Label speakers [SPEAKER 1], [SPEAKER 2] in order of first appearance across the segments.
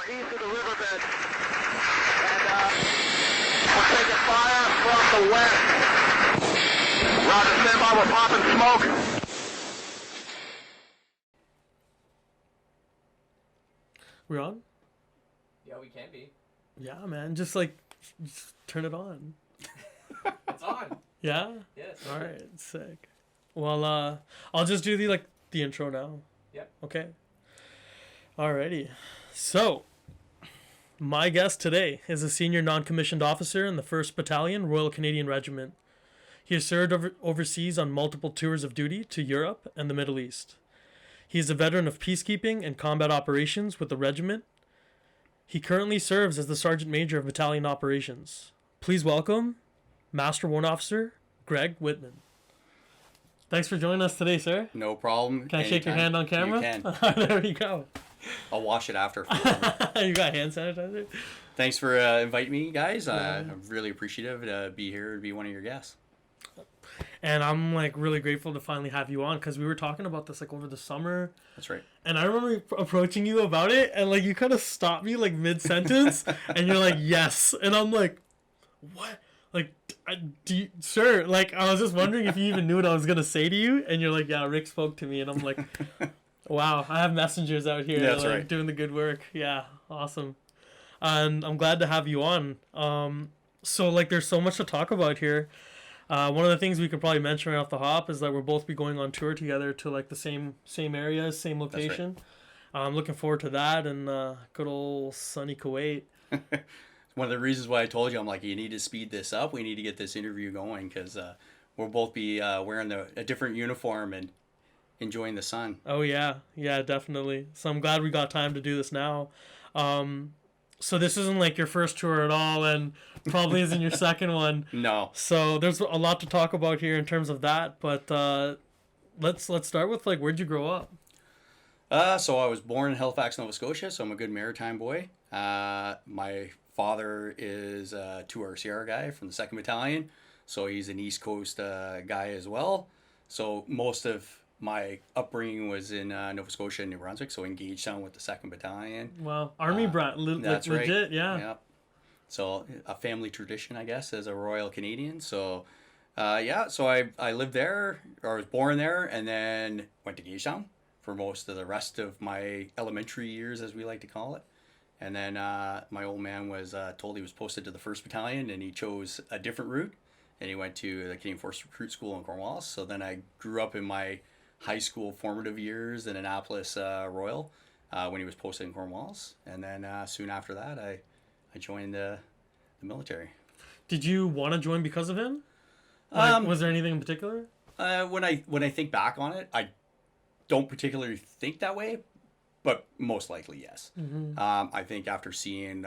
[SPEAKER 1] We're east of the riverbed. And we're taking fire from the west. Roger, stand by, we're popping smoke.
[SPEAKER 2] We're on?
[SPEAKER 3] Yeah, we can be.
[SPEAKER 2] Yeah, man. Just turn it on.
[SPEAKER 3] It's on.
[SPEAKER 2] Yeah?
[SPEAKER 3] Yes.
[SPEAKER 2] All right. Sick. Well, I'll just do the intro now.
[SPEAKER 3] Yep.
[SPEAKER 2] Okay. Alrighty. So, my guest today is a senior non-commissioned officer in the First Battalion, Royal Canadian Regiment. He has served overseas on multiple tours of duty to Europe and the Middle East. He is a veteran of peacekeeping and combat operations with the regiment. He currently serves as the Sergeant Major of Battalion Operations. Please welcome Master Warrant Officer Greg Whitman. Thanks for joining us today, sir.
[SPEAKER 4] No problem.
[SPEAKER 2] Can I shake your hand on camera?
[SPEAKER 4] You can.
[SPEAKER 2] There you go.
[SPEAKER 4] I'll wash it after.
[SPEAKER 2] You got hand sanitizer?
[SPEAKER 4] Thanks for inviting me, guys. I'm really appreciative to be here and be one of your guests.
[SPEAKER 2] And I'm really grateful to finally have you on because we were talking about this over the summer.
[SPEAKER 4] That's right.
[SPEAKER 2] And I remember approaching you about it and you kind of stopped me mid-sentence and you're like, yes. And I'm like, what? Sir, I was just wondering if you even knew what I was going to say to you. And you're like, yeah, Rick spoke to me. And I'm like, wow, I have messengers out here
[SPEAKER 4] That's right.
[SPEAKER 2] doing the good work. Yeah, awesome. And I'm glad to have you on. So there's so much to talk about here. One of the things we could probably mention right off the hop is that we'll both be going on tour together to the same areas, same location. Right. I'm looking forward to that and good old sunny Kuwait.
[SPEAKER 4] One of the reasons why I told you, I'm like, you need to speed this up. We need to get this interview going because we'll both be wearing a different uniform and enjoying the sun.
[SPEAKER 2] Oh, yeah. Yeah, definitely. So I'm glad we got time to do this now. So this isn't your first tour at all and probably isn't your second one.
[SPEAKER 4] No.
[SPEAKER 2] So there's a lot to talk about here in terms of that. But let's start with where'd you grow up?
[SPEAKER 4] So I was born in Halifax, Nova Scotia, so I'm a good maritime boy. My father is a 2RCR guy from the 2nd Battalion, so he's an East Coast guy as well. So most of my upbringing was in Nova Scotia and New Brunswick, so in Gagetown with the 2nd Battalion.
[SPEAKER 2] Wow, Army brat,
[SPEAKER 4] that's
[SPEAKER 2] legit,
[SPEAKER 4] right.
[SPEAKER 2] Yeah.
[SPEAKER 4] So a family tradition, I guess, as a Royal Canadian. So, so I lived there, or I was born there, and then went to Gagetown for most of the rest of my elementary years, as we like to call it. And then my old man was told he was posted to the 1st Battalion, and he chose a different route, and he went to the Canadian Force Recruit School in Cornwallis. So then I grew up in my high school formative years in Annapolis Royal when he was posted in Cornwallis. And then soon after that, I joined the military.
[SPEAKER 2] Did you want to join because of him? Was there anything in particular?
[SPEAKER 4] When I think back on it, I don't particularly think that way, but most likely yes.
[SPEAKER 2] Mm-hmm.
[SPEAKER 4] I think after seeing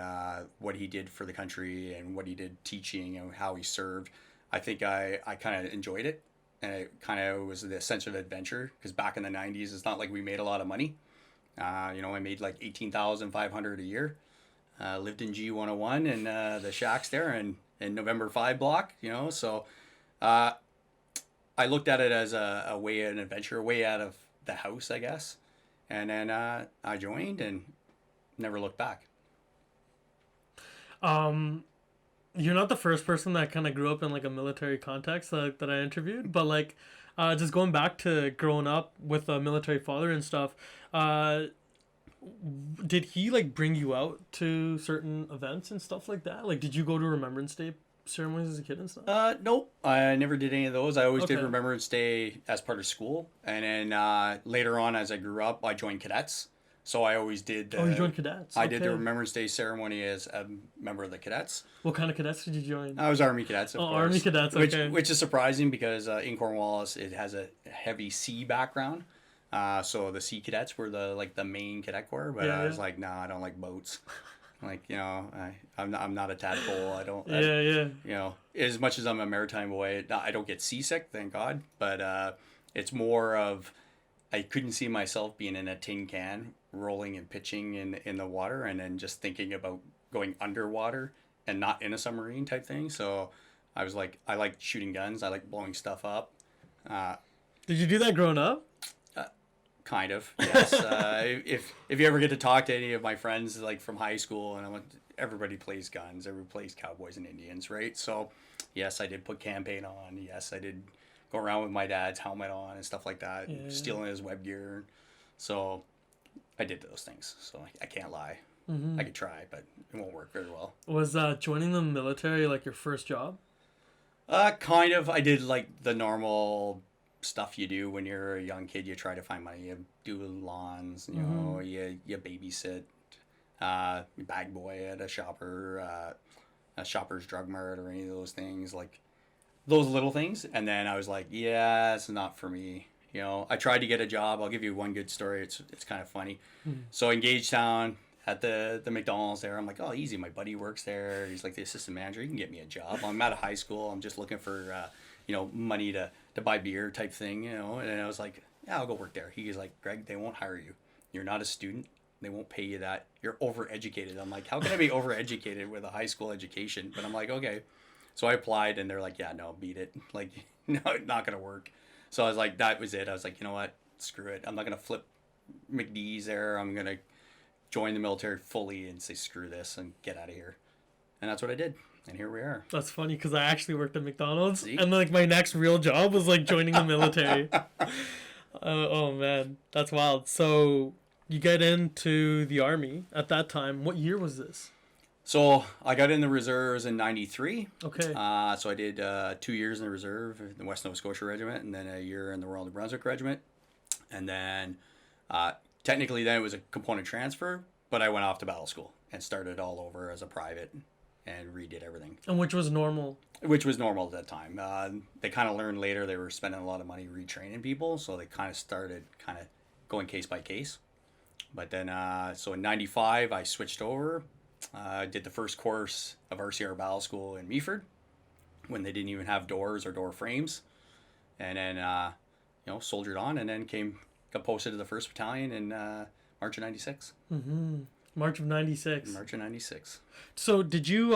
[SPEAKER 4] what he did for the country and what he did teaching and how he served, I think I kind of enjoyed it. And it kind of was the sense of adventure because back in the 90s, it's not like we made a lot of money. I made $18,500 a year. Lived in G101 and the shacks there in November 5 block, So I looked at it as a way, an adventure, a way out of the house, I guess. And then I joined and never looked back.
[SPEAKER 2] You're not the first person that kind of grew up in a military context that I interviewed, but just going back to growing up with a military father and stuff, did he bring you out to certain events and stuff like that? Did you go to Remembrance Day ceremonies as a kid and stuff?
[SPEAKER 4] Nope, I never did any of those. I always did Remembrance Day as part of school, and then later on as I grew up, I joined cadets. So I always did.
[SPEAKER 2] You joined cadets?
[SPEAKER 4] I did the Remembrance Day ceremony as a member of the cadets.
[SPEAKER 2] What kind of cadets did you join?
[SPEAKER 4] I was Army cadets, of course.
[SPEAKER 2] Army cadets, okay.
[SPEAKER 4] Which is surprising because in Cornwallis, it has a heavy sea background. So the sea cadets were the main cadet corps, but I was like, nah, I don't like boats. I'm not a tadpole. I don't. As much as I'm a maritime boy, I don't get seasick, thank God. But it's more of I couldn't see myself being in a tin can, rolling and pitching in the water, and then just thinking about going underwater and not in a submarine type thing. So I was like, I like shooting guns. I like blowing stuff up.
[SPEAKER 2] Did you do that growing up?
[SPEAKER 4] Kind of, yes. If you ever get to talk to any of my friends like from high school, and everybody plays guns, everybody plays cowboys and Indians, right? So, yes, I did put campaign on. Yes, I did go around with my dad's helmet on and stuff like that, stealing his web gear. So, I did those things. So I can't lie. I could try, but it won't work very well.
[SPEAKER 2] Was joining the military like your first job?
[SPEAKER 4] Kind of. I did like the normal stuff you do when you're a young kid. You try to find money. You do lawns. You know, you babysit. Bag boy at a Shopper's Drug Mart or any of those things, like those little things. And then I was like, yeah, it's not for me. You know, I tried to get a job. I'll give you one good story. It's kind of funny. So in Gagetown, at the McDonald's there, I'm like, oh, easy. My buddy works there. He's like the assistant manager. He can get me a job. I'm out of high school. I'm just looking for, money to buy beer type thing, you know. And I was like, yeah, I'll go work there. He's like, Greg, they won't hire you. You're not a student. They won't pay you that. You're overeducated. I'm like, how can I be overeducated with a high school education? But I'm like, okay. So I applied, and they're like, yeah, no, beat it. Like, no, not going to work. So I was like, that was it. I was like, you know what? Screw it. I'm not going to flip McD's there. I'm going to join the military fully and say screw this and get out of here. And that's what I did, and here we are.
[SPEAKER 2] That's funny because I actually worked at McDonald's.
[SPEAKER 4] See?
[SPEAKER 2] And like my next real job was like joining the military. Oh man, that's wild. So you get into the army at that time. What year was this?
[SPEAKER 4] So I got in the reserves in '93.
[SPEAKER 2] Okay.
[SPEAKER 4] So I did 2 years in the reserve in the West Nova Scotia Regiment, and then a year in the Royal New Brunswick Regiment, and then technically then it was a component transfer, but I went off to battle school and started all over as a private and redid everything.
[SPEAKER 2] And which was normal?
[SPEAKER 4] Which was normal at that time. They kind of learned later they were spending a lot of money retraining people, so they kind of started going case by case. But then, so in '95, I switched over. I did the first course of RCR Battle School in Meaford when they didn't even have doors or door frames. And then, soldiered on and then got posted to the First Battalion in March of '96.
[SPEAKER 2] March of '96.
[SPEAKER 4] March of '96.
[SPEAKER 2] So did you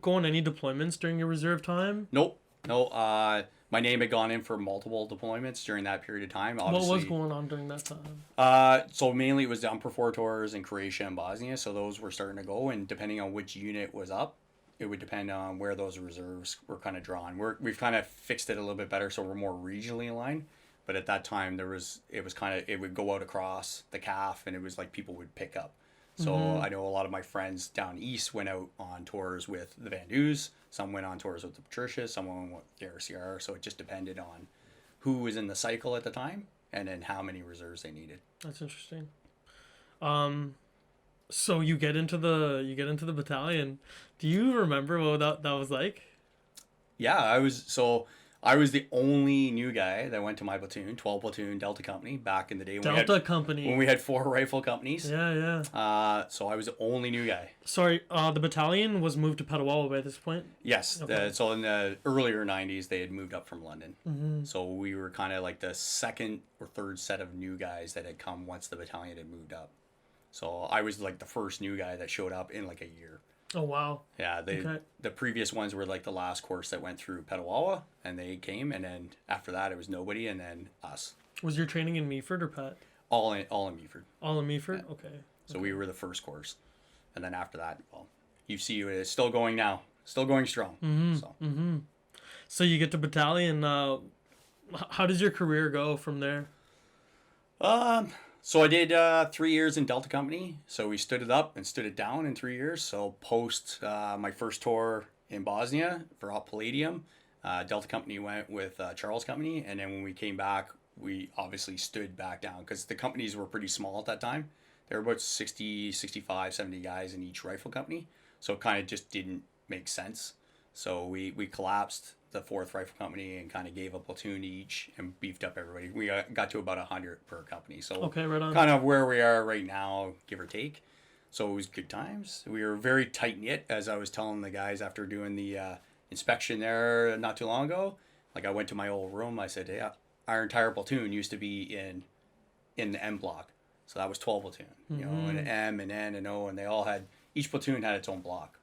[SPEAKER 2] go on any deployments during your reserve time?
[SPEAKER 4] Nope. No. My name had gone in for multiple deployments during that period of time. Obviously,
[SPEAKER 2] what was going on during that time?
[SPEAKER 4] So mainly it was the UNPROFOR tours in Croatia and Bosnia. So those were starting to go, and depending on which unit was up, it would depend on where those reserves were kind of drawn. We've kind of fixed it a little bit better, so we're more regionally aligned. But at that time, it would go out across the CAF, and it was like people would pick up. So I know a lot of my friends down east went out on tours with the Van Doos. Some went on tours with the Patricia. Some went with the RCR. So it just depended on who was in the cycle at the time and then how many reserves they needed.
[SPEAKER 2] That's interesting. So you get into the battalion. Do you remember what that was like?
[SPEAKER 4] Yeah, I was the only new guy that went to my platoon, 12 platoon Delta Company back in the day when we had 4 rifle companies.
[SPEAKER 2] Yeah.
[SPEAKER 4] So I was the only new guy.
[SPEAKER 2] Sorry, the battalion was moved to Petawawa by this point?
[SPEAKER 4] Yes.
[SPEAKER 2] Okay.
[SPEAKER 4] So in the earlier 90s, they had moved up from London. So we were kind of like the second or third set of new guys that had come once the battalion had moved up. So I was like the first new guy that showed up in like a year.
[SPEAKER 2] Oh, wow.
[SPEAKER 4] Yeah, the previous ones were like the last course that went through Petawawa, and they came, and then after that it was nobody, and then us.
[SPEAKER 2] Was your training in Meaford or Pet?
[SPEAKER 4] All in Meaford.
[SPEAKER 2] All in Meaford?
[SPEAKER 4] Yeah.
[SPEAKER 2] Okay.
[SPEAKER 4] So we were the first course, and then after that, well, UCU is still going now, still going strong.
[SPEAKER 2] So you get to battalion. How does your career go from there?
[SPEAKER 4] So I did 3 years in Delta Company. So we stood it up and stood it down in 3 years. So post my first tour in Bosnia for Op Palladium, Delta Company went with Charles Company. And then when we came back, we obviously stood back down because the companies were pretty small at that time. There were about 60, 65, 70 guys in each rifle company. So it kind of just didn't make sense. So we collapsed the 4th Rifle Company and kind of gave a platoon each and beefed up everybody. We got to about 100 per company. So
[SPEAKER 2] okay, right on.
[SPEAKER 4] Kind of where we are right now, give or take. So it was good times. We were very tight-knit, as I was telling the guys after doing the inspection there not too long ago. Like I went to my old room. I said, hey, our entire platoon used to be in the M block. So that was 12 platoon, you know, and M and N and O, and they all had, each platoon had its own block.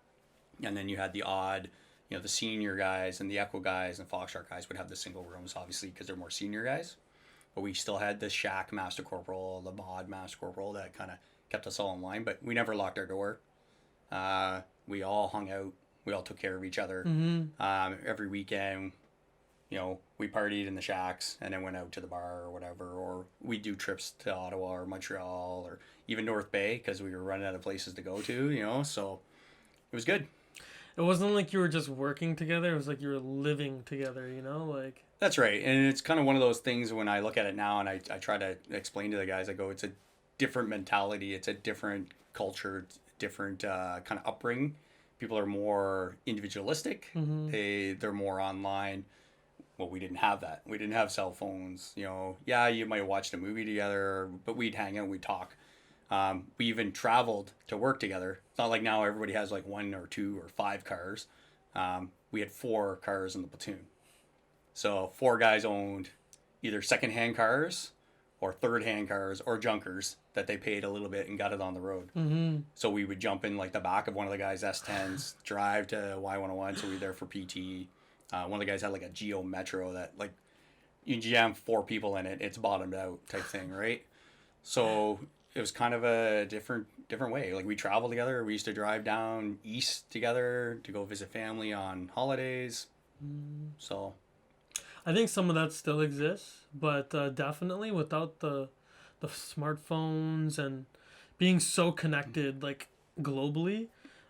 [SPEAKER 4] And then you had the odd, you know, the senior guys and the Echo guys and Foxtrot guys would have the single rooms, obviously, because they're more senior guys. but we still had the shack master corporal, the mod master corporal that kind of kept us all in line. But we never locked our door. We all hung out. We all took care of each other. Every weekend, you know, we partied in the shacks and then went out to the bar or whatever, or we'd do trips to Ottawa or Montreal or even North Bay because we were running out of places to go to, you know, so it was good.
[SPEAKER 2] It wasn't like you were just working together. It was like you were living together, you know, like.
[SPEAKER 4] That's right. And it's kind of one of those things when I look at it now and I try to explain to the guys, I go, it's a different mentality. It's a different culture, different kind of upbringing. People are more individualistic. They're more online. Well, we didn't have that. We didn't have cell phones. You know, yeah, you might have watched a movie together, but we'd hang out, we'd talk. We even traveled to work together. It's not like now everybody has like 1 or 2 or 5 cars. We had 4 cars in the platoon. So 4 guys owned either secondhand cars or third-hand cars or junkers that they paid a little bit and got it on the road. So we would jump in like the back of one of the guys' S10s, drive to Y101, so we were there for PT. One of the guys had like a Geo Metro that like you jam 4 people in it, it's bottomed out type thing, right? So it was kind of a different way. Like we traveled together. We used to drive down east together to go visit family on holidays. So
[SPEAKER 2] I think some of that still exists, but definitely without the smartphones and being so connected, like globally,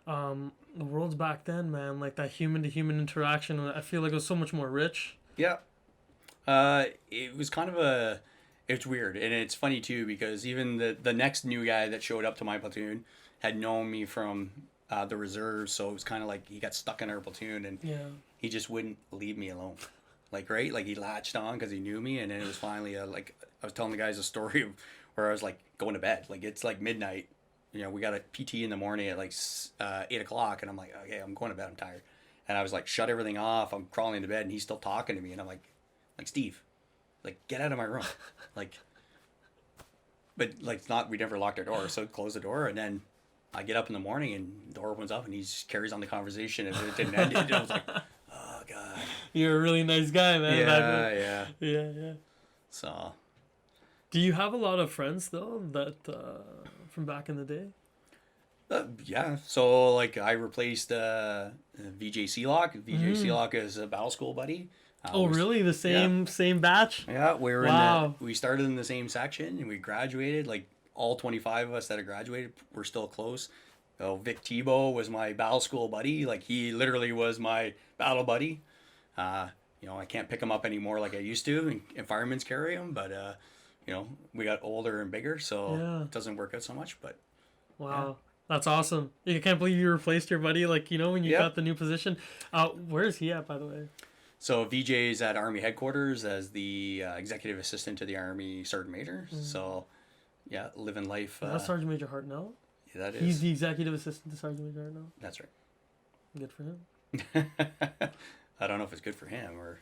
[SPEAKER 2] the world's back then, man. Like that human to human interaction, I feel like it was so much more rich.
[SPEAKER 4] Yeah, it was kind of it's weird, and it's funny too because even the next new guy that showed up to my platoon had known me from the reserves, so it was kind of like he got stuck in our platoon, and he just wouldn't leave me alone. Like, right? Like, he latched on because he knew me, and then it was finally, like, I was telling the guys a story of where I was, like, going to bed. Like, it's, like, midnight. You know, we got a PT in the morning at, like, 8 o'clock, and I'm like, okay, I'm going to bed. I'm tired. And I was, like, shut everything off. I'm crawling into bed, and he's still talking to me, and I'm like, Steve, like, get out of my room. Like, but, like, it's not, we never locked our door, so close the door, and then I get up in the morning, and the door opens up, and he just carries on the conversation, and it didn't end. And I was like, oh, God.
[SPEAKER 2] You're a really nice guy, man. Yeah.
[SPEAKER 4] So.
[SPEAKER 2] Do you have a lot of friends though that from back in the day?
[SPEAKER 4] Yeah. So like I replaced VJ Sealock. VJ Sealock is a battle school buddy.
[SPEAKER 2] Oh, really? The same batch?
[SPEAKER 4] Yeah, we were we started in the same section and we graduated. Like all 25 of us that had graduated were still close. So Vic Tebow was my battle school buddy. Like he literally was my battle buddy. You know, I can't pick him up anymore like I used to, and firemen's carry him, but you know, we got older and bigger, so it doesn't work out so much. But
[SPEAKER 2] wow, that's awesome! I can't believe you replaced your buddy. Like, you know, when you got the new position. Where is he at, by the way?
[SPEAKER 4] So VJ's at Army headquarters as the executive assistant to the Army Sergeant Major. So yeah, living life.
[SPEAKER 2] That's Sergeant Major Hartnell.
[SPEAKER 4] Yeah, that is.
[SPEAKER 2] He's the executive assistant to Sergeant Major Hartnell.
[SPEAKER 4] That's right.
[SPEAKER 2] Good for him.
[SPEAKER 4] I don't know if it's good for him or,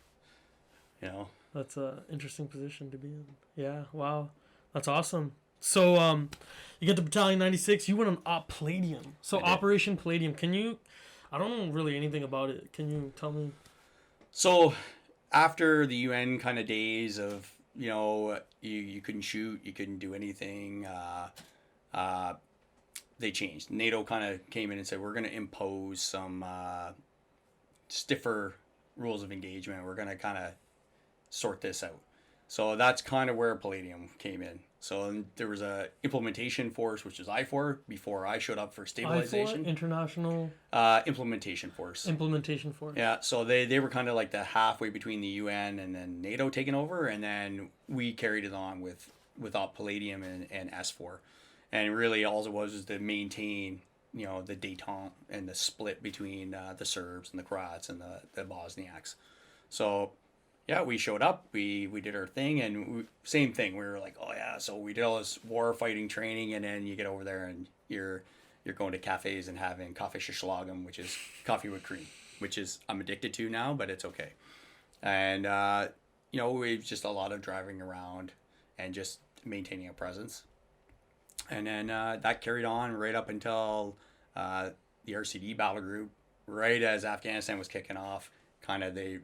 [SPEAKER 4] you know.
[SPEAKER 2] That's an interesting position to be in. Yeah, wow. That's awesome. So, you get to Battalion 96. You went on Op Palladium. So, Operation Palladium. Can you... I don't know really anything about it. Can you tell me?
[SPEAKER 4] So, after the UN kind of days of, you know, you couldn't shoot, you couldn't do anything, they changed. NATO kind of came in and said, we're going to impose some stiffer rules of engagement. We're going to kind of sort this out. So that's kind of where Palladium came in. So there was a implementation force, which is I4, before I showed up for stabilization.
[SPEAKER 2] I4, International
[SPEAKER 4] Implementation Force.
[SPEAKER 2] Implementation Force.
[SPEAKER 4] Yeah, so they were kind of like the halfway between the UN and then NATO taking over, and then we carried it on with Op Palladium and S4. And really all it was to maintain, you know, the détente and the split between the Serbs and the Croats and the Bosniaks. So yeah, we showed up, we did our thing, and same thing. We were like, oh yeah, so we did all this war fighting training, and then you get over there and you're going to cafes and having Kaffee Schlagen, which is coffee with cream, which is I'm addicted to now, but it's okay. And you know, we've just a lot of driving around and just maintaining a presence. And then that carried on right up until the RCD battle group, right as Afghanistan was kicking off. Kind of they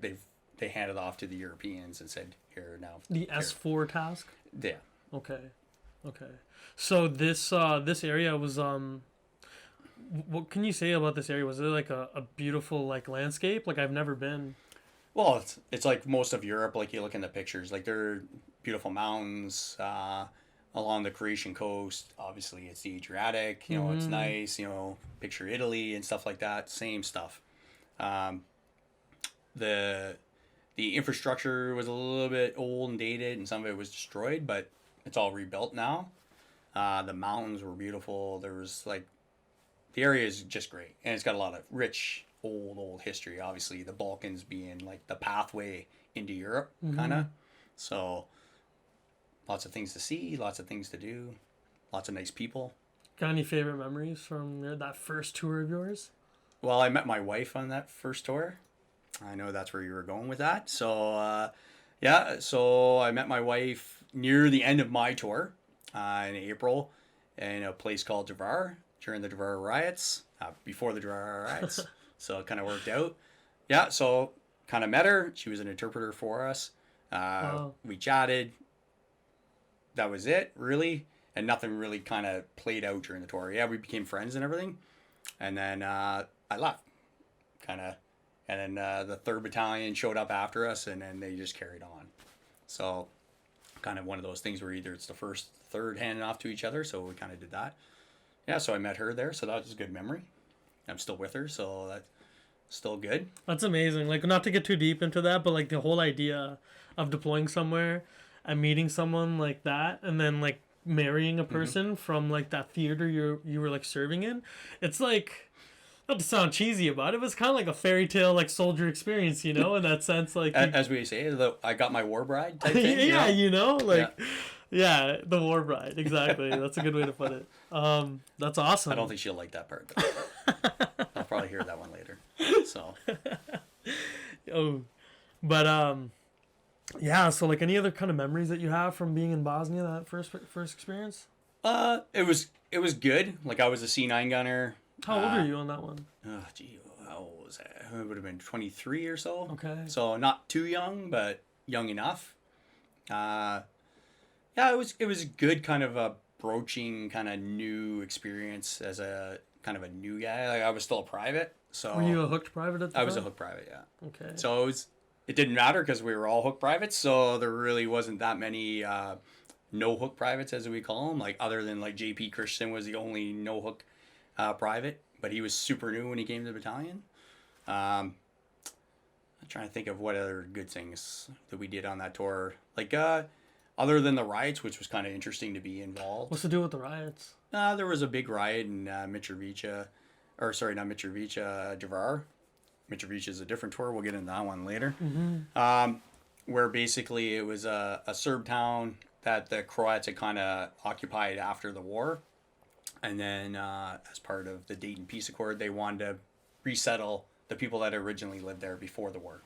[SPEAKER 4] they handed off to the Europeans and said, "Here now."
[SPEAKER 2] The S4 task.
[SPEAKER 4] Yeah.
[SPEAKER 2] Okay. So this area was what can you say about this area? Was it like a beautiful like landscape? Like I've never been.
[SPEAKER 4] Well, it's like most of Europe. Like you look in the pictures, like there are beautiful mountains along the Croatian coast. Obviously, it's the Adriatic. You know, it's nice. You know, picture Italy and stuff like that. Same stuff. The infrastructure was a little bit old and dated, and some of it was destroyed, but it's all rebuilt now. The mountains were beautiful. There was like, the area is just great, and it's got a lot of rich old history. Obviously, the Balkans being like the pathway into Europe, kind of. So, lots of things to see, lots of things to do, lots of nice people.
[SPEAKER 2] Got any favorite memories from that first tour of yours?
[SPEAKER 4] Well, I met my wife on that first tour. I know that's where you were going with that. So, so I met my wife near the end of my tour in April in a place called Drvar during the Drvar riots, before the Drvar riots. So it kind of worked out. Yeah, so kind of met her. She was an interpreter for us.
[SPEAKER 2] Wow.
[SPEAKER 4] We chatted. That was it, really. And nothing really kind of played out during the tour. Yeah, we became friends and everything. And then I left, kind of. And then the 3rd Battalion showed up after us, and then they just carried on. So kind of one of those things where either it's the 1st, 3rd handing off to each other. So we kind of did that. Yeah, so I met her there. So that was a good memory. I'm still with her, so that's still good.
[SPEAKER 2] That's amazing. Like, not to get too deep into that, but like the whole idea of deploying somewhere and meeting someone like that, and then like marrying a person from like that theater you were like serving in, it's like, not to sound cheesy about it, but it's kind of like a fairy tale like soldier experience, you know, in that sense. Like
[SPEAKER 4] as we say, I got my war bride type thing.
[SPEAKER 2] yeah,
[SPEAKER 4] you know?
[SPEAKER 2] like yeah, the war bride, exactly. That's a good way to put it. That's awesome.
[SPEAKER 4] I don't think she'll like that part, though. I'll probably hear that one later. So
[SPEAKER 2] yeah, so like any other kind of memories that you have from being in Bosnia, that first experience?
[SPEAKER 4] it was good. Like I was a C9 gunner.
[SPEAKER 2] How old are you on that one?
[SPEAKER 4] Oh, gee, how old was I? It would have been 23 or so.
[SPEAKER 2] Okay.
[SPEAKER 4] So not too young, but young enough. Yeah, it was a good kind of a broaching kind of new experience as a kind of a new guy. Like I was still a private. So
[SPEAKER 2] were you a hooked private at the time?
[SPEAKER 4] I was a hooked private, yeah.
[SPEAKER 2] Okay.
[SPEAKER 4] So it didn't matter because we were all hooked privates. So there really wasn't that many no hook privates, as we call them. Like other than like JP Christian was the only no hook private, but he was super new when he came to the battalion. I'm trying to think of what other good things that we did on that tour. Like other than the riots, which was kind of interesting to be involved.
[SPEAKER 2] What's to do with the riots?
[SPEAKER 4] There was a big riot in Mitrovica, or sorry, not Mitrovica, Drvar. Mitrovica is a different tour. We'll get into that one later. Where basically it was a Serb town that the Croats had kind of occupied after the war. And then as part of the Dayton Peace Accord, they wanted to resettle the people that originally lived there before the war.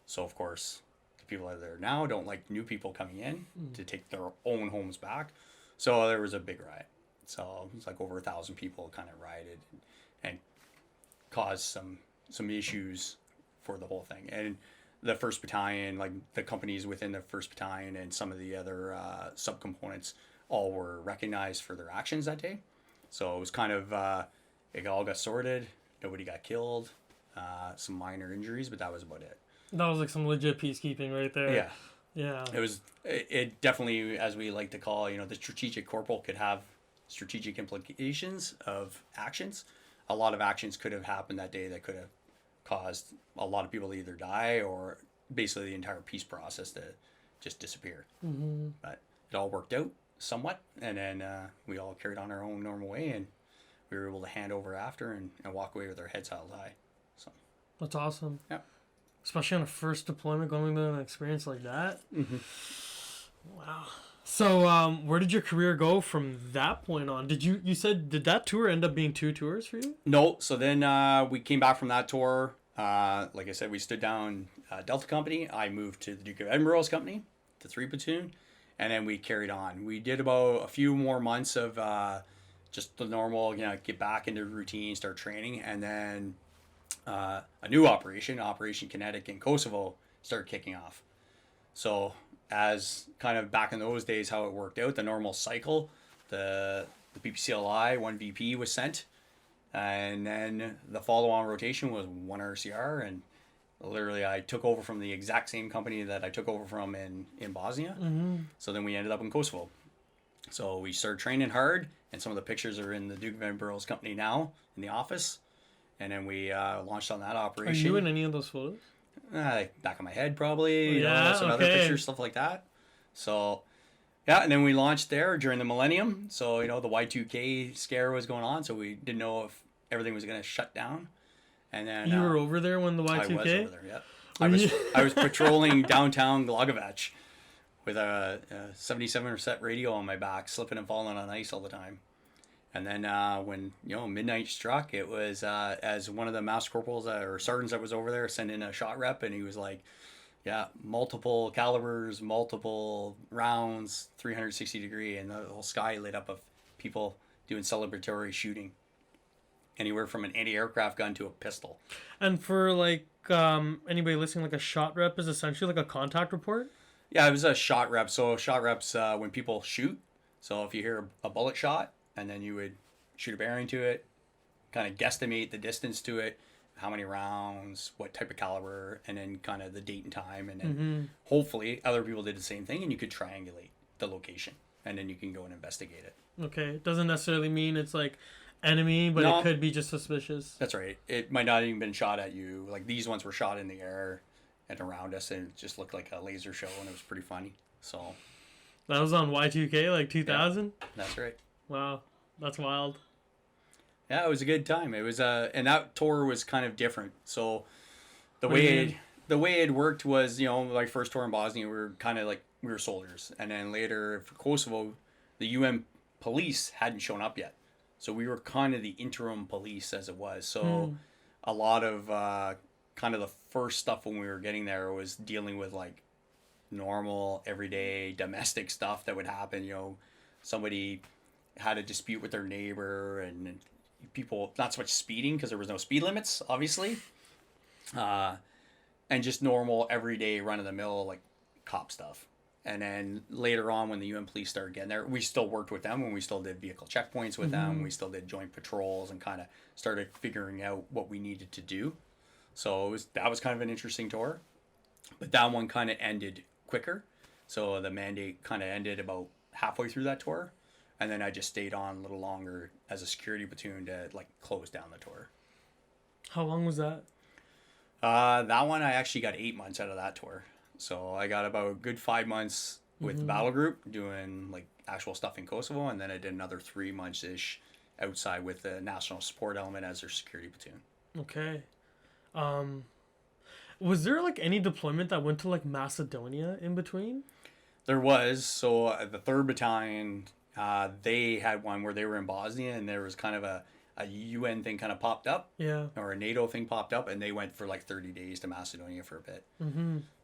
[SPEAKER 4] So, of course, the people that are there now don't like new people coming in to take their own homes back. So there was a big riot. So it was like over 1,000 people kind of rioted and caused some issues for the whole thing. And the 1st Battalion, like the companies within the 1st Battalion and some of the other subcomponents all were recognized for their actions that day. So it was kind of, it all got sorted. Nobody got killed. Some minor injuries, but that was about it.
[SPEAKER 2] That was like some legit peacekeeping right there.
[SPEAKER 4] Yeah.
[SPEAKER 2] Yeah.
[SPEAKER 4] It definitely, as we like to call, the strategic corporal could have strategic implications of actions. A lot of actions could have happened that day that could have caused a lot of people to either die or basically the entire peace process to just disappear. But it all worked out somewhat, and then we all carried on our own normal way, and we were able to hand over after and walk away with our heads held high. So
[SPEAKER 2] that's awesome.
[SPEAKER 4] Yeah.
[SPEAKER 2] Especially on a first deployment, going to an experience like that. Wow. So, where did your career go from that point on? You said, did that tour end up being 2 tours for you?
[SPEAKER 4] No. So then we came back from that tour. Like I said, we stood down Delta Company. I moved to the Duke of Edinburgh's company, the 3 platoon, and then we carried on. We did about a few more months of just the normal, get back into routine, start training, and then a new Operation Kinetic in Kosovo started kicking off. So as kind of back in those days, how it worked out, the normal cycle, the PPCLI, 1 VP was sent, and then the follow-on rotation was 1 RCR, and literally I took over from the exact same company that I took over from in Bosnia. So then we ended up in Kosovo. So we started training hard, and some of the pictures are in the Duke of Edinburgh's company now in the office. And then we launched on that
[SPEAKER 2] Are
[SPEAKER 4] operation.
[SPEAKER 2] you in any of those photos?
[SPEAKER 4] Back of my head, probably. You
[SPEAKER 2] Yeah,
[SPEAKER 4] know, some other
[SPEAKER 2] okay.
[SPEAKER 4] pictures, stuff like that. So, yeah, and then we launched there during the millennium. So, you know, the Y2K scare was going on, so we didn't know if everything was going to shut down. And then
[SPEAKER 2] You were over there when the Y2K?
[SPEAKER 4] I was over there, yeah.
[SPEAKER 2] Were
[SPEAKER 4] I was patrolling downtown Glogovac with a 77 set radio on my back, slipping and falling on ice all the time. And then when, you know, midnight struck, it was as one of the master corporals or sergeants that was over there sent in a shot rep, and he was like, yeah, multiple calibers, multiple rounds, 360 degree, and the whole sky lit up of people doing celebratory shooting. Anywhere from an anti-aircraft gun to a pistol.
[SPEAKER 2] And for like anybody listening, like a shot rep is essentially like a contact report?
[SPEAKER 4] Yeah, it was a shot rep. So shot reps when people shoot. So if you hear a bullet shot, and then you would shoot a bearing to it, kind of guesstimate the distance to it, how many rounds, what type of caliber, and then kind of the date and time, and then hopefully other people did the same thing, and you could triangulate the location, and then you can go and investigate it.
[SPEAKER 2] Okay, it doesn't necessarily mean it's like enemy, but
[SPEAKER 4] No.
[SPEAKER 2] it could be just suspicious.
[SPEAKER 4] That's right. It might not even been shot at you. Like these ones were shot in the air and around us, and it just looked like a laser show, and it was pretty funny. So
[SPEAKER 2] That was on Y2K, like 2000?
[SPEAKER 4] that's right.
[SPEAKER 2] Wow, that's wild.
[SPEAKER 4] Yeah, it was a good time. It was and that tour was kind of different. So the
[SPEAKER 2] What do you
[SPEAKER 4] way
[SPEAKER 2] mean?
[SPEAKER 4] the way it worked was, you know, like first tour in Bosnia, we were kind of like we were soldiers, and then later for Kosovo, the UN police hadn't shown up yet, so we were kind of the interim police as it was. So a lot of kind of the first stuff when we were getting there was dealing with like normal everyday domestic stuff that would happen. You know, somebody had a dispute with their neighbor, and people not so much speeding because there was no speed limits, obviously, and just normal everyday run of the mill like cop stuff. And then later on, when the UN police started getting there, we still worked with them, and we still did vehicle checkpoints with them. We still did joint patrols and kind of started figuring out what we needed to do. So that was kind of an interesting tour, but that one kind of ended quicker. So the mandate kind of ended about halfway through that tour. And then I just stayed on a little longer as a security platoon to like close down the tour.
[SPEAKER 2] How long was that?
[SPEAKER 4] That one I actually got 8 months out of that tour. So I got about a good 5 months with the battle group doing like actual stuff in Kosovo, and then I did another 3 months ish outside with the national support element as their security platoon.
[SPEAKER 2] Okay. Was there like any deployment that went to like Macedonia in between?
[SPEAKER 4] There was. So the 3rd Battalion, they had one where they were in Bosnia, and there was kind of a UN thing kind of popped up,
[SPEAKER 2] Yeah.
[SPEAKER 4] or a NATO thing popped up, and they went for like 30 days to Macedonia for a bit.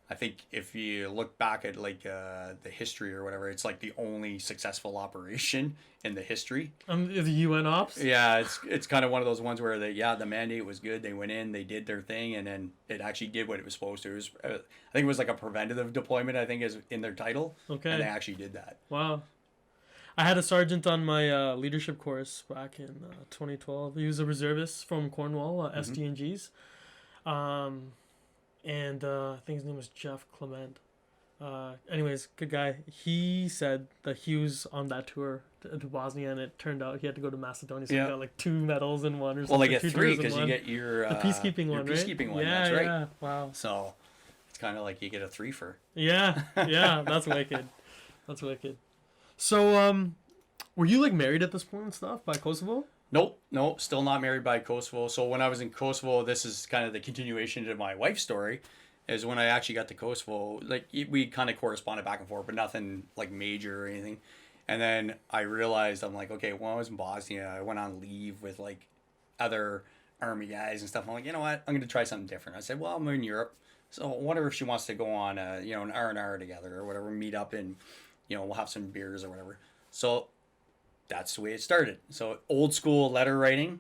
[SPEAKER 4] I think if you look back at like the history or whatever, it's like the only successful operation in the history.
[SPEAKER 2] The UN ops?
[SPEAKER 4] Yeah, it's kind of one of those ones where the mandate was good. They went in, they did their thing, and then it actually did what it was supposed to. It was, I think it was like a preventative deployment, I think is in their title.
[SPEAKER 2] Okay.
[SPEAKER 4] And they actually did that.
[SPEAKER 2] Wow. I had a sergeant on my leadership course back in 2012. He was a reservist from Cornwall, SDNGs. And I think his name was Jeff Clement. Anyways, good guy. He said that he was on that tour to Bosnia, and it turned out he had to go to Macedonia, so he got like 2 medals in one or something.
[SPEAKER 4] Well, they get
[SPEAKER 2] 2
[SPEAKER 4] 3
[SPEAKER 2] tours in
[SPEAKER 4] because you
[SPEAKER 2] one.
[SPEAKER 4] get your
[SPEAKER 2] the peacekeeping
[SPEAKER 4] your
[SPEAKER 2] one,
[SPEAKER 4] peacekeeping
[SPEAKER 2] right?
[SPEAKER 4] one.
[SPEAKER 2] Yeah,
[SPEAKER 4] That's right.
[SPEAKER 2] yeah. Wow.
[SPEAKER 4] So it's kind of like you get a 3 for.
[SPEAKER 2] Yeah, yeah. That's wicked. That's wicked. So, were you like married at this point and stuff by Kosovo?
[SPEAKER 4] Nope, still not married by Kosovo. So when I was in Kosovo, this is kind of the continuation to my wife's story, is when I actually got to Kosovo, like we kind of corresponded back and forth, but nothing like major or anything. And then I realized, I'm like, okay, when I was in Bosnia, I went on leave with like other army guys and stuff. I'm like, you know what, I'm going to try something different. I said, well, I'm in Europe, so I wonder if she wants to go on an R&R together or whatever, meet up and, we'll have some beers or whatever. So that's the way it started. So old school letter writing,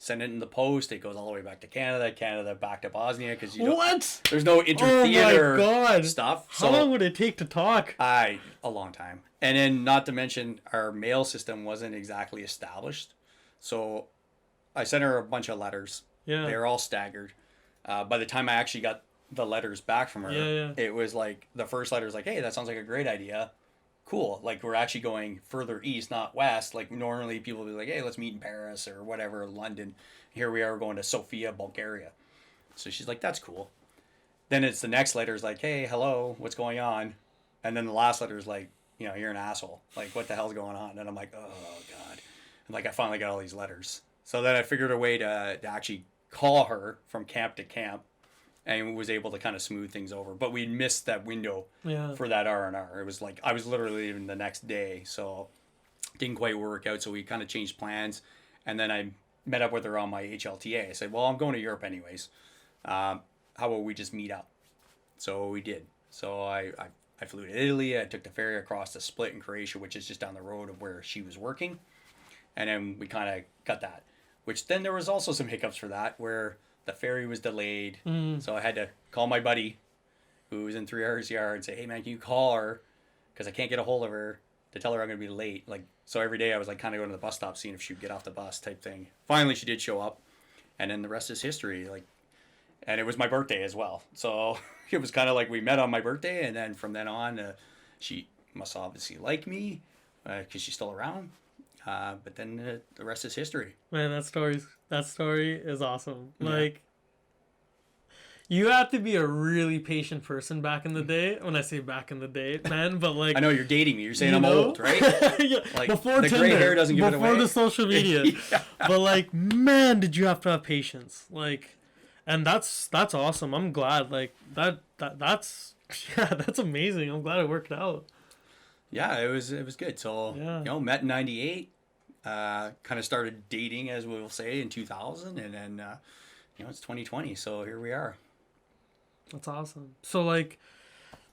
[SPEAKER 4] send it in the post. It goes all the way back to Canada back to Bosnia because you don't,
[SPEAKER 2] What?
[SPEAKER 4] there's no
[SPEAKER 2] Oh my
[SPEAKER 4] inter-theater
[SPEAKER 2] God.
[SPEAKER 4] stuff.
[SPEAKER 2] How long would it take to talk?
[SPEAKER 4] A long time. And then not to mention our mail system wasn't exactly established. So I sent her a bunch of letters.
[SPEAKER 2] Yeah.
[SPEAKER 4] They were all staggered. By the time I actually got the letters back from her, it was like the first letter was like, hey, that sounds like a great idea. Cool. Like we're actually going further east, not west. Like normally people would be like, hey, let's meet in Paris or whatever, London. Here we are going to Sofia, Bulgaria. So she's like, that's cool. Then it's the next letter is like, hey, hello, what's going on? And then the last letter is like, you know, you're an asshole. Like, what the hell's going on? And I'm like, oh, God. And like, I finally got all these letters. So then I figured a way to actually call her from camp to camp and was able to kind of smooth things over. But we missed that window for that R&R. It was like, I was literally leaving the next day. So it didn't quite work out. So we kind of changed plans. And then I met up with her on my HLTA. I said, well, I'm going to Europe anyways. How about we just meet up? So we did. So I flew to Italy. I took the ferry across to Split in Croatia, which is just down the road of where she was working. And then we kind of got that. Which then there was also some hiccups for that, where the ferry was delayed. So I had to call my buddy, who was in 3 Hours Yard, and say, hey, man, can you call her? Because I can't get a hold of her to tell her I'm going to be late. Like, so every day I was like kind of going to the bus stop, seeing if she would get off the bus type thing. Finally, she did show up. And then the rest is history. Like, and it was my birthday as well. So it was kind of like we met on my birthday. And then from then on, she must obviously like me because she's still around. But then the rest is history.
[SPEAKER 2] Man, that story is awesome. Like, you have to be a really patient person back in the day. When I say back in the day, man, but like,
[SPEAKER 4] I know you're dating me. You're saying I'm old, right?
[SPEAKER 2] Yeah,
[SPEAKER 4] Like
[SPEAKER 2] before
[SPEAKER 4] the
[SPEAKER 2] Tinder,
[SPEAKER 4] gray hair doesn't give it away.
[SPEAKER 2] Before the social media. But like, man, did you have to have patience? Like, and that's awesome. I'm glad. Like that's that's amazing. I'm glad it worked out.
[SPEAKER 4] Yeah, it was good. So you know, met in '98. Kind of started dating, as we'll say, in 2000, and then you know, it's 2020. So here we are.
[SPEAKER 2] That's awesome. So like,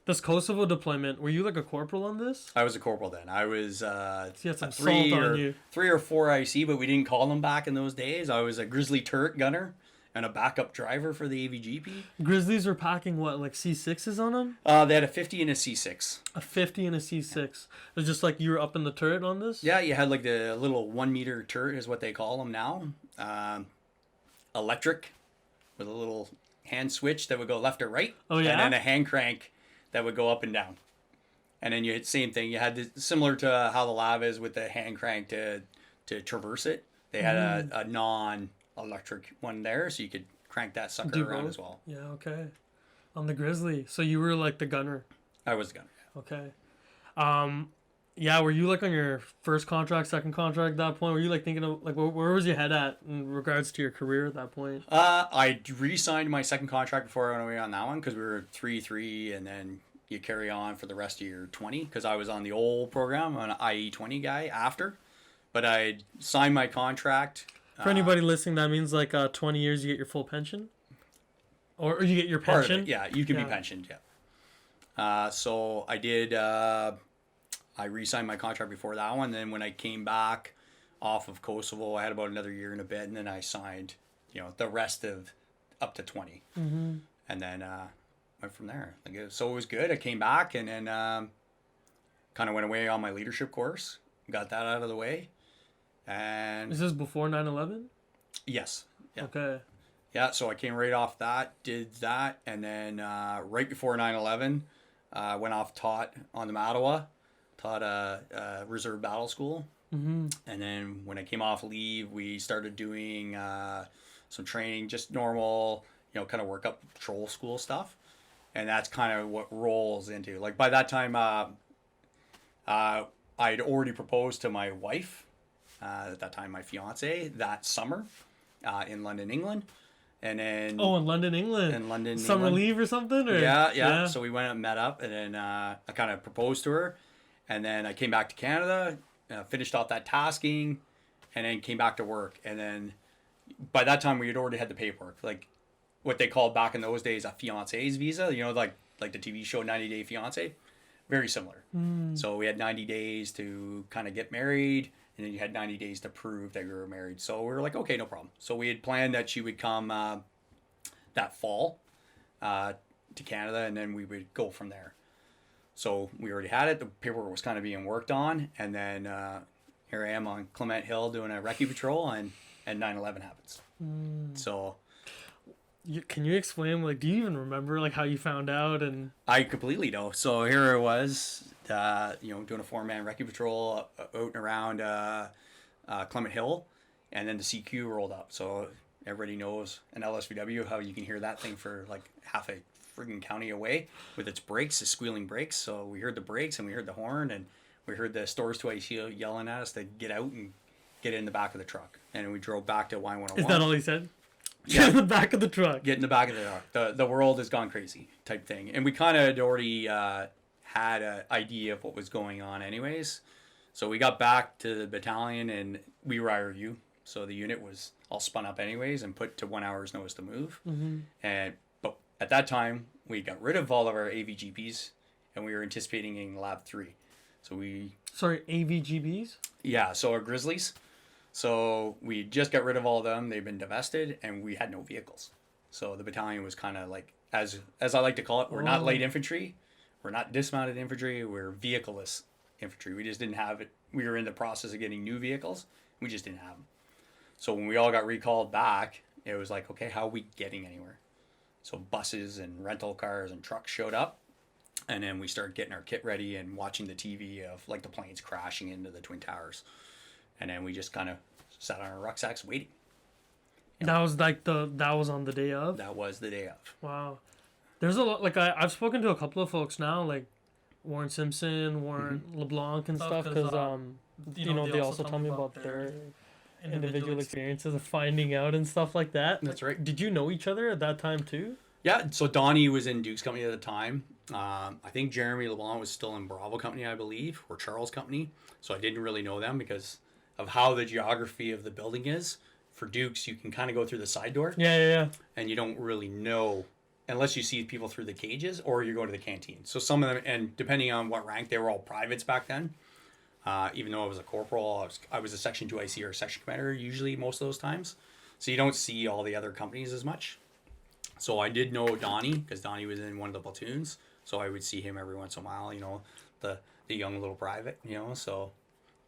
[SPEAKER 2] this Kosovo deployment, were you like a corporal on this?
[SPEAKER 4] I was a corporal then. I was
[SPEAKER 2] You had some
[SPEAKER 4] a
[SPEAKER 2] salt on you.
[SPEAKER 4] 3 or 4 IC, but we didn't call them back in those days. I was a Grizzly turret gunner and a backup driver for the AVGP.
[SPEAKER 2] Grizzlies were packing what, like C6s on them?
[SPEAKER 4] They had a 50 and a C6.
[SPEAKER 2] A 50 and a C6. It was just like you were up in the turret on this?
[SPEAKER 4] Yeah, you had like the little 1 meter turret is what they call them now. Electric with a little hand switch that would go left or right.
[SPEAKER 2] Oh, yeah?
[SPEAKER 4] And then a hand crank that would go up and down. And then you had same thing. You had this, similar to how the Lav is with the hand crank to traverse it. They had a non-electric one there, so you could crank that sucker around as well.
[SPEAKER 2] Yeah, okay. On the Grizzly. So you were like the gunner.
[SPEAKER 4] I was the gunner.
[SPEAKER 2] Okay. Yeah, were you like on your first contract, second contract at that point? Were you like thinking of like where was your head at in regards to your career at that point?
[SPEAKER 4] I re-signed my second contract before I went away on that one because we were 3-3, and then you carry on for the rest of your 20 because I was on the old program, I'm an IE20 guy after, but I signed my contract.
[SPEAKER 2] For anybody listening, that means like 20 years you get your full pension, or you get your pension.
[SPEAKER 4] Part of it, yeah, you can be pensioned. Yeah. So I did. I re-signed my contract before that one. Then when I came back off of Kosovo, I had about another year and a bit, and then I signed, you know, the rest of up to 20, and then went from there. So it was good. I came back and then kind of went away on my leadership course, got that out of the way, and
[SPEAKER 2] is this before 9/11?
[SPEAKER 4] Yes. Yeah.
[SPEAKER 2] Okay.
[SPEAKER 4] Yeah. So I came right off that, did that, and then right before 9/11, went off taught on the Mattawa. Taught a reserve battle school, and then when I came off leave, we started doing some training, just normal, you know, kind of work up patrol school stuff, and that's kind of what rolls into. Like by that time, I'd already proposed to my wife, at that time my fiance, that summer, in London, England, and then
[SPEAKER 2] in London, England, summer
[SPEAKER 4] England.
[SPEAKER 2] Leave or something, or
[SPEAKER 4] yeah. So we went and met up, and then I kind of proposed to her. And then I came back to Canada, finished off that tasking, and then came back to work. And then by that time, we had already had the paperwork, like what they called back in those days a fiance's visa. You know, like the TV show 90 Day Fiance, very similar. So we had 90 days to kind of get married and then you had 90 days to prove that you were married. So we were like, okay, no problem. So we had planned that she would come that fall to Canada, and then we would go from there. So we already had it. The paperwork was kind of being worked on, and then here I am on Clement Hill doing a recce patrol, and 9/11 happens. So
[SPEAKER 2] Can you explain, like, do you even remember, like, how you found out? And
[SPEAKER 4] I completely know. So here I was, doing a 4-man recce patrol out and around Clement Hill, and then the CQ rolled up. So everybody knows an LSVW, how you can hear that thing for like half a friggin' county away with its brakes, the squealing brakes. So we heard the brakes and we heard the horn, and we heard the Stores Twice yelling at us to get out and get in the back of the truck. And we drove back to Y101.
[SPEAKER 2] is that all he said?
[SPEAKER 4] Yeah.
[SPEAKER 2] Get in the back of the truck.
[SPEAKER 4] Get in the back of the truck. The world has gone crazy type thing. And we kind of had already had an idea of what was going on anyways. So we got back to the battalion, and we were IRU. So the unit was all spun up anyways and put to 1 hour's notice to move. But at that time, we got rid of all of our AVGPs, and we were anticipating in Lab 3. So
[SPEAKER 2] Sorry, AVGBs?
[SPEAKER 4] Yeah, so our Grizzlies. So we just got rid of all of them. They've been divested, and we had no vehicles. So the battalion was kind of like, as I like to call it, we're not light infantry. We're not dismounted infantry. We're vehicleless infantry. We just didn't have it. We were in the process of getting new vehicles. We just didn't have them. So when we all got recalled back, it was like, okay, how are we getting anywhere? So buses and rental cars and trucks showed up. And then we started getting our kit ready and watching the TV of like the planes crashing into the Twin Towers. And then we just kind of sat on our rucksacks waiting.
[SPEAKER 2] That was like that was on the day of?
[SPEAKER 4] That was the day of.
[SPEAKER 2] Wow. There's a lot, like I've spoken to a couple of folks now, like Warren Simpson, Warren LeBlanc and stuff, because they also tell me about their individual experiences of finding out and stuff like that.
[SPEAKER 4] That's right.
[SPEAKER 2] Did you know each other at that time too?
[SPEAKER 4] Yeah, so Donnie was in Duke's company at the time. I think Jeremy LeBlanc was still in Bravo company, I believe, or Charles company. So I didn't really know them because of how the geography of the building is. For Duke's, you can kind of go through the side door.
[SPEAKER 2] Yeah.
[SPEAKER 4] And you don't really know unless you see people through the cages or you go to the canteen. So some of them, and depending on what rank, they were all privates back then. Even though I was a corporal, I was a Section 2 IC or a section commander usually most of those times. So you don't see all the other companies as much. So I did know Donnie because Donnie was in one of the platoons. So I would see him every once in a while, the young little private, So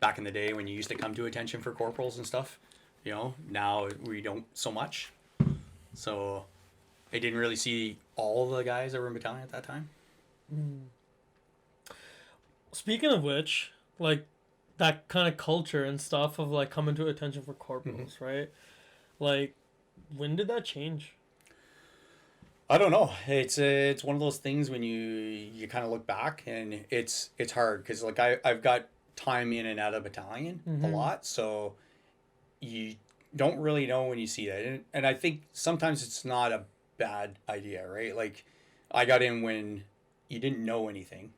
[SPEAKER 4] back in the day when you used to come to attention for corporals and stuff, now we don't so much. So I didn't really see all the guys that were in battalion at that time.
[SPEAKER 2] Speaking of which, like that kind of culture and stuff of like coming to attention for corporals, right? Like, when did that change?
[SPEAKER 4] I don't know. It's one of those things when you kind of look back and it's hard because like I've got time in and out of battalion a lot, so you don't really know when you see that, and I think sometimes it's not a bad idea, right? Like I got in when you didn't know anything,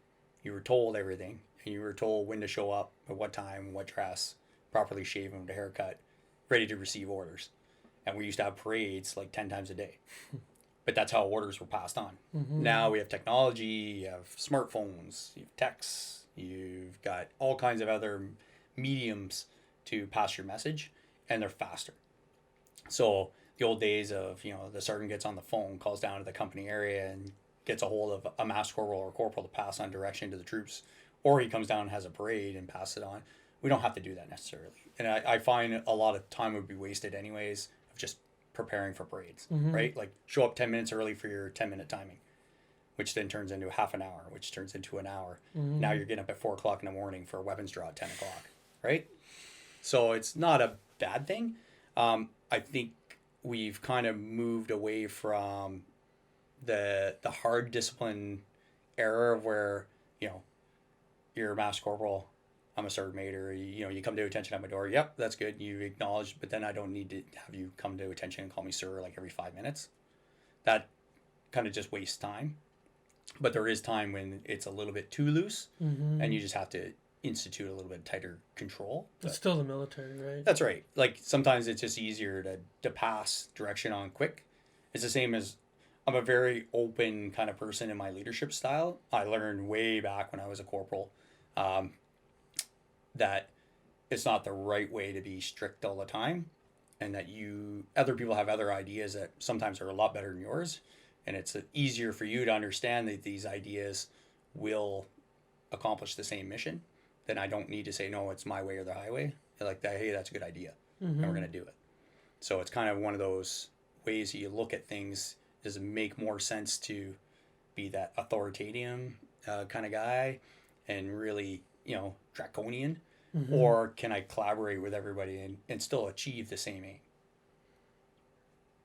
[SPEAKER 4] you were told everything, and you were told when to show up, at what time, what dress, properly shaven with a haircut, ready to receive orders, and we used to have parades like 10 times a day. But that's how orders were passed on. Now we have technology, you have smartphones, you have texts, you've got all kinds of other mediums to pass your message, and they're faster. So the old days of, the sergeant gets on the phone, calls down to the company area and gets a hold of a master corporal or corporal to pass on direction to the troops, or he comes down and has a parade and passes it on. We don't have to do that necessarily. And I find a lot of time would be wasted anyways of just preparing for parades, right? Like show up 10 minutes early for your 10-minute timing, which then turns into half an hour, which turns into an hour. Now you're getting up at 4 o'clock in the morning for a weapons draw at 10 o'clock, right? So it's not a bad thing. I think we've kind of moved away from the hard discipline era where, you're a master corporal, I'm a sergeant major, you come to attention at my door. Yep, that's good. You acknowledge, but then I don't need to have you come to attention and call me sir like every 5 minutes. That kind of just wastes time. But there is time when it's a little bit too loose, and you just have to institute a little bit tighter control.
[SPEAKER 2] It's still the military, right?
[SPEAKER 4] That's right. Like sometimes it's just easier to pass direction on quick. It's the same as I'm a very open kind of person in my leadership style. I learned way back when I was a corporal that it's not the right way to be strict all the time, and that other people have other ideas that sometimes are a lot better than yours, and it's easier for you to understand that these ideas will accomplish the same mission. Then I don't need to say, no, it's my way or the highway. They're like that, hey, that's a good idea, and we're going to do it. So it's kind of one of those ways that you look at things. Does it make more sense to be that authoritarian kind of guy and really, draconian? Or can I collaborate with everybody and still achieve the same aim?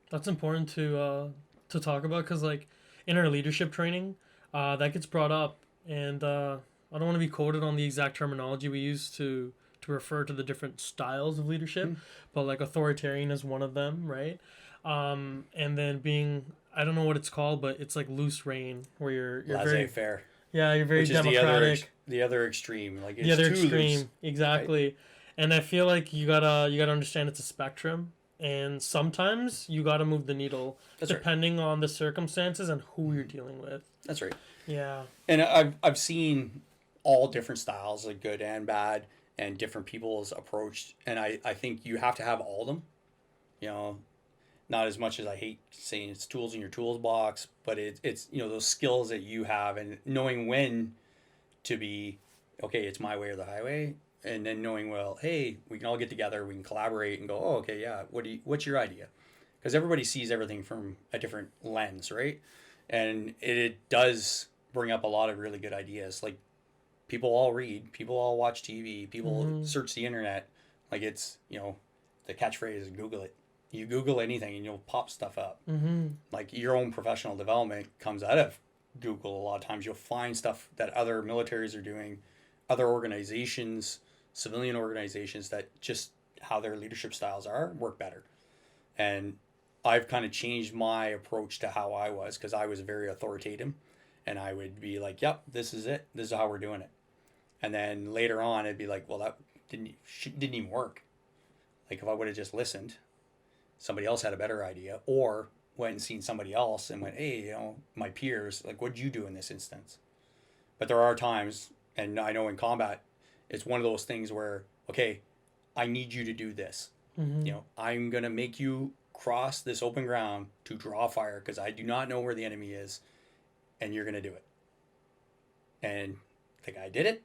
[SPEAKER 2] That's important to talk about, because like in our leadership training, that gets brought up, and I don't want to be quoted on the exact terminology we use to refer to the different styles of leadership, but like authoritarian is one of them, right? And then being, I don't know what it's called, but it's like loose rein, where you're very
[SPEAKER 4] laissez-faire.
[SPEAKER 2] Yeah, you're very
[SPEAKER 4] Which
[SPEAKER 2] democratic.
[SPEAKER 4] is the other extreme. Like, it's
[SPEAKER 2] The other
[SPEAKER 4] too
[SPEAKER 2] extreme,
[SPEAKER 4] loose,
[SPEAKER 2] exactly.
[SPEAKER 4] right?
[SPEAKER 2] And I feel like you gotta understand it's a spectrum, and sometimes you gotta move the needle depending on the circumstances and who you're dealing with.
[SPEAKER 4] That's right.
[SPEAKER 2] Yeah.
[SPEAKER 4] And I've seen all different styles, like good and bad, and different people's approach. And I think you have to have all of them. Not as much as I hate saying it's tools in your tools box, but it's those skills that you have, and knowing when to be, okay, it's my way or the highway, and then knowing, well, hey, we can all get together, we can collaborate and go, oh, okay, yeah, what's your idea? Because everybody sees everything from a different lens, right? And it does bring up a lot of really good ideas. Like, people all read, people all watch TV, people search the internet. Like, it's, the catchphrase is Google it. You Google anything and you'll pop stuff up. Like, your own professional development comes out of Google. A lot of times you'll find stuff that other militaries are doing, other organizations, civilian organizations, that just how their leadership styles work better. And I've kind of changed my approach to how I was, because I was very authoritative, and I would be like, yep, this is it. This is how we're doing it. And then later on, it'd be like, well, that didn't even work. Like, if I would have just listened, somebody else had a better idea, or went and seen somebody else and went, hey, my peers, like, what'd you do in this instance? But there are times, and I know in combat, it's one of those things where, okay, I need you to do this. I'm going to make you cross this open ground to draw fire, because I do not know where the enemy is, and you're going to do it. And the guy did it.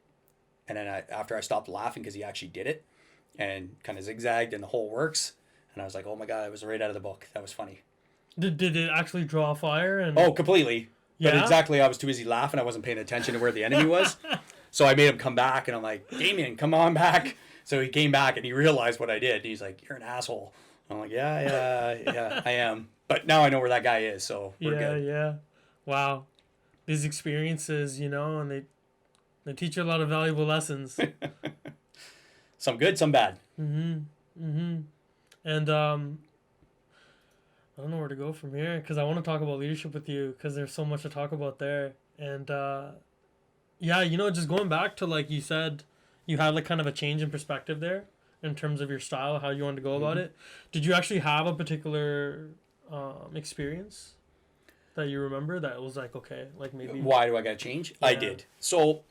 [SPEAKER 4] And then after I stopped laughing, because he actually did it and kind of zigzagged and the whole works, and I was like, oh my God, it was right out of the book. That was funny.
[SPEAKER 2] Did it actually draw fire?
[SPEAKER 4] Oh, completely.
[SPEAKER 2] Yeah?
[SPEAKER 4] But exactly, I was too busy laughing. I wasn't paying attention to where the enemy was. So I made him come back, and I'm like, Damien, come on back. So he came back, and he realized what I did. And he's like, you're an asshole. I'm like, yeah, I am. But now I know where that guy is, so we're good.
[SPEAKER 2] Yeah. Wow. These experiences, and they teach you a lot of valuable lessons.
[SPEAKER 4] Some good, some bad.
[SPEAKER 2] And I don't know where to go from here, because I want to talk about leadership with you, because there's so much to talk about there. And just going back to, like you said, you had like kind of a change in perspective there in terms of your style, how you wanted to go about it. Did you actually have a particular experience that you remember that was like, okay, like maybe...
[SPEAKER 4] Why do I got to change? Yeah. I did. So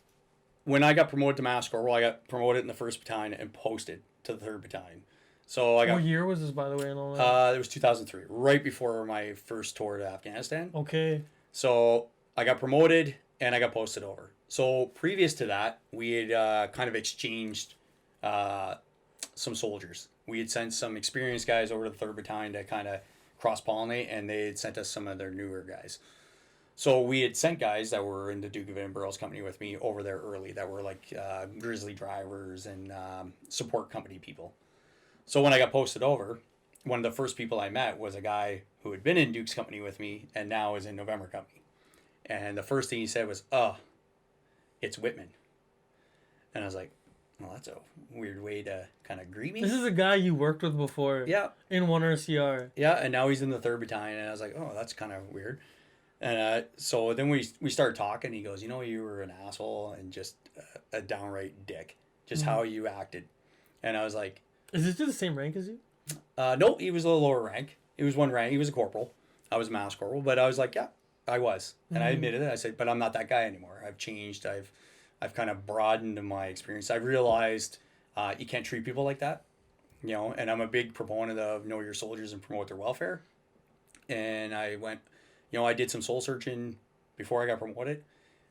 [SPEAKER 4] when I got promoted to Master Corporal, I got promoted in the First Battalion and posted to the 3rd Battalion. So I got...
[SPEAKER 2] What year was this, by the way, and all that?
[SPEAKER 4] It was 2003, right before my first tour to Afghanistan.
[SPEAKER 2] Okay.
[SPEAKER 4] So I got promoted and I got posted over. So previous to that, we had kind of exchanged some soldiers. We had sent some experienced guys over to the 3rd Battalion to kind of cross-pollinate, and they had sent us some of their newer guys. So we had sent guys that were in the Duke of Edinburgh's company with me over there early, that were like grizzly drivers and support company people. So when I got posted over, one of the first people I met was a guy who had been in Duke's company with me and now is in November company. And the first thing he said was, it's Whitman. And I was like, well, that's a weird way to kind of greet me.
[SPEAKER 2] This is a guy you worked with before.
[SPEAKER 4] Yeah.
[SPEAKER 2] In 1RCR.
[SPEAKER 4] Yeah, and now he's in the 3rd Battalion. And I was like, oh, that's kind of weird. And so then we started talking. He goes, you were an asshole and just a downright dick. Just how you acted. And I was like...
[SPEAKER 2] Is this the same rank as you?
[SPEAKER 4] No, he was a little lower rank. He was one rank. He was a corporal. I was a master corporal. But I was like, yeah, I was. And I admitted it. I said, but I'm not that guy anymore. I've changed. I've kind of broadened my experience. I realized You can't treat people like that, you know. And I'm a big proponent of know your soldiers and promote their welfare. And I went, you know, I did some soul searching before I got promoted,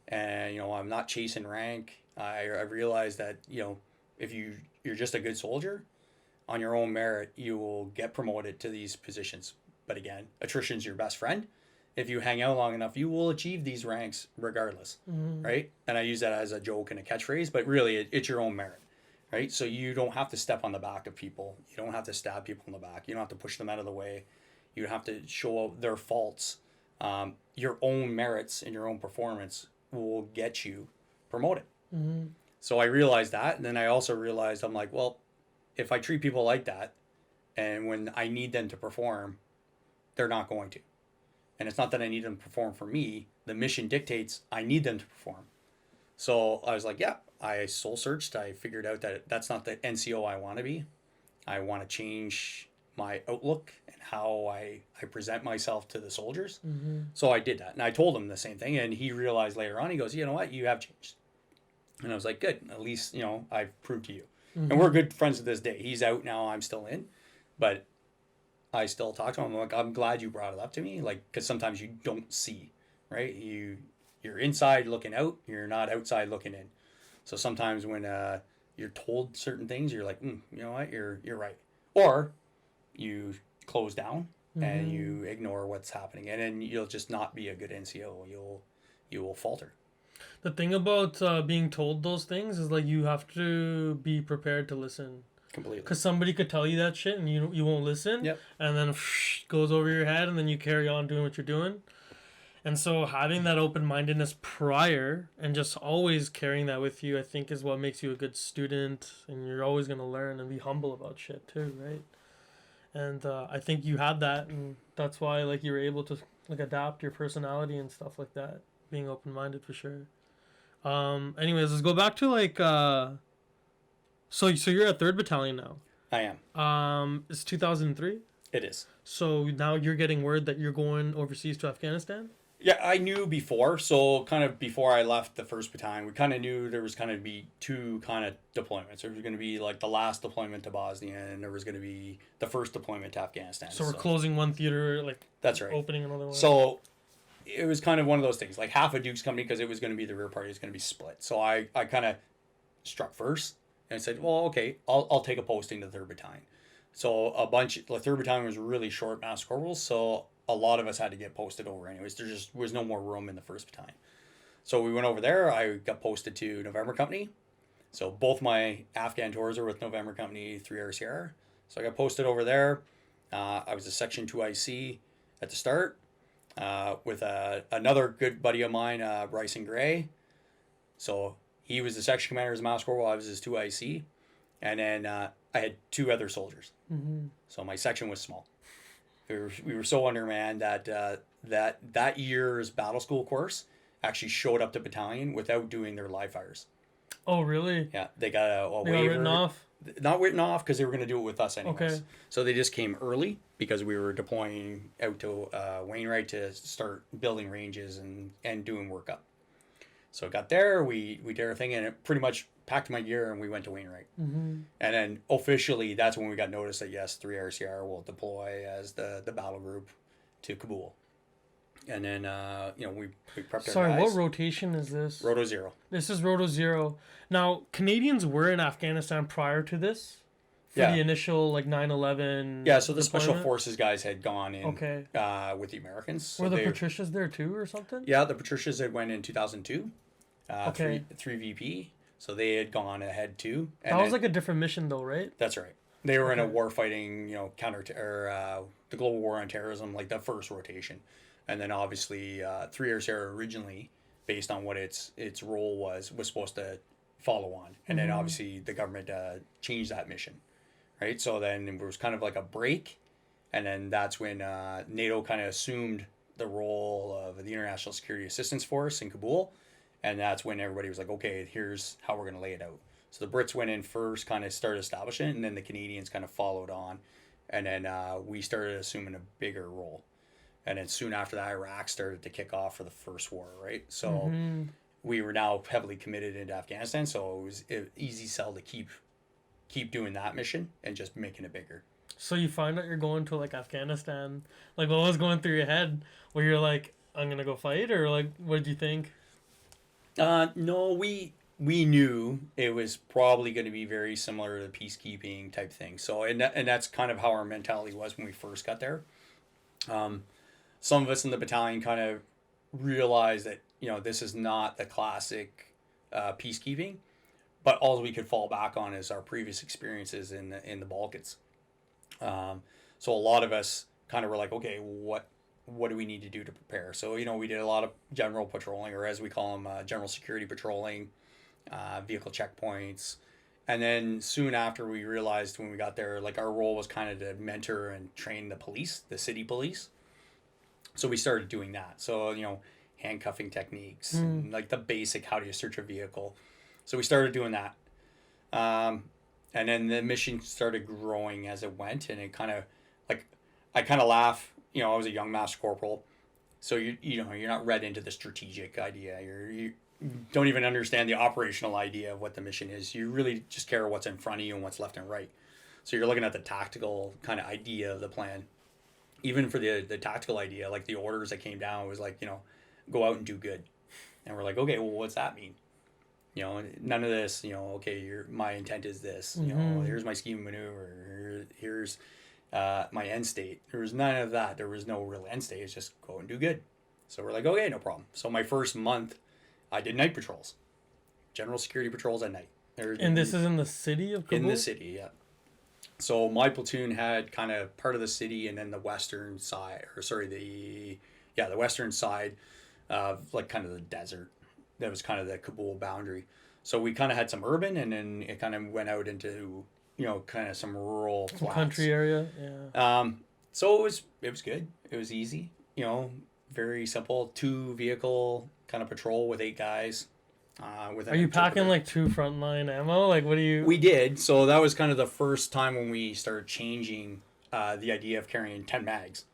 [SPEAKER 4] and you know, I'm not chasing rank. I realized that, you know, if you're just a good soldier, on your own merit, you will get promoted to these positions. But again, attrition's your best friend. If you hang out long enough, you will achieve these ranks regardless, right? And I use that as a joke and a catchphrase, but really it's your own merit, right? So you don't have to step on the back of people. You don't have to stab people in the back. You don't have to push them out of the way. You have to show their faults. Your own merits and your own performance will get you promoted. So I realized that. And then I also realized, I'm like, well, if I treat people like that, and when I need them to perform, they're not going to. And it's not that I need them to perform for me. The mission dictates I need them to perform. So I was like, yeah, I soul searched. I figured out that that's not the NCO I want to be. I want to change my outlook and how I present myself to the soldiers. So I did that. And I told him the same thing. And he realized later on, he goes, you know what? You have changed. And I was like, good. At least, you know, I've proved to you. And we're good friends to this day. He's out now. I'm still in. But I still talk to him. I'm like, I'm glad you brought it up to me. Like, because sometimes you don't see, right? You're inside looking out. You're not outside looking in. So sometimes when you're told certain things, you're like, you know what? You're right. Or you close down and you ignore what's happening. And then you'll just not be a good NCO. You will falter.
[SPEAKER 2] The thing about being told those things is like you have to be prepared to listen.
[SPEAKER 4] Completely.
[SPEAKER 2] Because somebody could tell you that shit and you won't listen.
[SPEAKER 4] Yep.
[SPEAKER 2] And then goes over your head and then you carry on doing what you're doing. And so having that open-mindedness prior and just always carrying that with you, I think is what makes you a good student. And you're always going to learn and be humble about shit too, right? And I think you had that, and that's why like you were able to like adapt your personality and stuff like that. Being open-minded for sure. Anyways, let's go back to like so you're at 3rd Battalion now.
[SPEAKER 4] I am.
[SPEAKER 2] It's 2003.
[SPEAKER 4] It is.
[SPEAKER 2] So now you're getting word that you're going overseas to Afghanistan?
[SPEAKER 4] Yeah, I knew before. So kind of before I left the 1st Battalion, we kind of knew there was going to be 2 kind of deployments. There was going to be like the last deployment to Bosnia, and there was going to be the first deployment to Afghanistan.
[SPEAKER 2] So we're closing one theater, like
[SPEAKER 4] that's right.
[SPEAKER 2] Opening another one.
[SPEAKER 4] So it was kind of one of those things, like half of Duke's company, because it was going to be the rear party, is going to be split. So I kind of struck first and I said, well, okay, I'll take a posting to the 3rd Battalion. So the 3rd Battalion was really short master corporals, so a lot of us had to get posted over anyways. There just was no more room in the 1st Battalion. So we went over there. I got posted to November Company. So both my Afghan tours are with November Company 3 RCR. So I got posted over there. I was a Section 2 IC at the start with another good buddy of mine, Bryson Gray. So he was the section commander as a master corporal. I was his 2 IC. And then I had 2 other soldiers. So my section was small. We were so undermanned that year's battle school course actually showed up to battalion without doing their live fires.
[SPEAKER 2] Oh, really?
[SPEAKER 4] Yeah, they got a
[SPEAKER 2] They
[SPEAKER 4] waiver.
[SPEAKER 2] got written off?
[SPEAKER 4] Not written off because they were going to do it with us anyways.
[SPEAKER 2] Okay.
[SPEAKER 4] So they just came early because we were deploying out to Wainwright to start building ranges and doing workup. So got there, we did our thing, and it pretty much packed my gear and we went to Wainwright. And then officially, that's when we got notice that yes, 3 RCR will deploy as the battle group to Kabul. And then we prepped our guys.
[SPEAKER 2] Sorry, what rotation is this?
[SPEAKER 4] Roto 0.
[SPEAKER 2] This is Roto 0. Now, Canadians were in Afghanistan prior to this? For the initial, 9/11
[SPEAKER 4] Yeah, so the
[SPEAKER 2] deployment?
[SPEAKER 4] Special Forces guys had gone in
[SPEAKER 2] Okay.
[SPEAKER 4] with the Americans. So
[SPEAKER 2] were the Patricias there too or something?
[SPEAKER 4] Yeah, the Patricias had went in 2002.
[SPEAKER 2] Okay.
[SPEAKER 4] 3 VP. So they had gone ahead too.
[SPEAKER 2] And that was like a different mission though, right?
[SPEAKER 4] That's right. They were in a war fighting, the global war on terrorism, like the first rotation. And then obviously 3 RCR originally, based on what its role was supposed to follow on. And then obviously the government changed that mission. Right? So then it was kind of like a break. And then that's when NATO kind of assumed the role of the International Security Assistance Force in Kabul. And that's when everybody was like, okay, here's how we're going to lay it out. So the Brits went in first, kind of started establishing it, and then the Canadians kind of followed on. And then we started assuming a bigger role. And then soon after that, Iraq started to kick off for the first war, right? So we were now heavily committed into Afghanistan, so it was an easy sell to keep keep doing that mission and just making it bigger.
[SPEAKER 2] So you find out you're going to like Afghanistan. Like, what was going through your head? Where you're like, I'm gonna go fight, or like, what did you think?
[SPEAKER 4] No, we knew it was probably going to be very similar to peacekeeping type thing. So and that's kind of how our mentality was when we first got there. Some of us in the battalion kind of realized that this is not the classic peacekeeping, but all we could fall back on is our previous experiences in the Balkans. So a lot of us kind of were like, okay, what do we need to do to prepare? So we did a lot of general patrolling, or as we call them, general security patrolling, vehicle checkpoints, and then soon after we realized when we got there, like our role was kind of to mentor and train the city police. So we started doing that. So handcuffing techniques, and like the basic how do you search a vehicle. So we started doing that. And then the mission started growing as it went, and it kind of, like, I kind of laugh, I was a young master corporal, so you're not read into the strategic idea. You don't even understand the operational idea of what the mission is. You really just care what's in front of you and what's left and right. So you're looking at the tactical kind of idea of the plan. Even for the tactical idea, like the orders that came down was like, go out and do good. And we're like, okay, well, what's that mean? None of this, okay, my intent is this, here's my scheme of maneuver, here's my end state. There was none of that. There was no real end state. It's just go and do good. So we're like, okay, no problem. So my first month, I did night patrols, general security patrols at night.
[SPEAKER 2] And this is in the city of Kabul?
[SPEAKER 4] In the city, yeah. So my platoon had kind of part of the city and then the western side, the western side of like kind of the desert. That was kind of the Kabul boundary. So we kind of had some urban, and then it kind of went out into, kind of some rural flats.
[SPEAKER 2] Country area, yeah.
[SPEAKER 4] So it was good. It was easy, very simple. 2 vehicle kind of patrol with 8 guys. Are
[SPEAKER 2] you packing like 2 frontline ammo? Like, what do you?
[SPEAKER 4] We did. So that was kind of the first time when we started changing the idea of carrying 10 mags.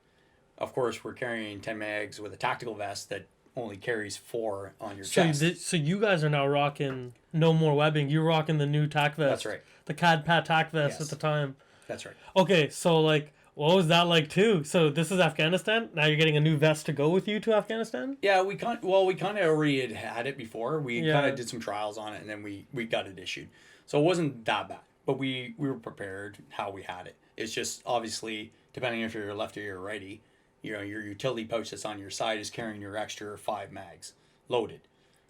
[SPEAKER 4] Of course, we're carrying 10 mags with a tactical vest that only carries 4 on your chest.
[SPEAKER 2] So you guys are now rocking no more webbing. You're rocking the new tac vest.
[SPEAKER 4] That's right.
[SPEAKER 2] The CAD-PAT tac vest at the time.
[SPEAKER 4] That's right.
[SPEAKER 2] Okay, so like, what was that like too? So this is Afghanistan. Now you're getting a new vest to go with you to Afghanistan.
[SPEAKER 4] Yeah, we kind of already had it before. We kind of did some trials on it, and then we got it issued. So it wasn't that bad, but we were prepared how we had it. It's just obviously depending if you're lefty or righty. Your utility pouch that's on your side is carrying your extra 5 mags loaded.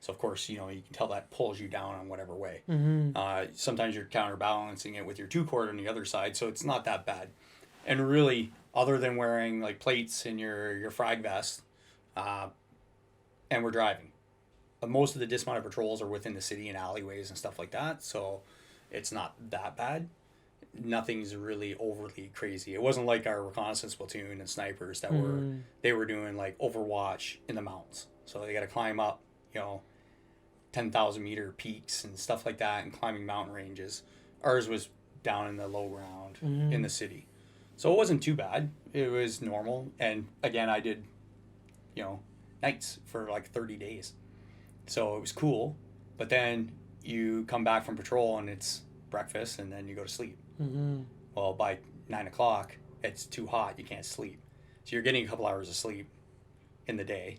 [SPEAKER 4] So, of course, you can tell that pulls you down on whatever way. Mm-hmm. Sometimes you're counterbalancing it with your 2-cord on the other side, so it's not that bad. And really, other than wearing, like, plates in your frag vest, and we're driving. Most of the dismounted patrols are within the city and alleyways and stuff like that, so it's not that bad. Nothing's really overly crazy. It wasn't like our reconnaissance platoon and snipers that they were doing like Overwatch in the mountains. So they got to climb up, 10,000 meter peaks and stuff like that, and climbing mountain ranges. Ours was down in the low ground in the city. So it wasn't too bad. It was normal. And again, I did, nights for like 30 days. So it was cool. But then you come back from patrol and it's breakfast and then you go to sleep. Mm-hmm. Well, by 9 o'clock, it's too hot. You can't sleep. So you're getting a couple hours of sleep in the day,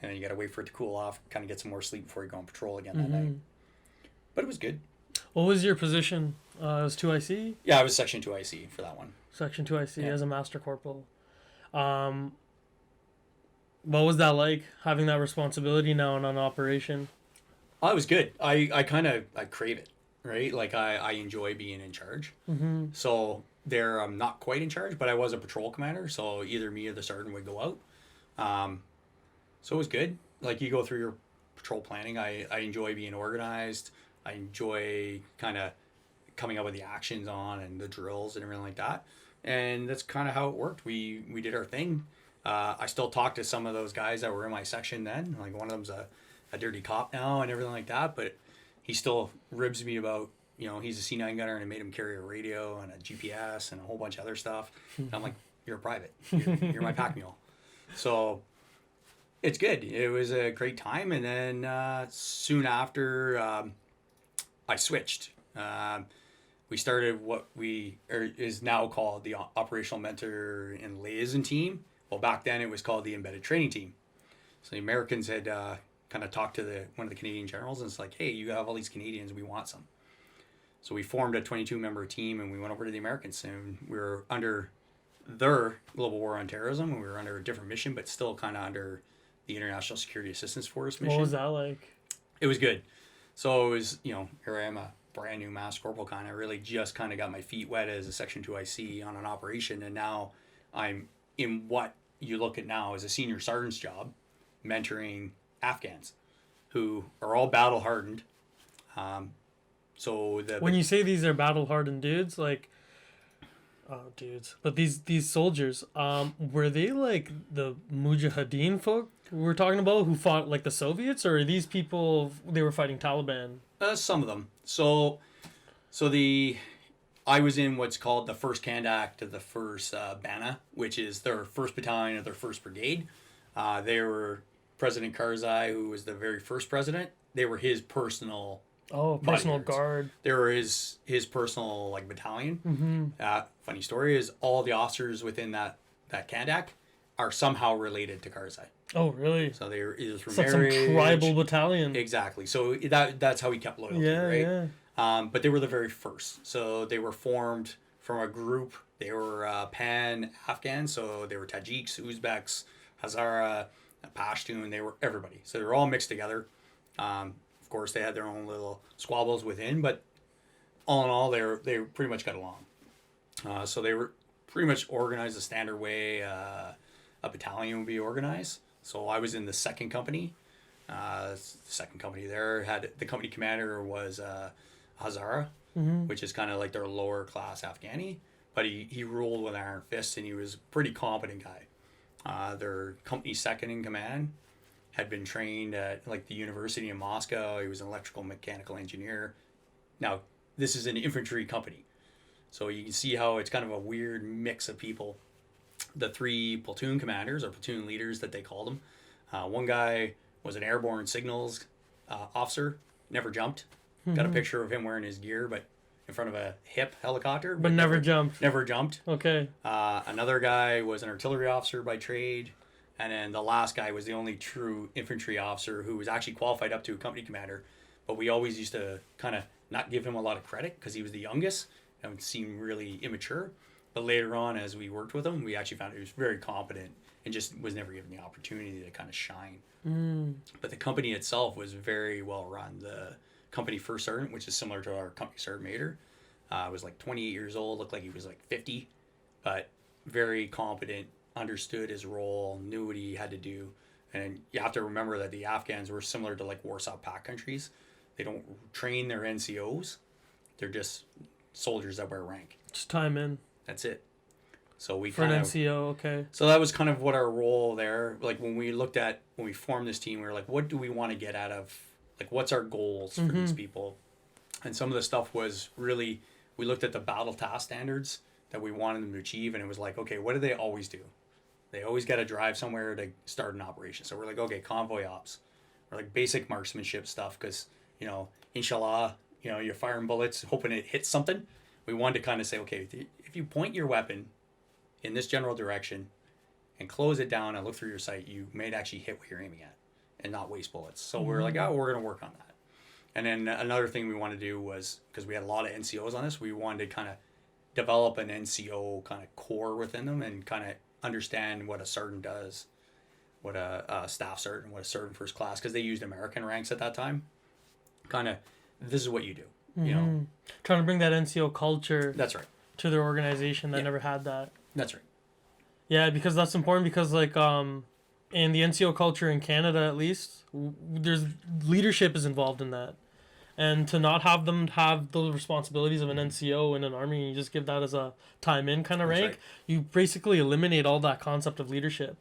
[SPEAKER 4] and then you got to wait for it to cool off, kind of get some more sleep before you go on patrol again that night. But it was good.
[SPEAKER 2] What was your position? It was 2IC?
[SPEAKER 4] Yeah, I was Section 2IC for that one.
[SPEAKER 2] Section 2IC as a Master Corporal. What was that like, having that responsibility now in an operation?
[SPEAKER 4] Oh, it was good. I crave it. Right? Like, I enjoy being in charge. Mm-hmm. So, there I'm not quite in charge, but I was a patrol commander, so either me or the sergeant would go out. So, it was good. Like, you go through your patrol planning. I enjoy being organized. I enjoy kind of coming up with the actions on and the drills and everything like that. And that's kind of how it worked. We did our thing. I still talk to some of those guys that were in my section then. Like, one of them's a dirty cop now and everything like that, but he still ribs me about, he's a C9 gunner and it made him carry a radio and a GPS and a whole bunch of other stuff. And I'm like, you're a private. You're my pack mule. So it's good. It was a great time. And then soon after, I switched. we started what is now called the Operational Mentor and Liaison Team. Well, back then it was called the Embedded Training Team. So the Americans had kind of talked to one of the Canadian generals, and it's like, hey, you have all these Canadians, we want some. So we formed a 22-member team, and we went over to the Americans, and we were under their global war on terrorism, and we were under a different mission, but still kind of under the International Security Assistance Force mission.
[SPEAKER 2] What was that like?
[SPEAKER 4] It was good. So it was, here I am, a brand new Master Corporal, kind of really just kind of got my feet wet as a Section 2 IC on an operation, and now I'm in what you look at now as a senior sergeant's job, mentoring Afghans who are all battle hardened. When you say these are battle hardened dudes, like, but these soldiers, were they like the Mujahideen folk we're talking about who fought like the Soviets, or are these people they were fighting Taliban? Some of them. I was in what's called the First Kandak to the First Bana, which is their first battalion of their first brigade. They were President Karzai, who was the very first president. They were his personal
[SPEAKER 2] personal guard.
[SPEAKER 4] They were his personal like battalion.
[SPEAKER 2] Mm-hmm.
[SPEAKER 4] Funny story is all the officers within that Kandak are somehow related to Karzai.
[SPEAKER 2] Oh, really?
[SPEAKER 4] So they were either through
[SPEAKER 2] it's
[SPEAKER 4] marriage.
[SPEAKER 2] Like some tribal battalion.
[SPEAKER 4] Exactly. So that's how he kept loyalty, right? Yeah. But they were the very first. So they were formed from a group. They were Pan-Afghan. So they were Tajiks, Uzbeks, Hazara, Pashtun. They were everybody. So they were all mixed together. Of course, they had their own little squabbles within, but all in all, they pretty much got along. So they were pretty much organized the standard way a battalion would be organized. So I was in the second company. The second company there had the company commander was Hazara,
[SPEAKER 2] mm-hmm.
[SPEAKER 4] which is kind of like their lower class Afghani, but he ruled with iron fists, and he was a pretty competent guy. Their company second in command had been trained at like the university in Moscow. He was an electrical mechanical engineer. Now, this is an infantry company, so you can see how it's kind of a weird mix of people. The three platoon commanders or platoon leaders that they called them. One guy was an airborne signals officer, never jumped. Mm-hmm. Got a picture of him wearing his gear, but in front of a HIP helicopter.
[SPEAKER 2] But never jumped.
[SPEAKER 4] Never jumped.
[SPEAKER 2] Okay.
[SPEAKER 4] Another guy was an artillery officer by trade. And then the last guy was the only true infantry officer who was actually qualified up to a company commander. But we always used to kind of not give him a lot of credit because he was the youngest and seemed really immature. But later on, as we worked with him, we actually found he was very competent and just was never given the opportunity to kind of shine.
[SPEAKER 2] Mm.
[SPEAKER 4] But the company itself was very well run. The company first sergeant, which is similar to our company sergeant major, was like 28 years old, looked like he was like 50, but very competent, understood his role, knew what he had to do. And you have to remember that the Afghans were similar to like Warsaw Pact countries. They don't train their NCOs. They're just soldiers that wear rank.
[SPEAKER 2] Just time in.
[SPEAKER 4] That's it. So we
[SPEAKER 2] for an NCO, okay.
[SPEAKER 4] So that was kind of what our role there. Like when we formed this team, we were like, what do we want to get out of, like, what's our goals for these people? And some of the stuff was really, we looked at the battle task standards that we wanted them to achieve, and it was like, okay, what do they always do? They always got to drive somewhere to start an operation. So we're like, okay, convoy ops, or like basic marksmanship stuff, because inshallah, you're firing bullets, hoping it hits something. We wanted to kind of say, okay, if you point your weapon in this general direction and close it down and look through your sight, you may actually hit what you're aiming at and not waste bullets. So we're like, we're going to work on that. And then another thing we wanted to do was, because we had a lot of NCOs on this, we wanted to kind of develop an NCO kind of core within them and kind of understand what a sergeant does, what a staff sergeant, what a sergeant first class, because they used American ranks at that time. Kind of, this is what you do.
[SPEAKER 2] Trying to bring that NCO culture.
[SPEAKER 4] That's right.
[SPEAKER 2] To their organization that never had that.
[SPEAKER 4] That's right.
[SPEAKER 2] Yeah, because that's important, because like in the NCO culture in Canada at least, there's leadership is involved in that. And to not have them have the responsibilities of an NCO in an army, and you just give that as a time in kind of rank, right. You basically eliminate all that concept of leadership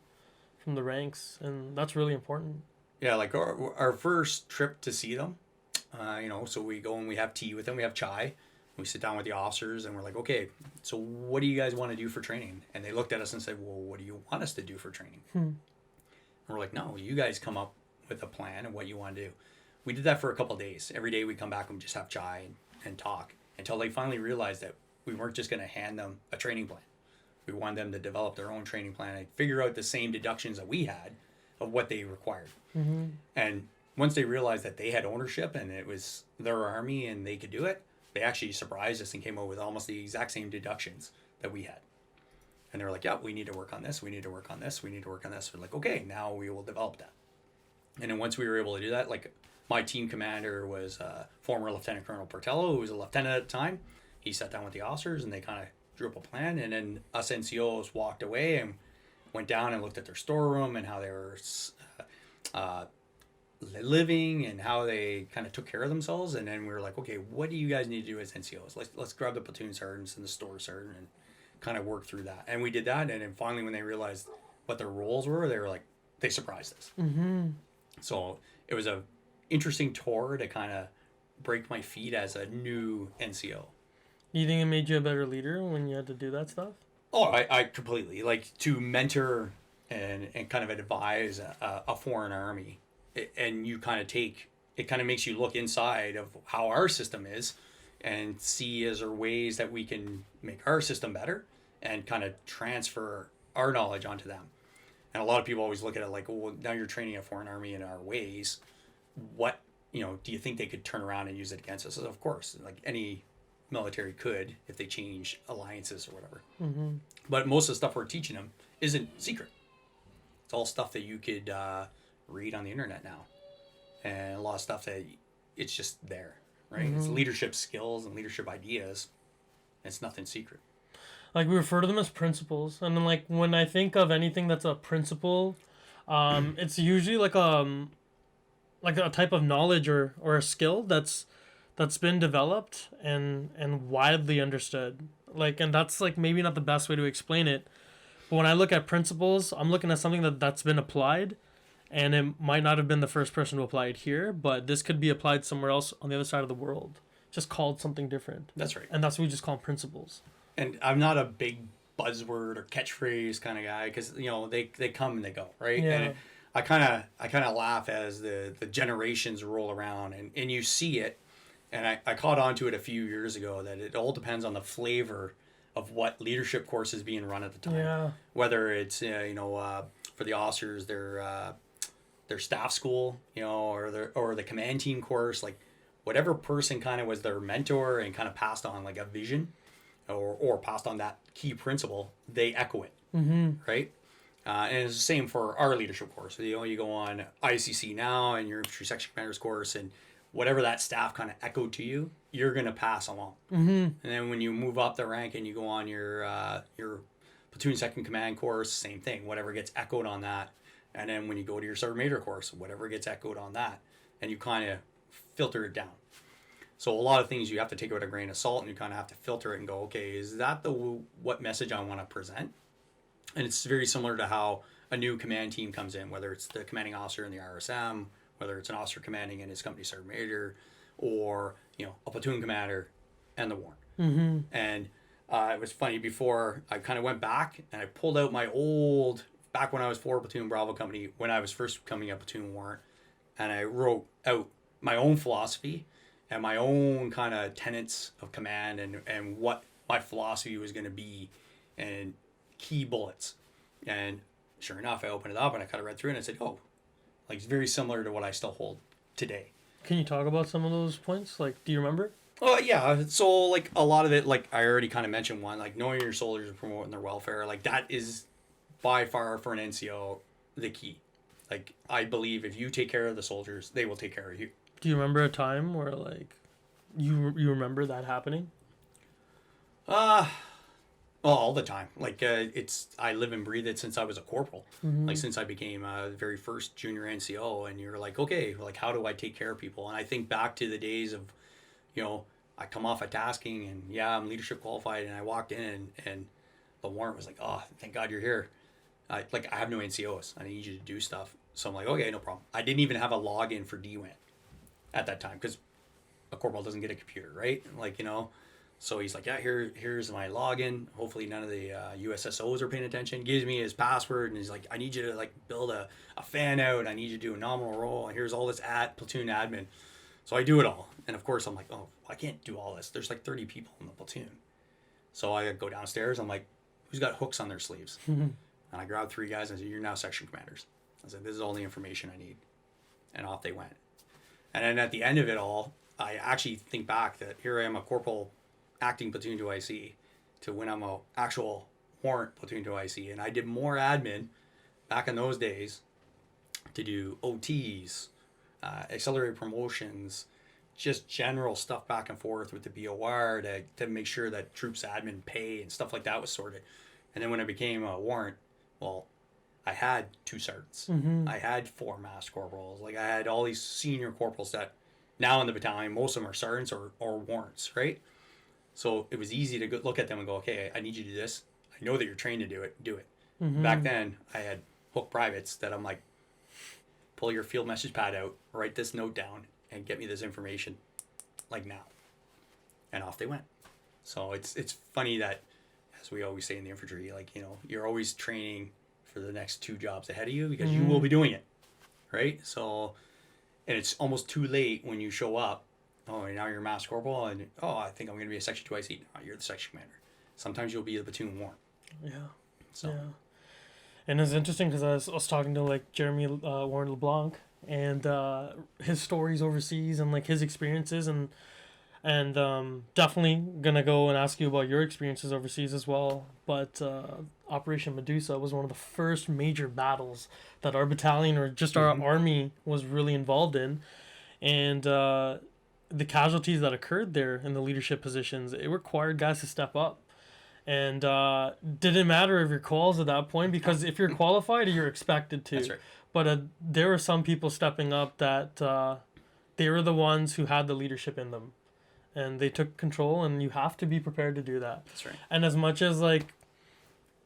[SPEAKER 2] from the ranks, and that's really important. Yeah,
[SPEAKER 4] like our first trip to see them, so we go and we have tea with them, we have chai, we sit down with the officers, and we're like, okay, so what do you guys want to do for training? And they looked at us and said, well, what do you want us to do for training? And we're like, no, you guys come up with a plan and what you want to do. We did that for a couple of days. Every day we come back and just have chai and talk. until they finally realized that we weren't just going to hand them a training plan. We wanted them to develop their own training plan and figure out the same deductions that we had of what they required. And once they realized that they had ownership and it was their army and they could do it, they actually surprised us and came up with almost the exact same deductions that we had. And they were like, yeah, we need to work on this. We need to work on this. We need to work on this. We're like, okay, now we will develop that. And then once we were able to do that, like my team commander was former Lieutenant Colonel Portello, who was a lieutenant at the time. He sat down with the officers and they kind of drew up a plan. And then us NCOs walked away and went down and looked at their storeroom and how they were living and how they kind of took care of themselves. And then we were like, okay, what do you guys need to do as NCOs? Let's grab the platoon sergeants and the store sergeant and kind of work through that. And we did that. And then finally, when they realized what their roles were, they were like, they surprised us. So it was a interesting tour to kind of break my feet as a new NCO.
[SPEAKER 2] Do you think it made you a better leader when you had to do that stuff?
[SPEAKER 4] Oh, I completely, like, to mentor and kind of advise a foreign army. And you kind of take, it kind of makes you look inside of how our system is and see is there ways that we can make our system better and kind of transfer our knowledge onto them. And a lot of people always look at it like, well, now you're training a foreign army in our ways. What, do you think they could turn around and use it against us? Of course, like any military could if they change alliances or whatever. But most of the stuff we're teaching them isn't secret. It's all stuff that you could read on the internet now. And a lot of stuff that it's just there, right? It's leadership skills and leadership ideas. It's nothing secret.
[SPEAKER 2] Like, we refer to them as principles. And then, like, when I think of anything that's a principle, it's usually like a type of knowledge or a skill that's been developed and widely understood. Like, and that's, like, maybe not the best way to explain it. But when I look at principles, I'm looking at something that's been applied. And it might not have been the first person to apply it here, but this could be applied somewhere else on the other side of the world. Just called something different.
[SPEAKER 4] That's right.
[SPEAKER 2] And that's what we just call principles. And
[SPEAKER 4] I'm not a big buzzword or catchphrase kind of guy because they come and they go, right?
[SPEAKER 2] Yeah.
[SPEAKER 4] And I kind of laugh as the generations roll around and you see it. And I caught on to it a few years ago that it all depends on the flavor of what leadership course is being run at the time.
[SPEAKER 2] Yeah.
[SPEAKER 4] Whether it's for the officers, their staff school, or the command team course, like whatever person kind of was their mentor and kind of passed on like a vision or passed on that key principle, they echo it, right? And it's the same for our leadership course. So, you go on ICC now and your infantry section commander's course, and whatever that staff kind of echoed to you, you're going to pass along. And then when you move up the rank and you go on your platoon second command course, same thing. Whatever gets echoed on that. And then when you go to your sergeant major course, whatever gets echoed on that, and you kind of filter it down. So a lot of things you have to take with a grain of salt, and you kind of have to filter it and go, okay, is that what message I want to present? And it's very similar to how a new command team comes in, whether it's the commanding officer in the RSM, whether it's an officer commanding in his company sergeant major, or a platoon commander and the warrant. And it was funny, before I kind of went back and I pulled out my old, back when I was 4 Platoon Bravo Company, when I was first becoming a platoon warrant, and I wrote out my own philosophy and my own kind of tenets of command and what my philosophy was going to be and key bullets. And sure enough, I opened it up and I kind of read through it and I said, oh, like it's very similar to what I still hold today.
[SPEAKER 2] Can you talk about some of those points? Like, do you remember?
[SPEAKER 4] Oh, yeah. So, like, a lot of it, like, I already kind of mentioned one, like, knowing your soldiers and promoting their welfare, like, that is by far for an NCO the key. Like, I believe if you take care of the soldiers, they will take care of you.
[SPEAKER 2] Do you remember a time where, like, you remember that happening?
[SPEAKER 4] All the time. Like, I live and breathe it since I was a corporal. Like, since I became the very first junior NCO, and you're like, okay, like, how do I take care of people? And I think back to the days of, I come off a tasking, and yeah, I'm leadership qualified, and I walked in, and the warrant was like, oh, thank God you're here. I have no NCOs. I need you to do stuff. So I'm like, okay, no problem. I didn't even have a login for DWAN at that time, because a corporal doesn't get a computer, right? Like, so he's like, yeah, here's my login. Hopefully none of the USSOs are paying attention. Gives me his password, and he's like, I need you to, like, build a fan out. I need you to do a nominal roll, and here's all this platoon admin. So I do it all. And of course I'm like, oh, I can't do all this. There's like 30 people in the platoon. So I go downstairs. I'm like, who's got hooks on their sleeves? And I grabbed 3 guys and I said, you're now section commanders. I said, this is all the information I need. And off they went. And then at the end of it all, I actually think back that here I am, a corporal acting platoon 2IC, to when I'm a actual warrant platoon 2IC. And I did more admin back in those days to do OTs, accelerated promotions, just general stuff back and forth with the BOR to make sure that troops admin pay and stuff like that was sorted. And then when I became a warrant, well, I had 2 sergeants. I had 4 master corporals. Like, I had all these senior corporals that now in the battalion, most of them are sergeants or warrants, right? So it was easy to go, look at them and go, okay, I need you to do this. I know that you're trained to do it. Do it. Back then, I had hook privates that I'm like, pull your field message pad out, write this note down, and get me this information, like now. And off they went. So it's funny that, as we always say in the infantry, like, you know, you're always training for the next 2 jobs ahead of you because you will be doing it, right? So, and it's almost too late when you show up. Oh, and now you're a master corporal, and I think I'm going to be a section 2IC. No, you're the section commander. Sometimes you'll be the platoon warrant.
[SPEAKER 2] Yeah.
[SPEAKER 4] So.
[SPEAKER 2] Yeah. And it's interesting because I was talking to like Jeremy Warren LeBlanc and his stories overseas and like his experiences and definitely gonna go and ask you about your experiences overseas as well. But Operation Medusa was one of the first major battles that our battalion or just our army was really involved in, and the casualties that occurred there in the leadership positions, it required guys to step up. And didn't matter if you're quals at that point, because if you're qualified, you're expected to.
[SPEAKER 4] That's right.
[SPEAKER 2] But there were some people stepping up that they were the ones who had the leadership in them. And they took control, and you have to be prepared to do that.
[SPEAKER 4] That's right.
[SPEAKER 2] And as much as like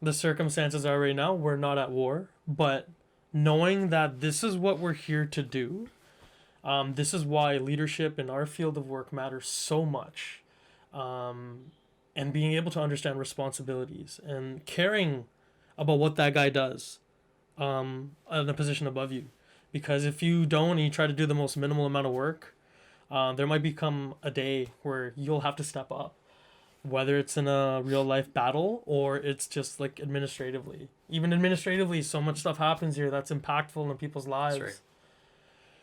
[SPEAKER 2] the circumstances are right now, we're not at war, but knowing that this is what we're here to do, this is why leadership in our field of work matters so much. And being able to understand responsibilities and caring about what that guy does in a position above you. Because if you don't and you try to do the most minimal amount of work, there might become a day where you'll have to step up. Whether it's in a real life battle or it's just like administratively. Even administratively, so much stuff happens here that's impactful in people's lives.
[SPEAKER 4] That's right.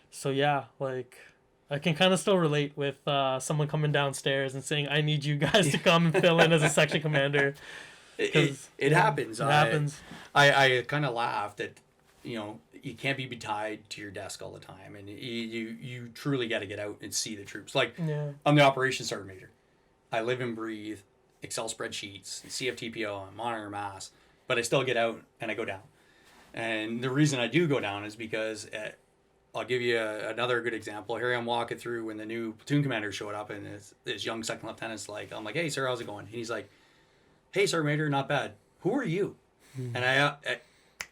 [SPEAKER 2] So yeah, like... I can kind of still relate with someone coming downstairs and saying, I need you guys to come and fill in as a section commander.
[SPEAKER 4] It happens.
[SPEAKER 2] It happens.
[SPEAKER 4] I kind of laughed at, you know, you can't be tied to your desk all the time. And you truly got to get out and see the troops. Like, I'm the operations sergeant major. I live and breathe Excel spreadsheets, CFTPO, and monitor mass. But I still get out and I go down. And the reason I do go down is because... I'll give you another good example. Here I'm walking through when the new platoon commander showed up, and this young second lieutenant's like, I'm like, hey, sir, how's it going? And he's like, hey, sir, major, not bad. Who are you? And I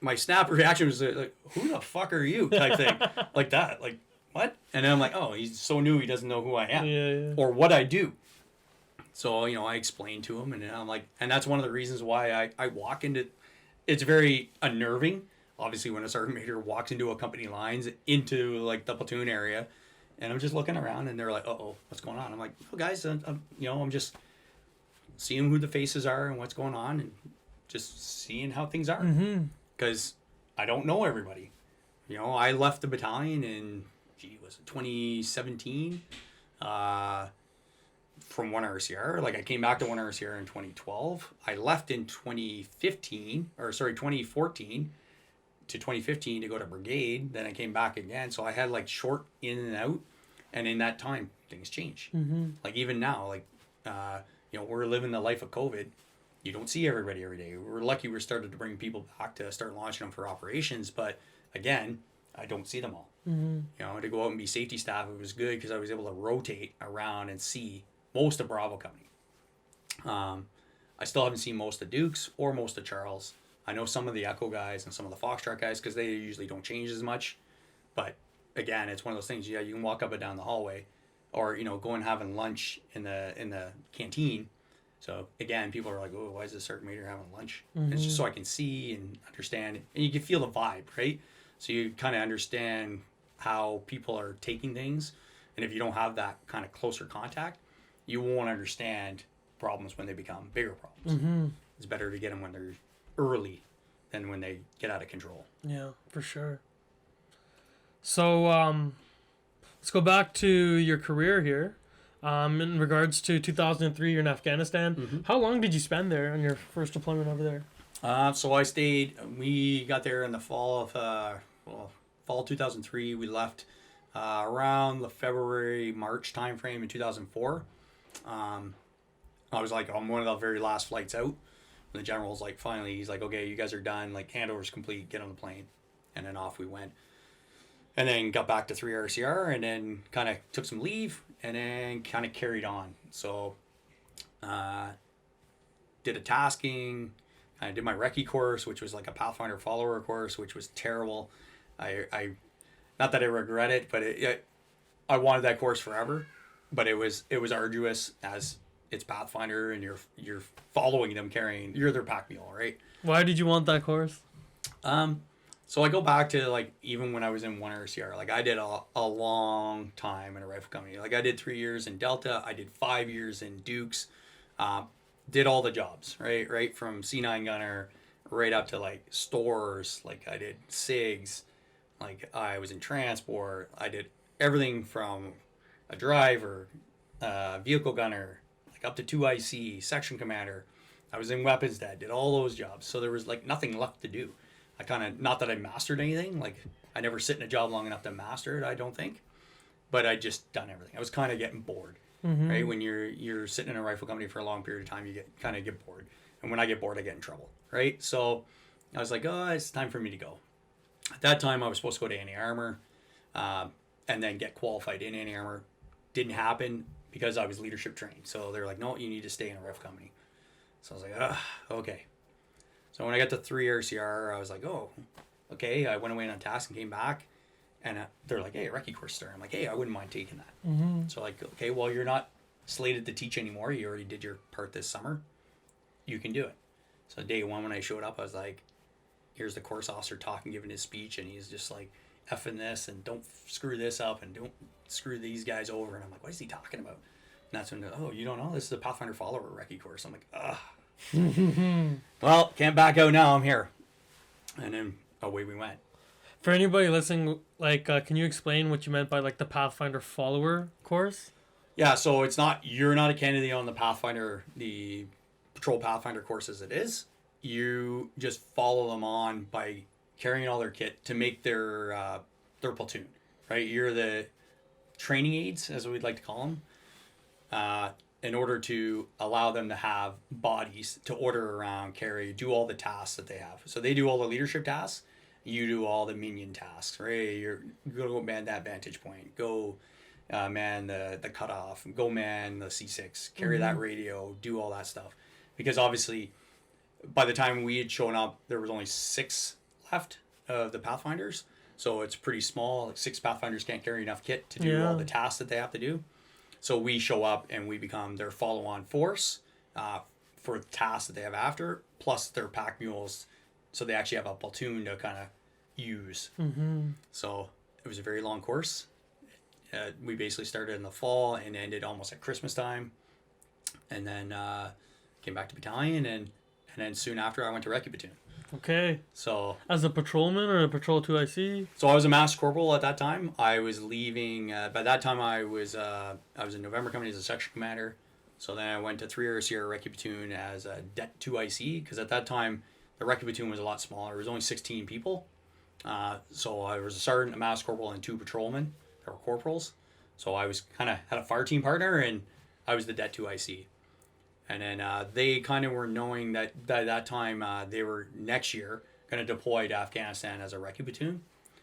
[SPEAKER 4] my snap reaction was like, who the fuck are you? Type thing. Like that. Like, what? And then I'm like, oh, he's so new, he doesn't know who I am or what I do. So, you know, I explained to him, and I'm like, and that's one of the reasons why I walk into, it's very unnerving. Obviously, when a sergeant major walks into a company lines, into like the platoon area, and I'm just looking around, and they're like, "Uh-oh, what's going on?" I'm like, "Oh, guys, I'm just seeing who the faces are and what's going on, and just seeing how things are." Because I don't know everybody. You know, I left the battalion in, was it 2017? From 1 RCR. Like, I came back to 1 RCR in 2012. I left in 2014 to 2015 to go to brigade. Then I came back again. So I had like short in and out. And in that time, things change. Like even now, like, you know, we're living the life of COVID. You don't see everybody every day. We're lucky we're started to bring people back to start launching them for operations. But again, I don't see them all. You know, to go out and be safety staff, it was good because I was able to rotate around and see most of Bravo Company. I still haven't seen most of Dukes or most of Charles. I know some of the Echo guys and some of the Foxtrot guys because they usually don't change as much. But again, it's one of those things. Yeah, you can walk up and down the hallway, or you know, go and having lunch in the canteen. So again, people are like, "Oh, why is this sergeant major having lunch?" It's just so I can see and understand, and you can feel the vibe, right? So you kind of understand how people are taking things, And if you don't have that kind of closer contact, you won't understand problems when they become bigger problems.
[SPEAKER 2] Mm-hmm.
[SPEAKER 4] It's better to get them when they're early than when they get out of control.
[SPEAKER 2] Yeah, for sure. So, let's go back to your career here. In regards to 2003, you're in Afghanistan.
[SPEAKER 4] Mm-hmm.
[SPEAKER 2] How long did you spend there on your first deployment over there?
[SPEAKER 4] So I stayed. We got there in the fall of fall 2003. We left around the February-March timeframe in 2004. I was like on one of the very last flights out. And the general's like, finally, he's like, okay, you guys are done. Like, handover's complete. Get on the plane. And then off we went. And then got back to 3 RCR and then kind of took some leave and then kind of carried on. So, did a tasking. I did my recce course, which was like a Pathfinder follower course, which was terrible. I not that I regret it, but I wanted that course forever. But it was arduous as it's Pathfinder and you're following them carrying. You're their pack mule, right?
[SPEAKER 2] Why did you want that course?
[SPEAKER 4] So I go back to like even when I was in 1 RCR, like I did a long time in a rifle company. Like I did 3 years in Delta, I did 5 years in Dukes, did all the jobs, right from C9 gunner right up to like stores. Like I did SIGs, like I was in transport. I did everything from a driver, vehicle gunner, like up to 2 IC, section commander. I was in weapons dad, did all those jobs. So there was like nothing left to do. I kind of, not that I mastered anything, like I never sit in a job long enough to master it, I don't think, but I just done everything. I was kind of getting bored, right? When you're sitting in a rifle company for a long period of time, you get bored. And when I get bored, I get in trouble, right? So I was like, oh, it's time for me to go. At that time, I was supposed to go to anti-armor and then get qualified in anti-armor. Didn't happen because I was leadership trained. So they're like, no, you need to stay in a rifle company. So I was like, okay. So when I got to 3 RCR, I was like, oh, okay. I went away on task and came back. And they're like, hey, a recce course started. I'm like, hey, I wouldn't mind taking that. Mm-hmm. So like, okay, well, you're not slated to teach anymore. You already did your part this summer. You can do it. So day one when I showed up, I was like, here's the course officer talking, giving his speech. And he's just like, effing this and don't screw this up and don't screw these guys over. And I'm like, what is he talking about? And that's when, oh, you don't know? This is a Pathfinder follower recce course. I'm like, ugh. Well, can't back out now. I'm here. And then away we went.
[SPEAKER 2] For anybody listening, like, can you explain what you meant by like the Pathfinder follower course?
[SPEAKER 4] Yeah, so you're not a candidate on the Pathfinder, the Patrol Pathfinder course as it is. You just follow them on by carrying all their kit to make their platoon, right? You're the training aids, as we'd like to call them. In order to allow them to have bodies to order around, carry, do all the tasks that they have. So they do all the leadership tasks. You do all the minion tasks, right? You're going to go man that vantage point. Go man the cutoff. Go man the C6. Carry that radio. Do all that stuff. Because obviously, by the time we had shown up, there was only 6 left of the Pathfinders. So it's pretty small. Like 6 Pathfinders can't carry enough kit to do all the tasks that they have to do. So we show up and we become their follow-on force for the tasks that they have after, plus their pack mules, so they actually have a platoon to kind of use. Mm-hmm. So it was a very long course. We basically started in the fall and ended almost at Christmas time, and then came back to battalion, and then soon after I went to recce platoon.
[SPEAKER 2] Okay.
[SPEAKER 4] So
[SPEAKER 2] as a patrolman or a patrol 2IC?
[SPEAKER 4] So I was a master corporal at that time. I was leaving. By that time, I was in November Company as a section commander. So then I went to 3 RCR recce platoon as a Det 2IC because at that time the recce platoon was a lot smaller. It was only 16 people. So I was a sergeant, a master corporal, and 2 patrolmen that were corporals. So I was kind of had a fire team partner, and I was the Det 2IC. And then they kind of were knowing that by that time they were next year going to deploy to Afghanistan as a recce platoon.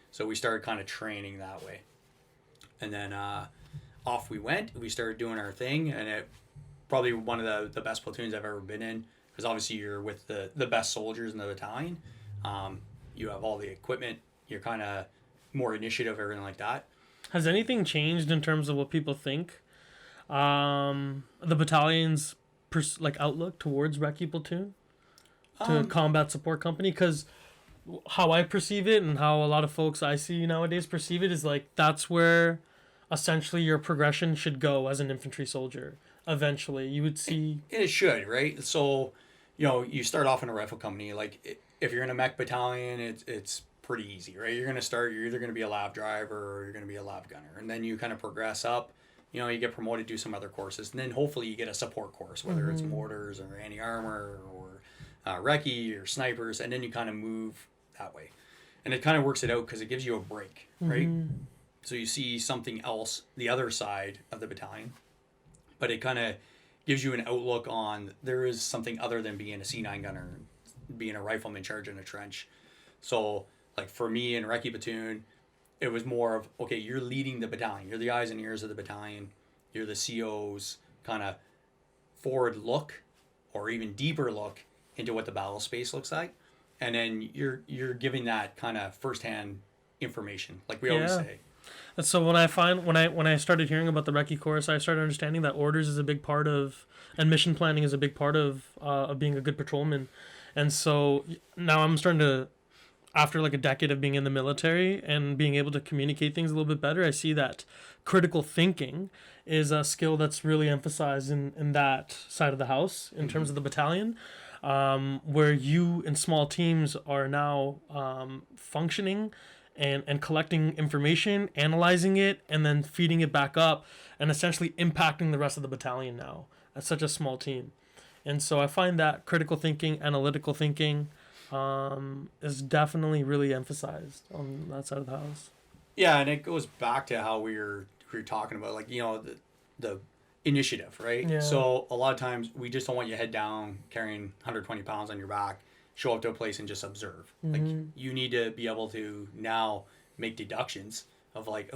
[SPEAKER 4] So we started kind of training that way. And then off we went. We started doing our thing. And it probably one of the best platoons I've ever been in. Because obviously you're with the best soldiers in the battalion. You have all the equipment. You're kind of more initiative, everything like that.
[SPEAKER 2] Has anything changed in terms of what people think? The battalion's outlook towards recce platoon to combat support company, because how I perceive it and how a lot of folks I see nowadays perceive it is like that's where essentially your progression should go as an infantry soldier. Eventually, you would see.
[SPEAKER 4] And it should, right? So, you start off in a rifle company. Like, if you're in a mech battalion, it's pretty easy, right? You're either going to be a lab driver or you're going to be a lab gunner. And then you kind of progress up. You get promoted, do some other courses. And then hopefully you get a support course, whether it's mortars or anti-armor or recce or snipers. And then you kind of move that way. And it kind of works it out because it gives you a break, right? So you see something else, the other side of the battalion. But it kind of gives you an outlook on there is something other than being a C9 gunner, being a rifleman charging a trench. So, like for me in recce platoon, it was more of, okay, you're leading the battalion. You're the eyes and ears of the battalion. You're the CO's kind of forward look or even deeper look into what the battle space looks like. And then you're giving that kind of firsthand information, like we always say.
[SPEAKER 2] So when I started hearing about the recce course, I started understanding that orders is a big part of, and mission planning is a big part of being a good patrolman. And so now I'm starting to, after like a decade of being in the military and being able to communicate things a little bit better, I see that critical thinking is a skill that's really emphasized in that side of the house in terms of the battalion, where you in small teams are now functioning and collecting information, analyzing it, and then feeding it back up, and essentially impacting the rest of the battalion now as such a small team. And so I find that critical thinking, analytical thinking, is definitely really emphasized on that side of the house.
[SPEAKER 4] Yeah, and it goes back to how we were talking about, like, the initiative, right?
[SPEAKER 2] Yeah.
[SPEAKER 4] So a lot of times we just don't want you head down carrying 120 pounds on your back, show up to a place and just observe. Like, you need to be able to now make deductions of like,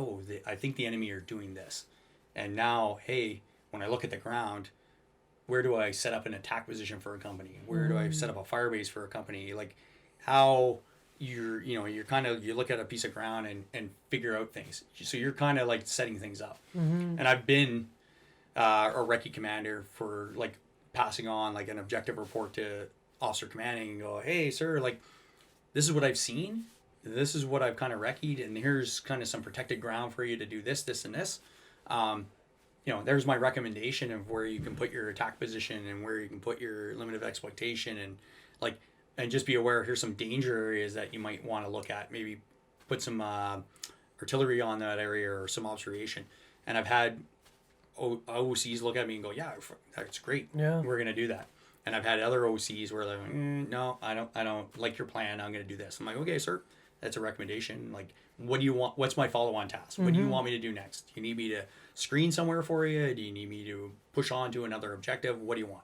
[SPEAKER 4] I think the enemy are doing this. And now, hey, when I look at the ground, where do I set up an attack position for a company? Where do I set up a fire base for a company? Like, how you look at a piece of ground and figure out things. So you're kind of like setting things up. And I've been a recce commander for like passing on like an objective report to officer commanding and go, hey sir, like this is what I've seen, this is what I've kind of recce'd, and here's kind of some protected ground for you to do this and this. There's my recommendation of where you can put your attack position and where you can put your limit of exploitation, and just be aware, here's some danger areas that you might want to look at, maybe put some artillery on that area or some observation. And I've had OCs look at me and go, yeah, that's great, we're going to do that. And I've had other OCs where they're like, no, I don't like your plan, I'm going to do this. I'm like, okay, sir, that's a recommendation. Like, what do you want? What's my follow-on task? What do you want me to do next? Do you need me to screen somewhere for you? Do you need me to push on to another objective? What do you want?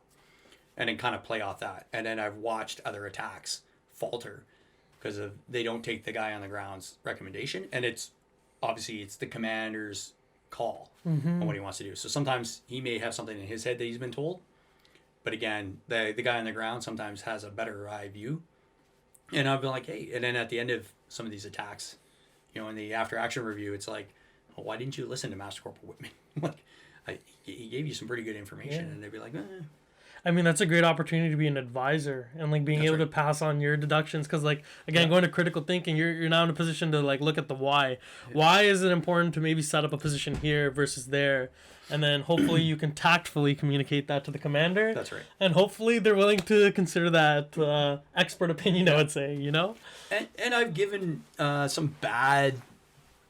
[SPEAKER 4] And then kind of play off that. And then I've watched other attacks falter because they don't take the guy on the ground's recommendation. And it's the commander's call on what he wants to do. So sometimes he may have something in his head that he's been told. But again, the guy on the ground sometimes has a better eye view. And I've been like, hey, and then at the end of some of these attacks, in the after action review, it's like, well, why didn't you listen to Master Corporal Whitman? Like, he gave you some pretty good information. And they'd be like,
[SPEAKER 2] I mean, that's a great opportunity to be an advisor and like being able to pass on your deductions. Cause like, again, going to critical thinking, you're now in a position to like look at the why. Yeah. Why is it important to maybe set up a position here versus there? And then hopefully you can tactfully communicate that to the commander.
[SPEAKER 4] That's right.
[SPEAKER 2] And hopefully they're willing to consider that expert opinion, I would say,
[SPEAKER 4] And I've given some bad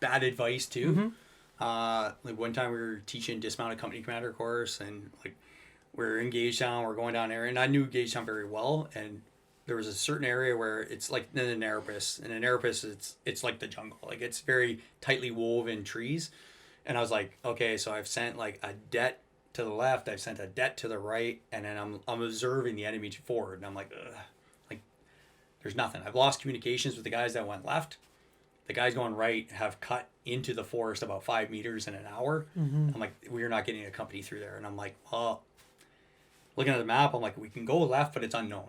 [SPEAKER 4] advice too. Like one time we were teaching dismounted company commander course, and like we're in Gagetown, we're going down there, and I knew Gagetown very well, and there was a certain area where it's like in an Erebus, and in Erebus it's like the jungle, like it's very tightly woven trees. And I was like, okay, so I've sent like a det to the left, I've sent a det to the right, and then I'm observing the enemy forward, and I'm like, ugh, like there's nothing. I've lost communications with the guys that went left. The guys going right have cut into the forest about 5 meters in an hour. I'm like, we're not getting a company through there. And I'm like, well, looking at the map, I'm like, we can go left, but it's unknown.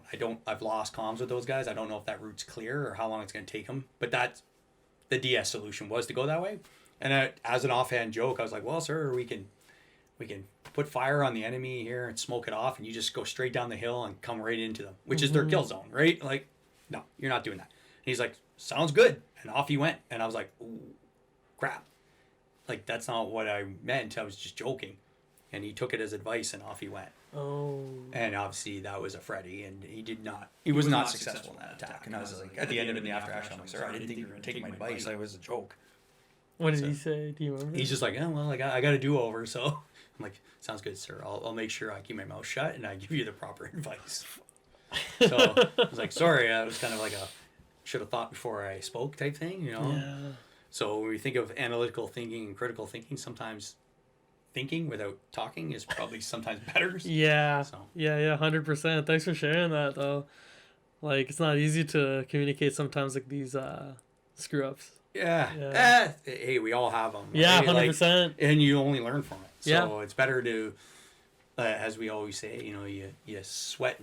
[SPEAKER 4] I've lost comms with those guys. I don't know if that route's clear or how long it's going to take them. But that's the DS solution, was to go that way. And as an offhand joke, I was like, well, sir, we can put fire on the enemy here and smoke it off, and you just go straight down the hill and come right into them, which is their kill zone, right? Like, no, you're not doing that. And he's like, sounds good. And off he went. And I was like, ooh, crap. like, that's not what I meant. I was just joking. And he took it as advice, and off he went.
[SPEAKER 2] Oh.
[SPEAKER 4] And obviously that was a Freddy, and he was not successful in that attack. And I was like, at the end of the after action, I'm like, sir, I didn't think you were going to take my advice. That was a joke.
[SPEAKER 2] What did he say? Do you remember?
[SPEAKER 4] He's just like, oh, well, I got a do-over, so I'm like, sounds good, sir. I'll make sure I keep my mouth shut and I give you the proper advice. So I was like, sorry, it was kind of like a should have thought before I spoke type thing, you know?
[SPEAKER 2] Yeah.
[SPEAKER 4] So when we think of analytical thinking and critical thinking, sometimes thinking without talking is probably sometimes better.
[SPEAKER 2] Yeah.
[SPEAKER 4] So.
[SPEAKER 2] Yeah, 100%. Thanks for sharing that, though. Like, it's not easy to communicate sometimes, like, these screw-ups.
[SPEAKER 4] Yeah. Hey, we all have them.
[SPEAKER 2] Yeah,
[SPEAKER 4] right?
[SPEAKER 2] 100%.
[SPEAKER 4] Like, and you only learn from it. So
[SPEAKER 2] Yeah.
[SPEAKER 4] it's better to, as we always say, you sweat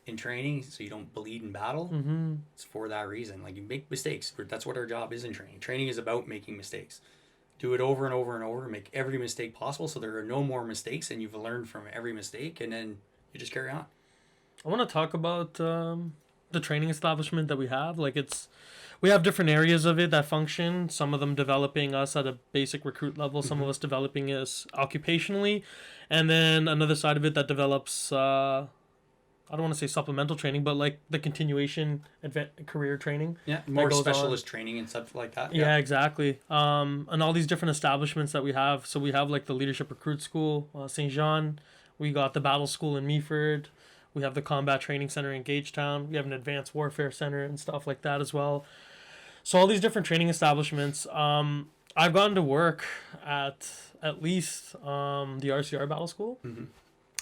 [SPEAKER 4] in training so you don't bleed in battle.
[SPEAKER 2] Mm-hmm.
[SPEAKER 4] It's for that reason. Like, you make mistakes. That's what our job is in training. Training is about making mistakes. Do it over and over and over. Make every mistake possible so there are no more mistakes, and you've learned from every mistake, and then you just carry on.
[SPEAKER 2] I want to talk about the training establishment that we have. Like, we have different areas of it that function. Some of them developing us at a basic recruit level. Some of us developing us occupationally, and then another side of it that develops. I don't want to say supplemental training, but like the continuation career training.
[SPEAKER 4] Yeah, more specialist training and stuff like that.
[SPEAKER 2] Yeah, exactly. And all these different establishments that we have. So we have like the Leadership Recruit School, St. Jean. We got the Battle School in Meaford. We have the Combat Training Center in Gagetown. We have an Advanced Warfare Center and stuff like that as well. So all these different training establishments. I've gotten to work at least the RCR Battle School.
[SPEAKER 4] Mm-hmm.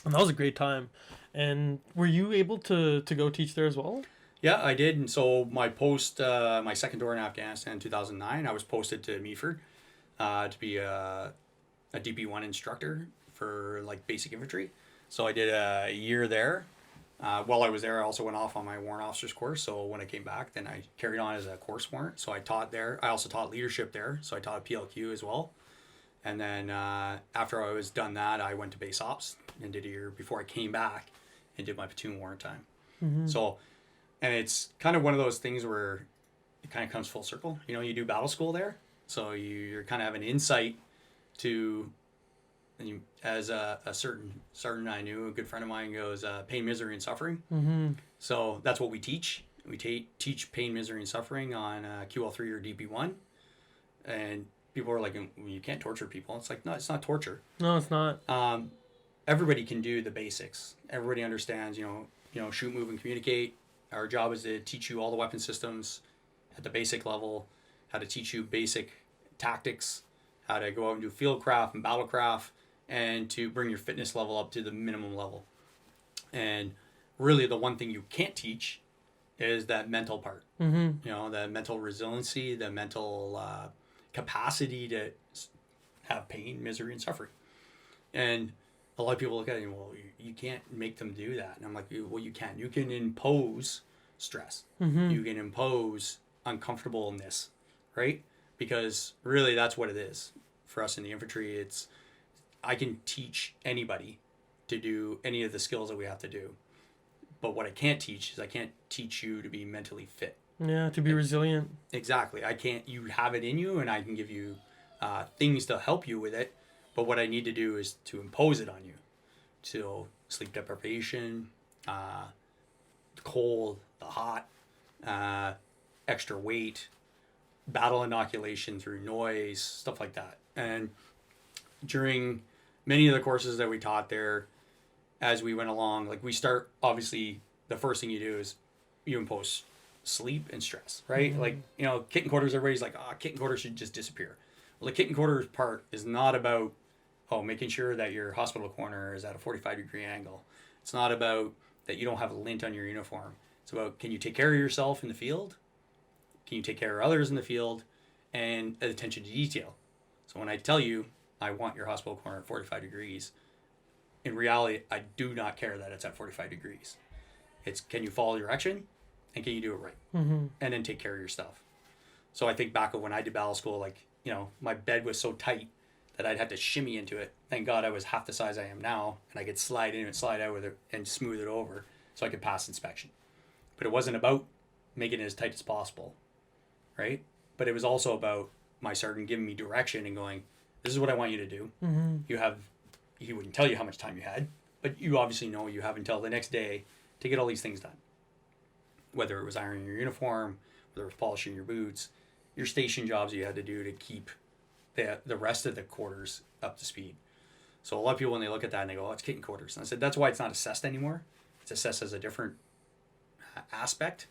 [SPEAKER 2] And that was a great time. And were you able to go teach there as well?
[SPEAKER 4] Yeah, I did. And so my my second tour in Afghanistan in 2009, I was posted to Meaford to be a DP1 instructor for like basic infantry. So I did a year there. While I was there, I also went off on my warrant officer's course. So when I came back, then I carried on as a course warrant. So I taught there. I also taught leadership there. So I taught a PLQ as well. And then after I was done that, I went to base ops and did a year before I came back and did my platoon warrant time.
[SPEAKER 2] Mm-hmm.
[SPEAKER 4] So, and it's kind of one of those things where it kind of comes full circle. You know, you do battle school there. So you're kind of have an insight to, and you, as a certain sergeant I knew, a good friend of mine goes, pain, misery, and suffering.
[SPEAKER 2] Mm-hmm.
[SPEAKER 4] So that's what we teach. We teach pain, misery, and suffering on QL3 or DP1. And people are like, you can't torture people. It's like, no, it's not torture.
[SPEAKER 2] No, it's not.
[SPEAKER 4] Everybody can do the basics. Everybody understands, you know, shoot, move, and communicate. Our job is to teach you all the weapon systems at the basic level, how to teach you basic tactics, how to go out and do field craft and battlecraft, and to bring your fitness level up to the minimum level. And really the one thing you can't teach is that mental part.
[SPEAKER 2] Mm-hmm.
[SPEAKER 4] You know, the mental resiliency, the mental capacity to have pain, misery, and suffering. And a lot of people look at it and, well, you can't make them do that. And I'm like, well, you can. You can impose stress.
[SPEAKER 2] Mm-hmm.
[SPEAKER 4] You can impose uncomfortableness, right? Because really that's what it is. For us in the infantry, it's, I can teach anybody to do any of the skills that we have to do. But what I can't teach is I can't teach you to be mentally fit.
[SPEAKER 2] Yeah, to be resilient.
[SPEAKER 4] Exactly. I can't, you have it in you and I can give you things to help you with it. But what I need to do is to impose it on you. So sleep deprivation, the cold, the hot, extra weight, battle inoculation through noise, stuff like that. And during many of the courses that we taught there, as we went along, like we start, obviously, the first thing you do is you impose sleep and stress, right?
[SPEAKER 2] Mm-hmm.
[SPEAKER 4] Like, you know, kit and quarters, everybody's like, kit and quarters should just disappear. Well, the kit and quarters part is not about, making sure that your hospital corner is at a 45-degree angle. It's not about that you don't have a lint on your uniform. It's about, can you take care of yourself in the field? Can you take care of others in the field? And attention to detail. So when I tell you, I want your hospital corner at 45 degrees, in reality, I do not care that it's at 45 degrees. It's, can you follow direction? And can you do it right?
[SPEAKER 2] Mm-hmm.
[SPEAKER 4] And then take care of your stuff. So I think back of when I did battle school, like, you know, my bed was so tight that I'd have to shimmy into it. Thank God I was half the size I am now, and I could slide in and slide out with it and smooth it over so I could pass inspection. But it wasn't about making it as tight as possible, right? But it was also about my sergeant giving me direction and going, this is what I want you to do. He wouldn't tell you how much time you had, but you obviously know you have until the next day to get all these things done. Whether it was ironing your uniform, whether it was polishing your boots, your station jobs you had to do to keep the rest of the quarters up to speed. So a lot of people, when they look at that, and they go, oh, it's kit and quarters. And I said, that's why it's not assessed anymore. It's assessed as a different aspect,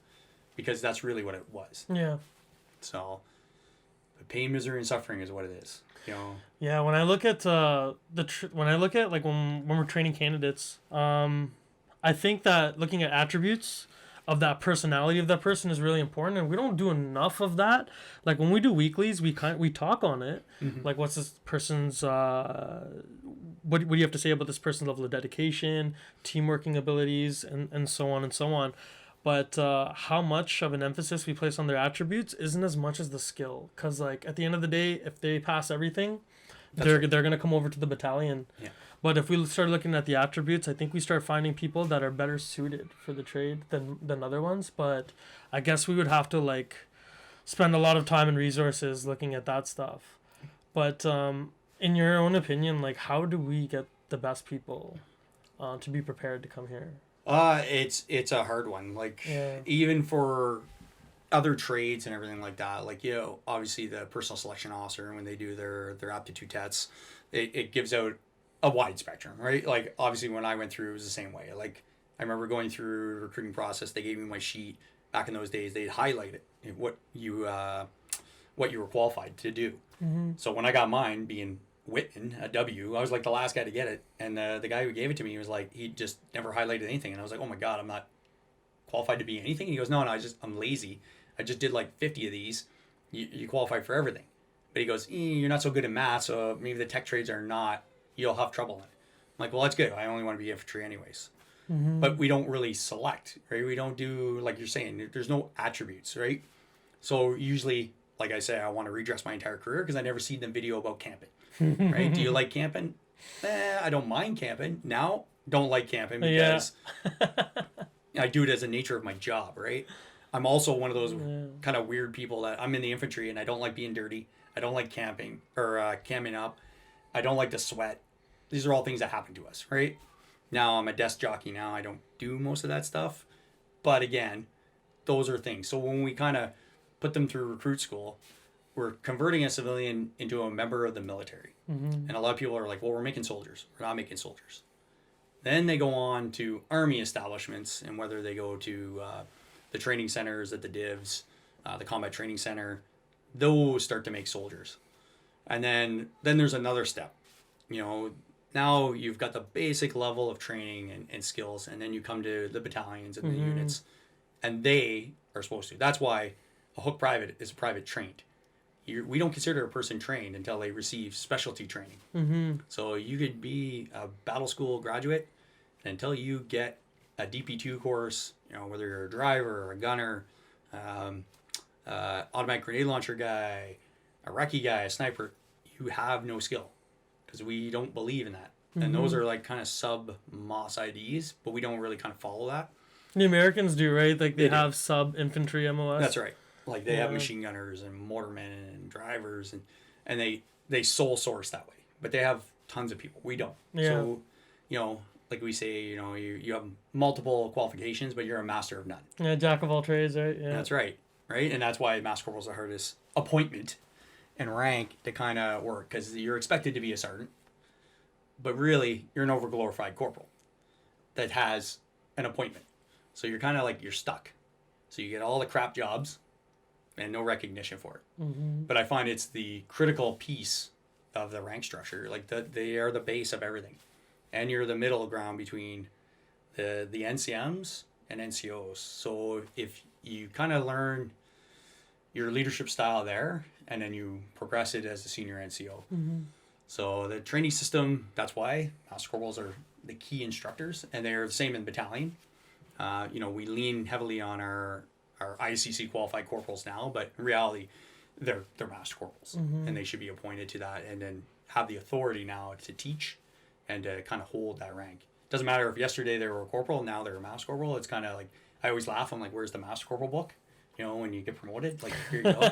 [SPEAKER 4] because that's really what it was.
[SPEAKER 2] Yeah.
[SPEAKER 4] So the pain, misery, and suffering is what it is. You know.
[SPEAKER 2] Yeah, when I look at when I look at like when we're training candidates, I think that looking at attributes of that personality of that person is really important, and we don't do enough of that. Like when we do weeklies, we talk on it. Like, what's this person's what do you have to say about this person's level of dedication, team working abilities, and so on and so on. But how much of an emphasis we place on their attributes isn't as much as the skill. Because, like, at the end of the day, if they pass everything, they're going to come over to the battalion.
[SPEAKER 4] Yeah.
[SPEAKER 2] But if we start looking at the attributes, I think we start finding people that are better suited for the trade than other ones. But I guess we would have to, like, spend a lot of time and resources looking at that stuff. But in your own opinion, like, how do we get the best people to be prepared to come here?
[SPEAKER 4] It's a hard one. Like, even for other trades and everything like that, like, you know, obviously the personal selection officer, when they do their aptitude tests, it gives out a wide spectrum, right? Like, obviously when I went through, it was the same way. Like, I remember going through a recruiting process, they gave me my sheet. Back in those days, they'd highlight it, what you were qualified to do. So when I got mine, being Whitman, a W, I was like the last guy to get it, and the guy who gave it to me was like, he just never highlighted anything, and I was like, oh my god, I'm not qualified to be anything. And he goes, no, I'm lazy. I just did like 50 of these. You qualified for everything. But he goes, you're not so good at math, so maybe the tech trades are not, you'll have trouble in it. I'm like, well, that's good. I only want to be infantry anyways. But we don't really select, right? We don't do, like you're saying, there's no attributes, right? So usually, like I say, I want to redress my entire career because I never seen the video about camping. Right? Do you like camping? I don't mind camping. Now, don't like camping because I do it as a nature of my job, right? I'm also one of those kind of weird people that I'm in the infantry and I don't like being dirty. I don't like camping or camming up. I don't like to sweat. These are all things that happen to us, right? Now I'm a desk jockey now. I don't do most of that stuff. But again, those are things. So when we kind of put them through recruit school, we're converting a civilian into a member of the military. And a lot of people are like, well, we're making soldiers. We're not making soldiers. Then they go on to army establishments, and whether they go to the training centers at the divs, the combat training center, those start to make soldiers. And then there's another step. You know, now you've got the basic level of training and skills, and then you come to the battalions and the units, and they are supposed to. That's why a hook private is a private trained. We don't consider a person trained until they receive specialty training. So you could be a battle school graduate until you get a DP2 course, you know, whether you're a driver or a gunner, automatic grenade launcher guy, a recce guy, a sniper, you have no skill because we don't believe in that. And those are like kind of sub-MOS IDs, but we don't really kind of follow that.
[SPEAKER 2] The Americans do, right? Like they have sub-infantry MOS.
[SPEAKER 4] That's right. Like they have machine gunners and motormen and drivers and they sole source that way. But they have tons of people. We don't.
[SPEAKER 2] Yeah.
[SPEAKER 4] So, you know, like we say, you know, you have multiple qualifications, but you're a master of none.
[SPEAKER 2] Yeah, jack of all trades, right? Yeah.
[SPEAKER 4] That's right. Right? And that's why Master Corporal is the hardest appointment and rank to kind of work, because you're expected to be a sergeant, but really you're an overglorified corporal that has an appointment. So you're kind of like, you're stuck. So you get all the crap jobs and no recognition for it. But I find it's the critical piece of the rank structure. Like they are the base of everything. And you're the middle ground between the NCMs and NCOs. So if you kind of learn your leadership style there, and then you progress it as a senior NCO. So the training system, that's why Master Corporals are the key instructors, and they're the same in battalion. You know, we lean heavily on our ICC qualified corporals now, but in reality, they're Master Corporals, and they should be appointed to that, and then have the authority now to teach and to kind of hold that rank. Doesn't matter if yesterday they were a corporal, now they're a Master Corporal. It's kind of like, I always laugh. I'm like, where's the Master Corporal book? You know, when you get promoted, like, here you go.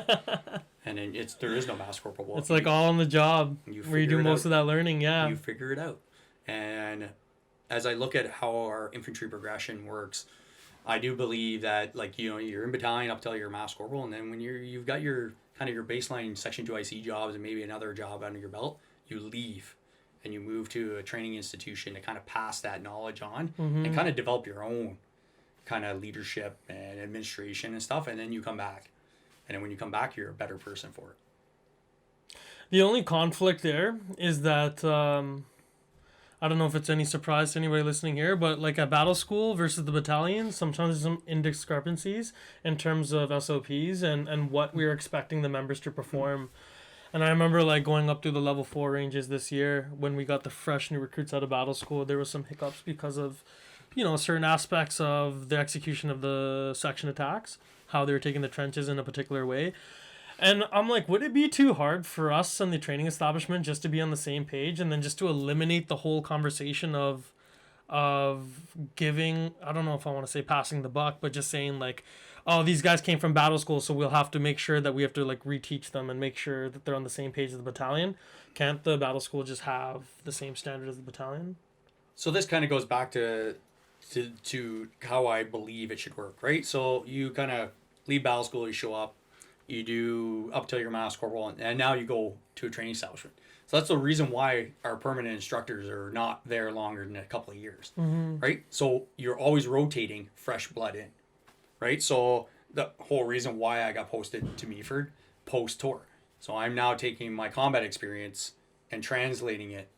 [SPEAKER 4] And then there is no master corporal. Well,
[SPEAKER 2] It's like all on the job
[SPEAKER 4] you
[SPEAKER 2] where you
[SPEAKER 4] figure
[SPEAKER 2] do
[SPEAKER 4] it
[SPEAKER 2] most
[SPEAKER 4] out.
[SPEAKER 2] of that learning. Yeah.
[SPEAKER 4] You figure it out. And as I look at how our infantry progression works, I do believe that, like, you know, you're in battalion up till you're a master corporal, and then when you've got your kind of your baseline section 2 IC jobs and maybe another job under your belt, you leave and you move to a training institution to kind of pass that knowledge on and kind of develop your own kind of leadership and administration and stuff, and then you come back. And then when you come back, you're a better person for it.
[SPEAKER 2] The only conflict there is that I don't know if it's any surprise to anybody listening here, but like at battle school versus the battalion, sometimes there's some indiscrepancies in terms of SOPs and what we're expecting the members to perform. And I remember like going up through the level 4 ranges this year when we got the fresh new recruits out of battle school. There was some hiccups because of, you know, certain aspects of the execution of the section attacks, how they were taking the trenches in a particular way. And I'm like, would it be too hard for us and the training establishment just to be on the same page and then just to eliminate the whole conversation of giving, I don't know if I want to say passing the buck, but just saying like, oh, these guys came from battle school, so we'll have to make sure that we have to like reteach them and make sure that they're on the same page as the battalion. Can't the battle school just have the same standard as the battalion?
[SPEAKER 4] So this kind of goes back to how I believe it should work, right? So you kind of leave battle school, you show up, you do up till your master corporal, and now you go to a training establishment. So that's the reason why our permanent instructors are not there longer than a couple of years, right? So you're always rotating fresh blood in, right? So the whole reason why I got posted to Meaford post-tour. So I'm now taking my combat experience and translating it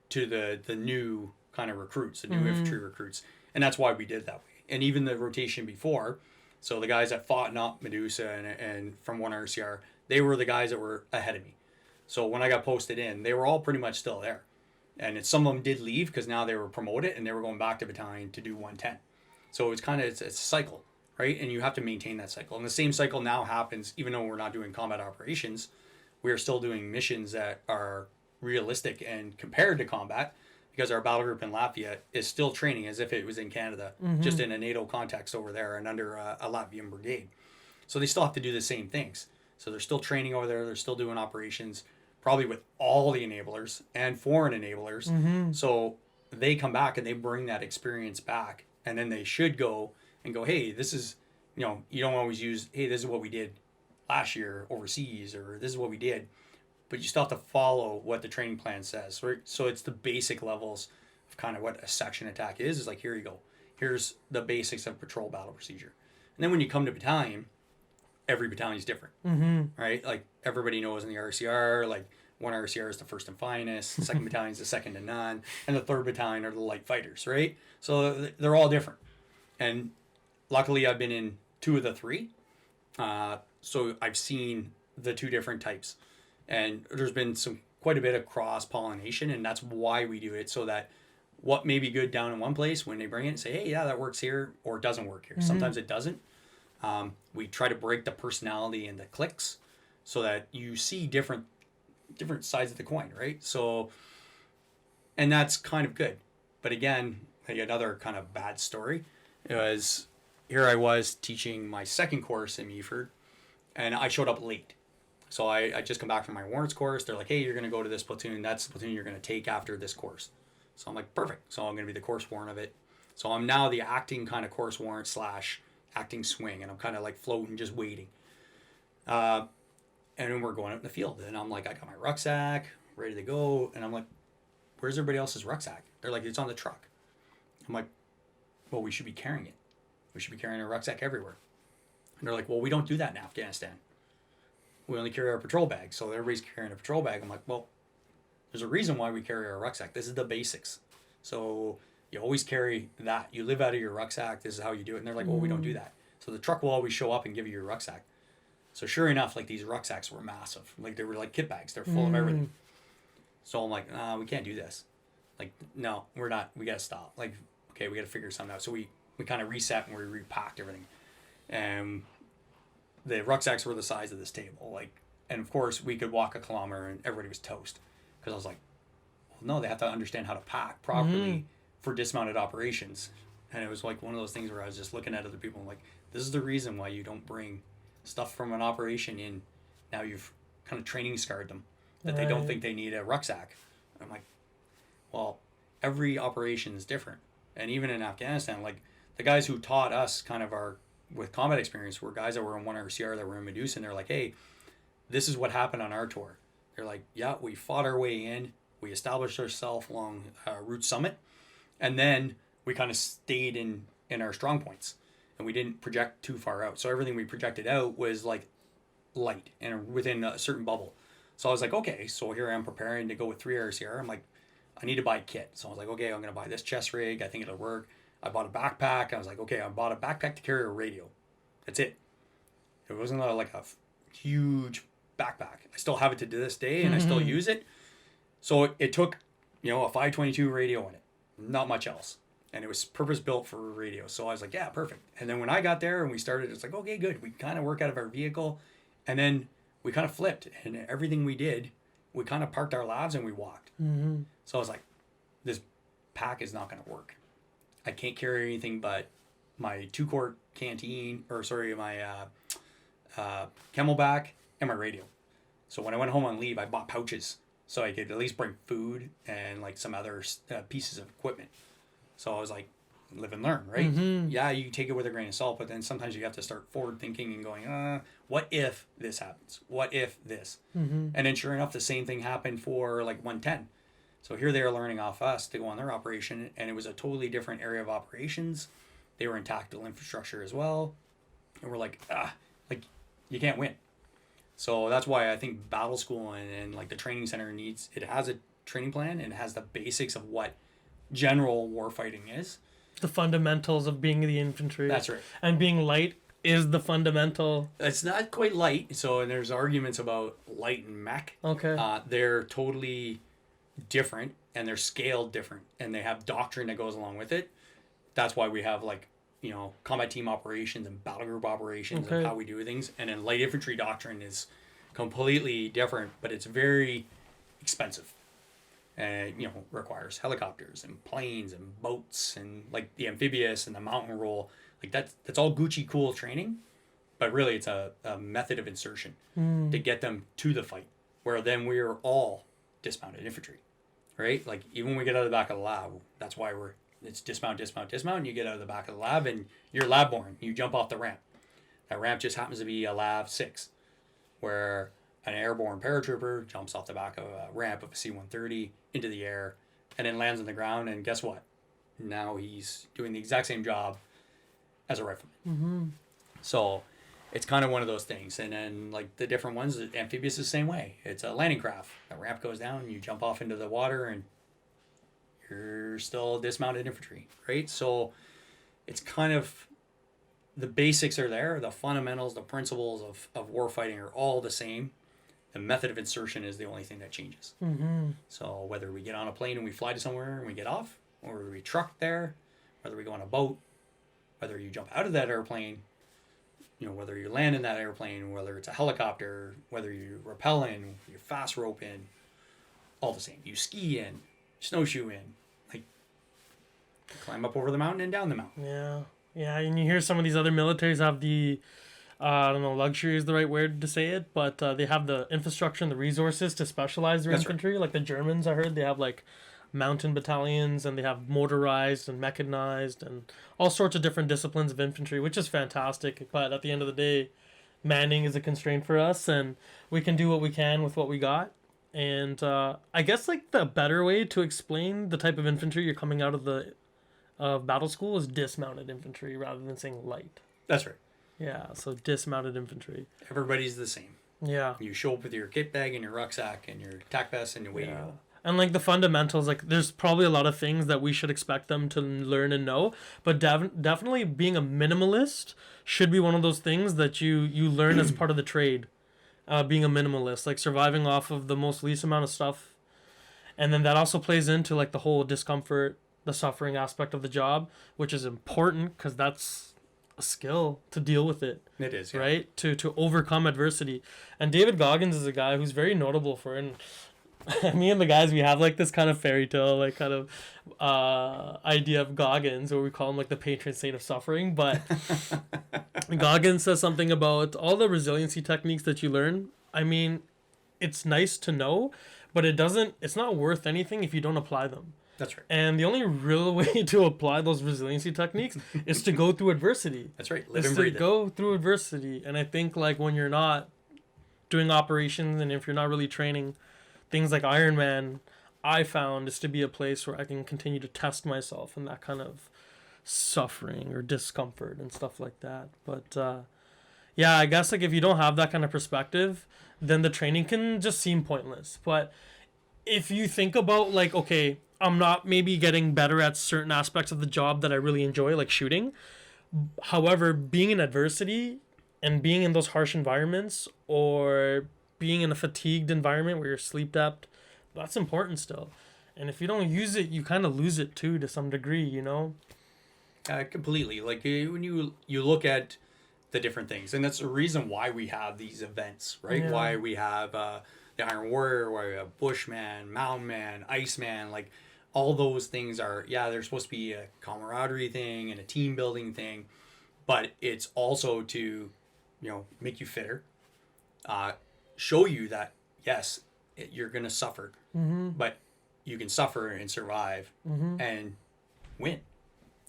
[SPEAKER 4] to the new kind of recruits, the new infantry recruits. And that's why we did that way. And even the rotation before, so the guys that fought not Medusa and from 1 RCR, they were the guys that were ahead of me. So when I got posted in, they were all pretty much still there. And some of them did leave because now they were promoted and they were going back to battalion to do 110. So it's kind of, it's a cycle, right? And you have to maintain that cycle. And the same cycle now happens, even though we're not doing combat operations, we are still doing missions that are realistic and compared to combat, because our battle group in Latvia is still training as if it was in Canada, just in a NATO context over there and under a Latvian brigade. So they still have to do the same things. So they're still training over there. They're still doing operations, probably with all the enablers and foreign enablers. So they come back and they bring that experience back. And then they should go and go, hey, this is, you know, you don't always use, hey, this is what we did last year overseas, or this is what we did. But you still have to follow what the training plan says. Right? So it's the basic levels of kind of what a section attack is. It's like, here you go. Here's the basics of patrol battle procedure. And then when you come to battalion, every battalion is different. Right? Like everybody knows in the RCR, like 1 RCR is the first and finest, the 2nd battalion is the second to none, and the 3rd battalion are the light fighters, right? So they're all different. And luckily I've been in 2 of the 3. So I've seen the 2 different types. And there's been quite a bit of cross-pollination, and that's why we do it, so that what may be good down in one place, when they bring it, say, hey, yeah, that works here, or it doesn't work here. Sometimes it doesn't. We try to break the personality into cliques so that you see different sides of the coin, right? So, and that's kind of good. But again, another kind of bad story was, here I was teaching my 2nd course in Meaford, and I showed up late. So I just come back from my warrants course. They're like, hey, you're going to go to this platoon. That's the platoon you're going to take after this course. So I'm like, perfect. So I'm going to be the course warrant of it. So I'm now the acting kind of course warrant / acting swing. And I'm kind of like floating, just waiting. And then we're going out in the field. And I'm like, I got my rucksack, ready to go. And I'm like, where's everybody else's rucksack? They're like, it's on the truck. I'm like, well, we should be carrying it. We should be carrying a rucksack everywhere. And they're like, well, we don't do that in Afghanistan. We only carry our patrol bag. So everybody's carrying a patrol bag. I'm like, well, there's a reason why we carry our rucksack. This is the basics. So you always carry that. You live out of your rucksack. This is how you do it. And they're like, well, we don't do that. So the truck will always show up and give you your rucksack. So sure enough, like these rucksacks were massive. Like they were like kit bags. They're full of everything. So I'm like, we can't do this. Like, no, we're not. We got to stop. Like, okay, we got to figure something out. So we kind of reset and we repacked everything. And the rucksacks were the size of this table, like, and of course we could walk a kilometer and everybody was toast, because I was like, well, no, they have to understand how to pack properly for dismounted operations. And it was like one of those things where I was just looking at other people and like, this is the reason why you don't bring stuff from an operation in now you've kind of training scarred them that they don't think they need a rucksack. I'm like, well, every operation is different. And even in Afghanistan, like the guys who taught us kind of our with combat experience were guys that were in 1RCR that were in Medusa, and they're like, hey, this is what happened on our tour. They're like, yeah, we fought our way in, we established ourselves along Route Summit, and then we kind of stayed in our strong points, and we didn't project too far out. So everything we projected out was like light and within a certain bubble. So I was like, okay, so here I am preparing to go with 3RCR. I'm like, I need to buy kit. So I was like, okay, I'm going to buy this chest rig. I think it'll work. I bought a backpack. I was like, okay, I bought a backpack to carry a radio. That's it. It wasn't like a huge backpack. I still have it to this day, and I still use it. So it took, a 522 radio in it. Not much else. And it was purpose-built for radio. So I was like, yeah, perfect. And then when I got there and we started, it's like, okay, good. We kind of work out of our vehicle. And then we kind of flipped. And everything we did, we kind of parked our labs and we walked. Mm-hmm. So I was like, this pack is not going to work. I can't carry anything but my 2-quart canteen, my Camelback and my radio. So when I went home on leave, I bought pouches so I could at least bring food and like some other pieces of equipment. So I was like, live and learn, right? Mm-hmm. Yeah, you take it with a grain of salt, but then sometimes you have to start forward thinking and going, what if this happens? What if this? Mm-hmm. And then sure enough, the same thing happened for like 110. So here they are learning off us to go on their operation, and it was a totally different area of operations. They were in tactical infrastructure as well. And we're like, you can't win. So that's why I think battle school and like the training center it has a training plan and it has the basics of what general warfighting is.
[SPEAKER 2] The fundamentals of being the infantry.
[SPEAKER 4] That's right.
[SPEAKER 2] And being light is the fundamental.
[SPEAKER 4] It's not quite light. So and there's arguments about light and mech.
[SPEAKER 2] Okay.
[SPEAKER 4] They're totally different and they're scaled different and they have doctrine that goes along with it. That's why we have like, combat team operations and battle group operations and how we do things. And then light infantry doctrine is completely different, but it's very expensive. And, requires helicopters and planes and boats and like the amphibious and the mountain roll. Like that's all Gucci cool training, but really it's a method of insertion to get them to the fight, where then we are all dismounted infantry, right? Like even when we get out of the back of the lab, that's why it's dismount, and you get out of the back of the lab and you're lab borne. You jump off the ramp. That ramp just happens to be a Lav 6, where an airborne paratrooper jumps off the back of a ramp of a C-130 into the air and then lands on the ground, and guess what? Now he's doing the exact same job as a rifleman. Mm-hmm. So it's kind of one of those things. And then like the different ones, the amphibious is the same way. It's a landing craft. The ramp goes down, you jump off into the water, and you're still dismounted infantry, right? So it's kind of the basics are there. The fundamentals, the principles of warfighting are all the same. The method of insertion is the only thing that changes. Mm-hmm. So whether we get on a plane and we fly to somewhere and we get off, or we truck there, whether we go on a boat, whether you jump out of that airplane, whether you land in that airplane, whether it's a helicopter, whether you rappel in, you fast rope in, all the same. You ski in, snowshoe in, like climb up over the mountain and down the mountain.
[SPEAKER 2] Yeah, and you hear some of these other militaries have the, I don't know, luxury is the right word to say it, but they have the infrastructure and the resources to specialize their infantry. Right. Like the Germans, I heard, they have like mountain battalions and they have motorized and mechanized and all sorts of different disciplines of infantry, which is fantastic. But at the end of the day, manning is a constraint for us, and we can do what we can with what we got. And I guess like the better way to explain the type of infantry you're coming out of the battle school is dismounted infantry rather than saying light.
[SPEAKER 4] That's right.
[SPEAKER 2] Yeah, so dismounted infantry.
[SPEAKER 4] Everybody's the same.
[SPEAKER 2] Yeah.
[SPEAKER 4] You show up with your kit bag and your rucksack and your tack vest and away you go.
[SPEAKER 2] And like the fundamentals, like there's probably a lot of things that we should expect them to learn and know, but definitely being a minimalist should be one of those things that you learn as part of the trade. Being a minimalist, like surviving off of the most least amount of stuff. And then that also plays into like the whole discomfort, the suffering aspect of the job, which is important because that's a skill to deal with it.
[SPEAKER 4] It is, yeah.
[SPEAKER 2] Right? To overcome adversity. And David Goggins is a guy who's very notable for it. And me and the guys, we have like this kind of fairy tale, like kind of idea of Goggins, where we call him like the patron saint of suffering. But Goggins says something about all the resiliency techniques that you learn I mean, it's nice to know, but it's not worth anything if you don't apply them.
[SPEAKER 4] That's right.
[SPEAKER 2] And the only real way to apply those resiliency techniques is to go through adversity.
[SPEAKER 4] That's right. Live
[SPEAKER 2] Is
[SPEAKER 4] and
[SPEAKER 2] to
[SPEAKER 4] breathe it.
[SPEAKER 2] go through adversity. And I think like when you're not doing operations and if you're not really training, things like Ironman, I found is to be a place where I can continue to test myself in that kind of suffering or discomfort and stuff like that. But yeah, I guess like if you don't have that kind of perspective, then the training can just seem pointless. But if you think about like, okay, I'm not maybe getting better at certain aspects of the job that I really enjoy, like shooting. However, being in adversity and being in those harsh environments or being in a fatigued environment where you're sleep deprived, that's important still. And if you don't use it, you kind of lose it too to some degree, you know?
[SPEAKER 4] Completely. Like when you look at the different things, and that's the reason why we have these events, right?
[SPEAKER 2] Yeah.
[SPEAKER 4] Why we have the Iron Warrior, why we have Bushman, Mountain Man, Iceman, like all those things are, yeah, they're supposed to be a camaraderie thing and a team building thing, but it's also to, make you fitter, show you that, yes, you're going to suffer, but you can suffer and survive and win.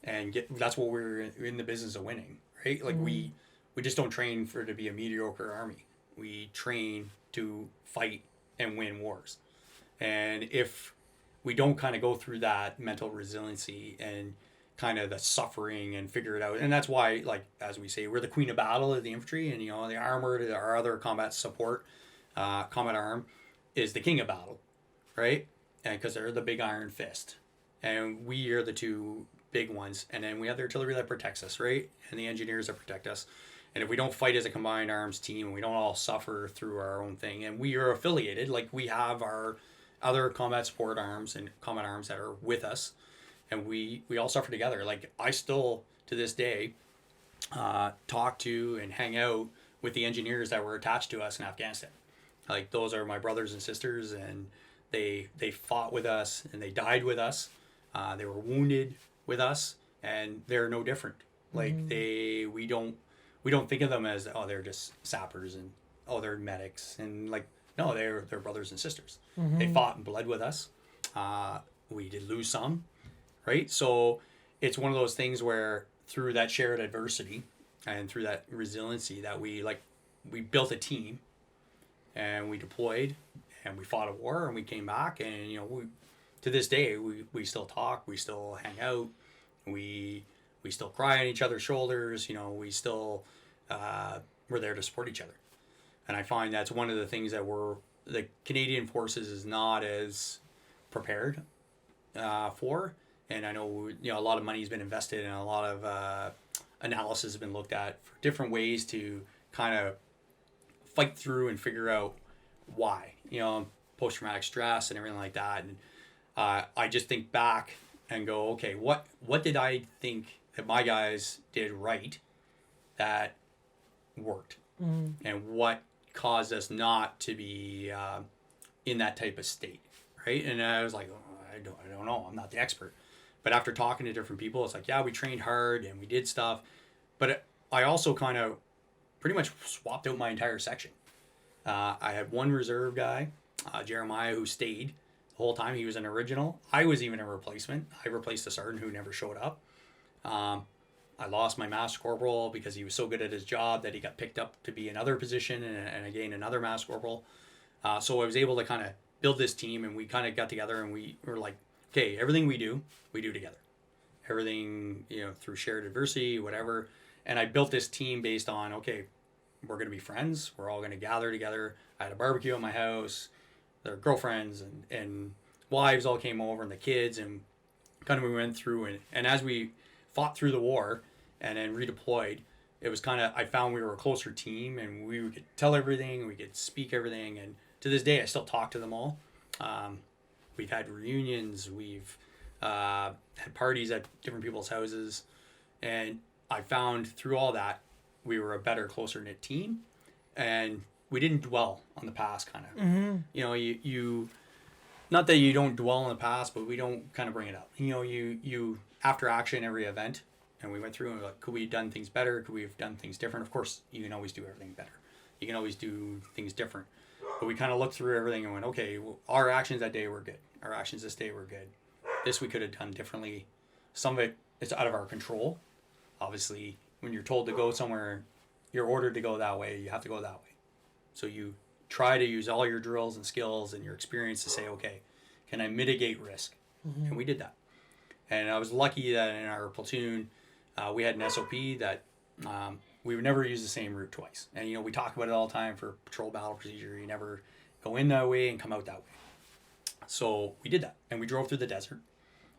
[SPEAKER 4] And that's what we're in the business of winning, right? Like we just don't train to be a mediocre army. We train to fight and win wars. And if we don't kind of go through that mental resiliency and kind of the suffering and figure it out, and that's why, like as we say, we're the queen of battle of the infantry, and the armored, our other combat support, combat arm, is the king of battle, right? And because they're the big iron fist, and we are the two big ones, and then we have the artillery that protects us, right? And the engineers that protect us. And if we don't fight as a combined arms team, and we don't all suffer through our own thing, and we are affiliated, like we have our other combat support arms and combat arms that are with us, and we all suffer together. Like I still to this day talk to and hang out with the engineers that were attached to us in Afghanistan. Like those are my brothers and sisters, and they fought with us and they died with us. They were wounded with us, and they're no different. Like we don't think of them as, oh, they're just sappers and, oh, they're medics, and like, no, they're brothers and sisters. They fought and bled with us. We did lose some, right? So it's one of those things where through that shared adversity and through that resiliency that we built a team, and we deployed and we fought a war and we came back, and we to this day we still talk, we still hang out, we still cry on each other's shoulders, we still we're there to support each other. And I find that's one of the things that the Canadian Forces is not as prepared for. And I know a lot of money has been invested and a lot of analysis has been looked at for different ways to kind of fight through and figure out why, post-traumatic stress and everything like that. And I just think back and go, okay, what did I think that my guys did right that worked, and what caused us not to be in that type of state, right? And I was like, oh, I don't know, I'm not the expert. But after talking to different people, it's like, yeah, we trained hard and we did stuff, but I also kind of pretty much swapped out my entire section. I had one reserve guy, Jeremiah, who stayed the whole time. He was an original. I was even a replacement. I replaced the sergeant who never showed up. I lost my master corporal because he was so good at his job that he got picked up to be another position, and again another master corporal. So I was able to kind of build this team, and we kind of got together and we were like, okay, everything we do together. Everything, through shared adversity, whatever. And I built this team based on, okay, we're going to be friends. We're all going to gather together. I had a barbecue at my house. Their girlfriends and wives all came over, and the kids, and kind of we went through. And as we fought through the war and then redeployed, it was kind of, I found we were a closer team, and we could tell everything, we could speak everything. And to this day, I still talk to them all. We've had reunions. We've had parties at different people's houses. And I found through all that, we were a better, closer knit team, and we didn't dwell on the past. Kind of, you not that you don't dwell on the past, but we don't kind of bring it up. You after action every event, and we went through and we were like, could we have done things better? Could we have done things different? Of course, you can always do everything better. You can always do things different. But we kind of looked through everything and went, okay, well, our actions that day were good. Our actions this day were good. This we could have done differently. Some of it is out of our control. Obviously, when you're told to go somewhere, you're ordered to go that way, you have to go that way. So you try to use all your drills and skills and your experience to say, okay, can I mitigate risk? And we did that. And I was lucky that in our platoon, we had an SOP that we would never use the same route twice. And, you know, we talk about it all the time for patrol battle procedure. You never go in that way and come out that way. So we did that. And we drove through the desert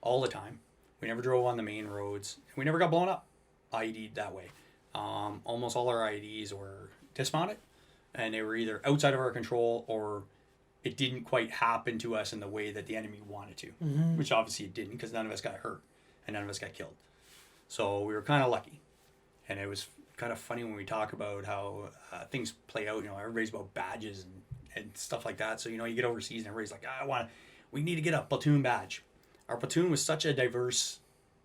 [SPEAKER 4] all the time. We never drove on the main roads. And we never got blown up IED'd that way. Almost all our IEDs were dismounted. And they were either outside of our control or it didn't quite happen to us in the way that the enemy wanted to. Which obviously it didn't, because none of us got hurt and none of us got killed. So we were kind of lucky. And it was kind of funny when we talk about how things play out. You know, everybody's about badges and stuff like that. So, you know, you get overseas and everybody's like, we need to get a platoon badge. Our platoon was such a diverse,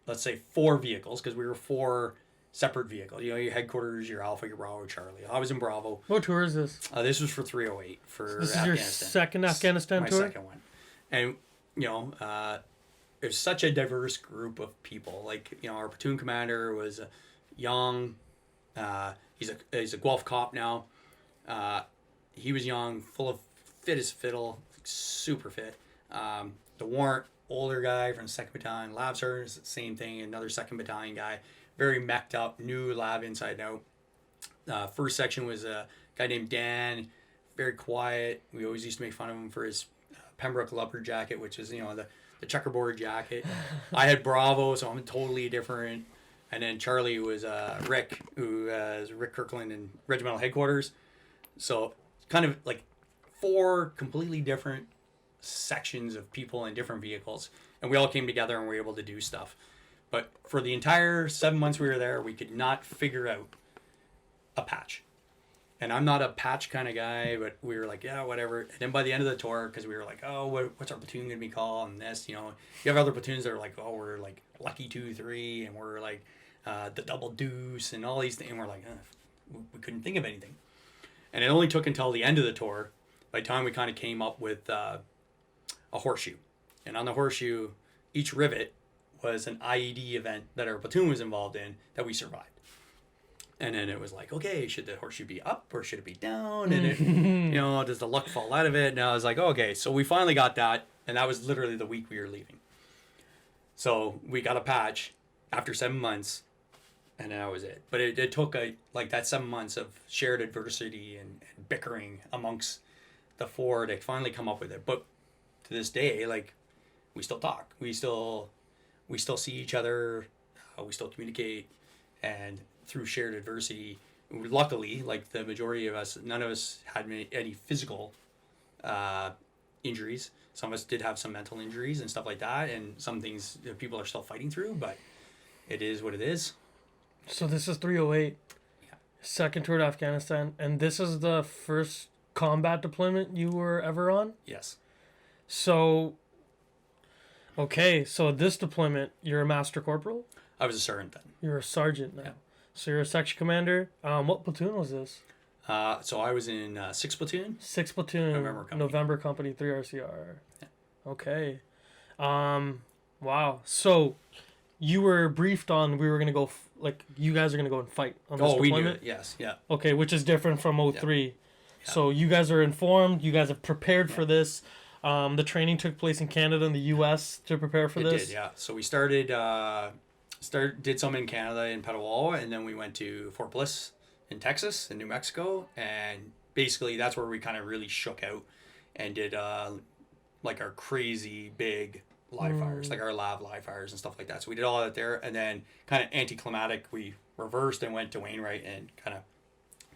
[SPEAKER 4] let's say 4 vehicles, because we were 4 separate vehicles. You know, your headquarters, your Alpha, your Bravo, Charlie. I was in Bravo.
[SPEAKER 2] What tour is this?
[SPEAKER 4] This was for 308 for
[SPEAKER 2] This
[SPEAKER 4] Afghanistan.
[SPEAKER 2] is your second Afghanistan tour?
[SPEAKER 4] My second one. And, you know, it was such a diverse group of people. Like, you know, our platoon commander was young. He's a Guelph cop now. He was young, full of fit as fiddle, super fit. The Warrant, older guy from the 2nd Battalion. Lab sergeant, same thing, another 2nd Battalion guy. Very mech'd up, knew lab inside and out. First section was a guy named Dan, very quiet. We always used to make fun of him for his Pembroke leopard jacket, which is, you know, the checkerboard jacket. I had Bravo, so I'm totally different. And then Charlie was Rick, who is Rick Kirkland in regimental headquarters. So kind of like 4 completely different sections of people in different vehicles. And we all came together and were able to do stuff. But for the entire 7 months we were there, we could not figure out a patch. And I'm not a patch kind of guy, but we were like, yeah, whatever. And then by the end of the tour, because we were like, oh, what's our platoon going to be called? And this, you know, you have other platoons that are like, oh, we're like Lucky 2-3, and we're like the Double Deuce, and all these things. And we're like, we couldn't think of anything. And it only took until the end of the tour, by the time we kind of came up with a horseshoe. And on the horseshoe, each rivet was an IED event that our platoon was involved in that we survived. And then it was like, okay, should the horseshoe be up or should it be down? And it, you know, does the luck fall out of it? And I was like, okay, so we finally got that. And that was literally the week we were leaving. So we got a patch after 7 months, and that was it. But it took like that 7 months of shared adversity and bickering amongst the 4 to finally come up with it. But to this day, like, we still talk. We still see each other. We still communicate. And through shared adversity, luckily, like the majority of us, none of us had any physical injuries. Some of us did have some mental injuries and stuff like that, and some things that people are still fighting through, but it is what it is.
[SPEAKER 2] So this is 308, second tour to Afghanistan, and this is the first combat deployment you were ever on?
[SPEAKER 4] Yes.
[SPEAKER 2] So, okay, so this deployment, you're a master corporal?
[SPEAKER 4] I was a sergeant then.
[SPEAKER 2] You're a sergeant now.
[SPEAKER 4] Yeah.
[SPEAKER 2] So you're a section commander. What platoon was this?
[SPEAKER 4] So I was in 6th Platoon.
[SPEAKER 2] 6th Platoon, November Company 3 RCR.
[SPEAKER 4] Yeah.
[SPEAKER 2] Okay. Wow. So you were briefed on we were going to go, you guys are going to go and fight on this deployment?
[SPEAKER 4] We knew it. Yes. Yeah.
[SPEAKER 2] Okay, which is different from 03.
[SPEAKER 4] Yeah.
[SPEAKER 2] So you guys are informed. You guys have prepared for this. The training took place in Canada and the U.S. to prepare for this?
[SPEAKER 4] It did, yeah. So we did some in Canada in Petawawa, and then we went to Fort Bliss in Texas and New Mexico, and basically that's where we kind of really shook out and did like our crazy big live fires, like our live fires and stuff like that. So we did all that there, and then kind of anticlimactic, we reversed and went to Wainwright and kind of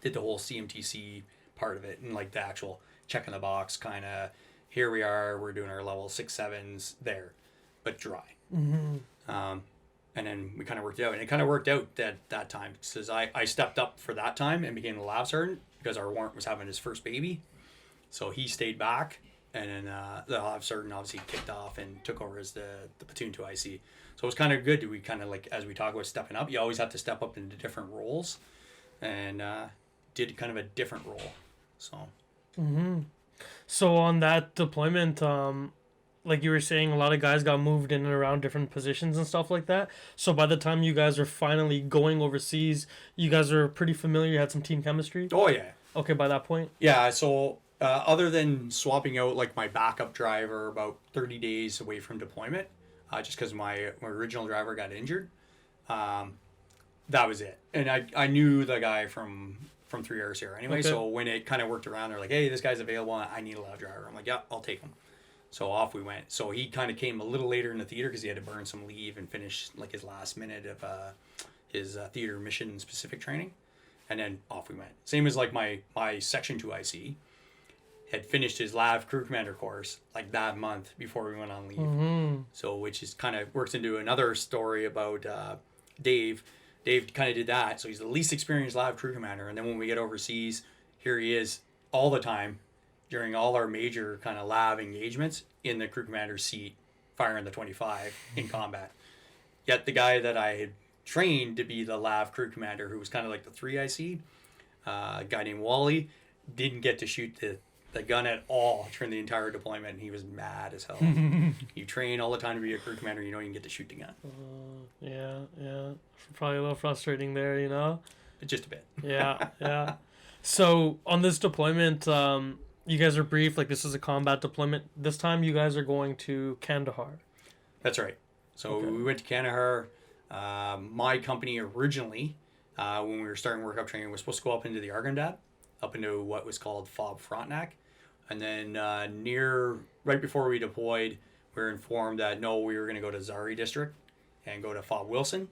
[SPEAKER 4] did the whole CMTC part of it, and like the actual check in the box kind of, here we are, we're doing our level 6-7s there, but dry. And then we kind of worked it out. And it kind of worked out that time. Because I stepped up for that time and became the lab sergeant because our Warrant was having his first baby. So he stayed back. And then the lab sergeant obviously kicked off and took over as the platoon 2 IC. So it was kind of good. We kind of, like, as we talk about stepping up, you always have to step up into different roles. And did kind of a different role. So.
[SPEAKER 2] So on that deployment, like you were saying, a lot of guys got moved in and around different positions and stuff like that. So by the time you guys are finally going overseas, you guys are pretty familiar. You had some team chemistry.
[SPEAKER 4] Oh yeah.
[SPEAKER 2] Okay, by that point.
[SPEAKER 4] Yeah. So other than swapping out like my backup driver about 30 days away from deployment, just because my original driver got injured, that was it. And I knew the guy from 3 years here anyway.
[SPEAKER 2] Okay.
[SPEAKER 4] So when it kind of worked around, they're like, hey, this guy's available. I need a loud driver. I'm like, yeah, I'll take him. So off we went. So he kind of came a little later in the theater because he had to burn some leave and finish like his last minute of his theater mission specific training. And then off we went. Same as like my Section 2 IC had finished his LAV crew commander course like that month before we went on leave. So which is kind of works into another story about Dave. Dave kind of did that. So he's the least experienced LAV crew commander. And then when we get overseas, here he is all the time during all our major kind of LAV engagements in the crew commander's seat, firing the 25 in combat. Yet the guy that I had trained to be the LAV crew commander, who was kind of like the 3 IC, a guy named Wally, didn't get to shoot the gun at all during the entire deployment. And he was mad as hell. You train all the time to be a crew commander, you don't even get to shoot the gun.
[SPEAKER 2] Yeah. Probably a little frustrating there, you know?
[SPEAKER 4] Just a bit.
[SPEAKER 2] Yeah. So on this deployment, you guys are briefed, like this is a combat deployment. This time you guys are going to Kandahar.
[SPEAKER 4] That's right. So we went to Kandahar. My company originally, when we were starting workup training, was supposed to go up into the Arghandab, up into what was called FOB Frontenac. And then right before we deployed, we were informed that no, we were going to go to Zari district and go to FOB Wilson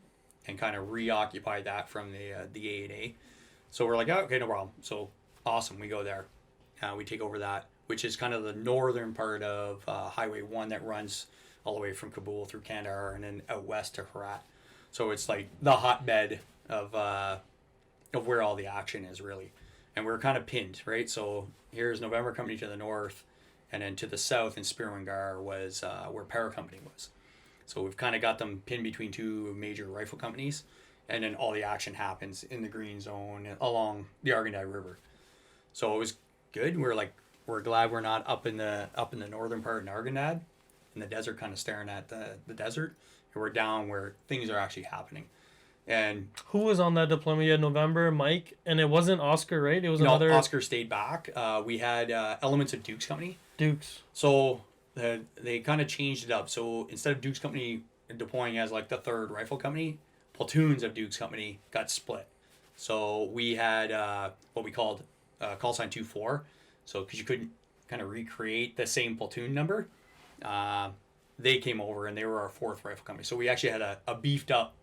[SPEAKER 4] and kind of reoccupy that from the A&A. So we're like, oh, okay, no problem. So awesome, we go there. We take over that, which is kind of the northern part of Highway 1 that runs all the way from Kabul through Kandahar and then out west to Herat. So it's like the hotbed of where all the action is, really. And we're kind of pinned, right? So here's November Company to the north, and then to the south in Spirwangar was where Para Company was. So we've kind of got them pinned between two major rifle companies, and then all the action happens in the green zone along the Arghandab River. So it was good. We're glad we're not up in the northern part in Arghandab, in the desert, kind of staring at the desert. And we're down where things are actually happening. And
[SPEAKER 2] who was on that deployment? You had November, Mike, and it wasn't Oscar, right? It was another.
[SPEAKER 4] Oscar stayed back. We had elements of Duke's Company.
[SPEAKER 2] Dukes.
[SPEAKER 4] So they kind of changed it up. So instead of Duke's Company deploying as like the 3rd Rifle Company, platoons of Duke's Company got split. So we had what we called call sign 2-4. So because you couldn't kind of recreate the same platoon number, they came over and they were our 4th Rifle Company. So we actually had a beefed up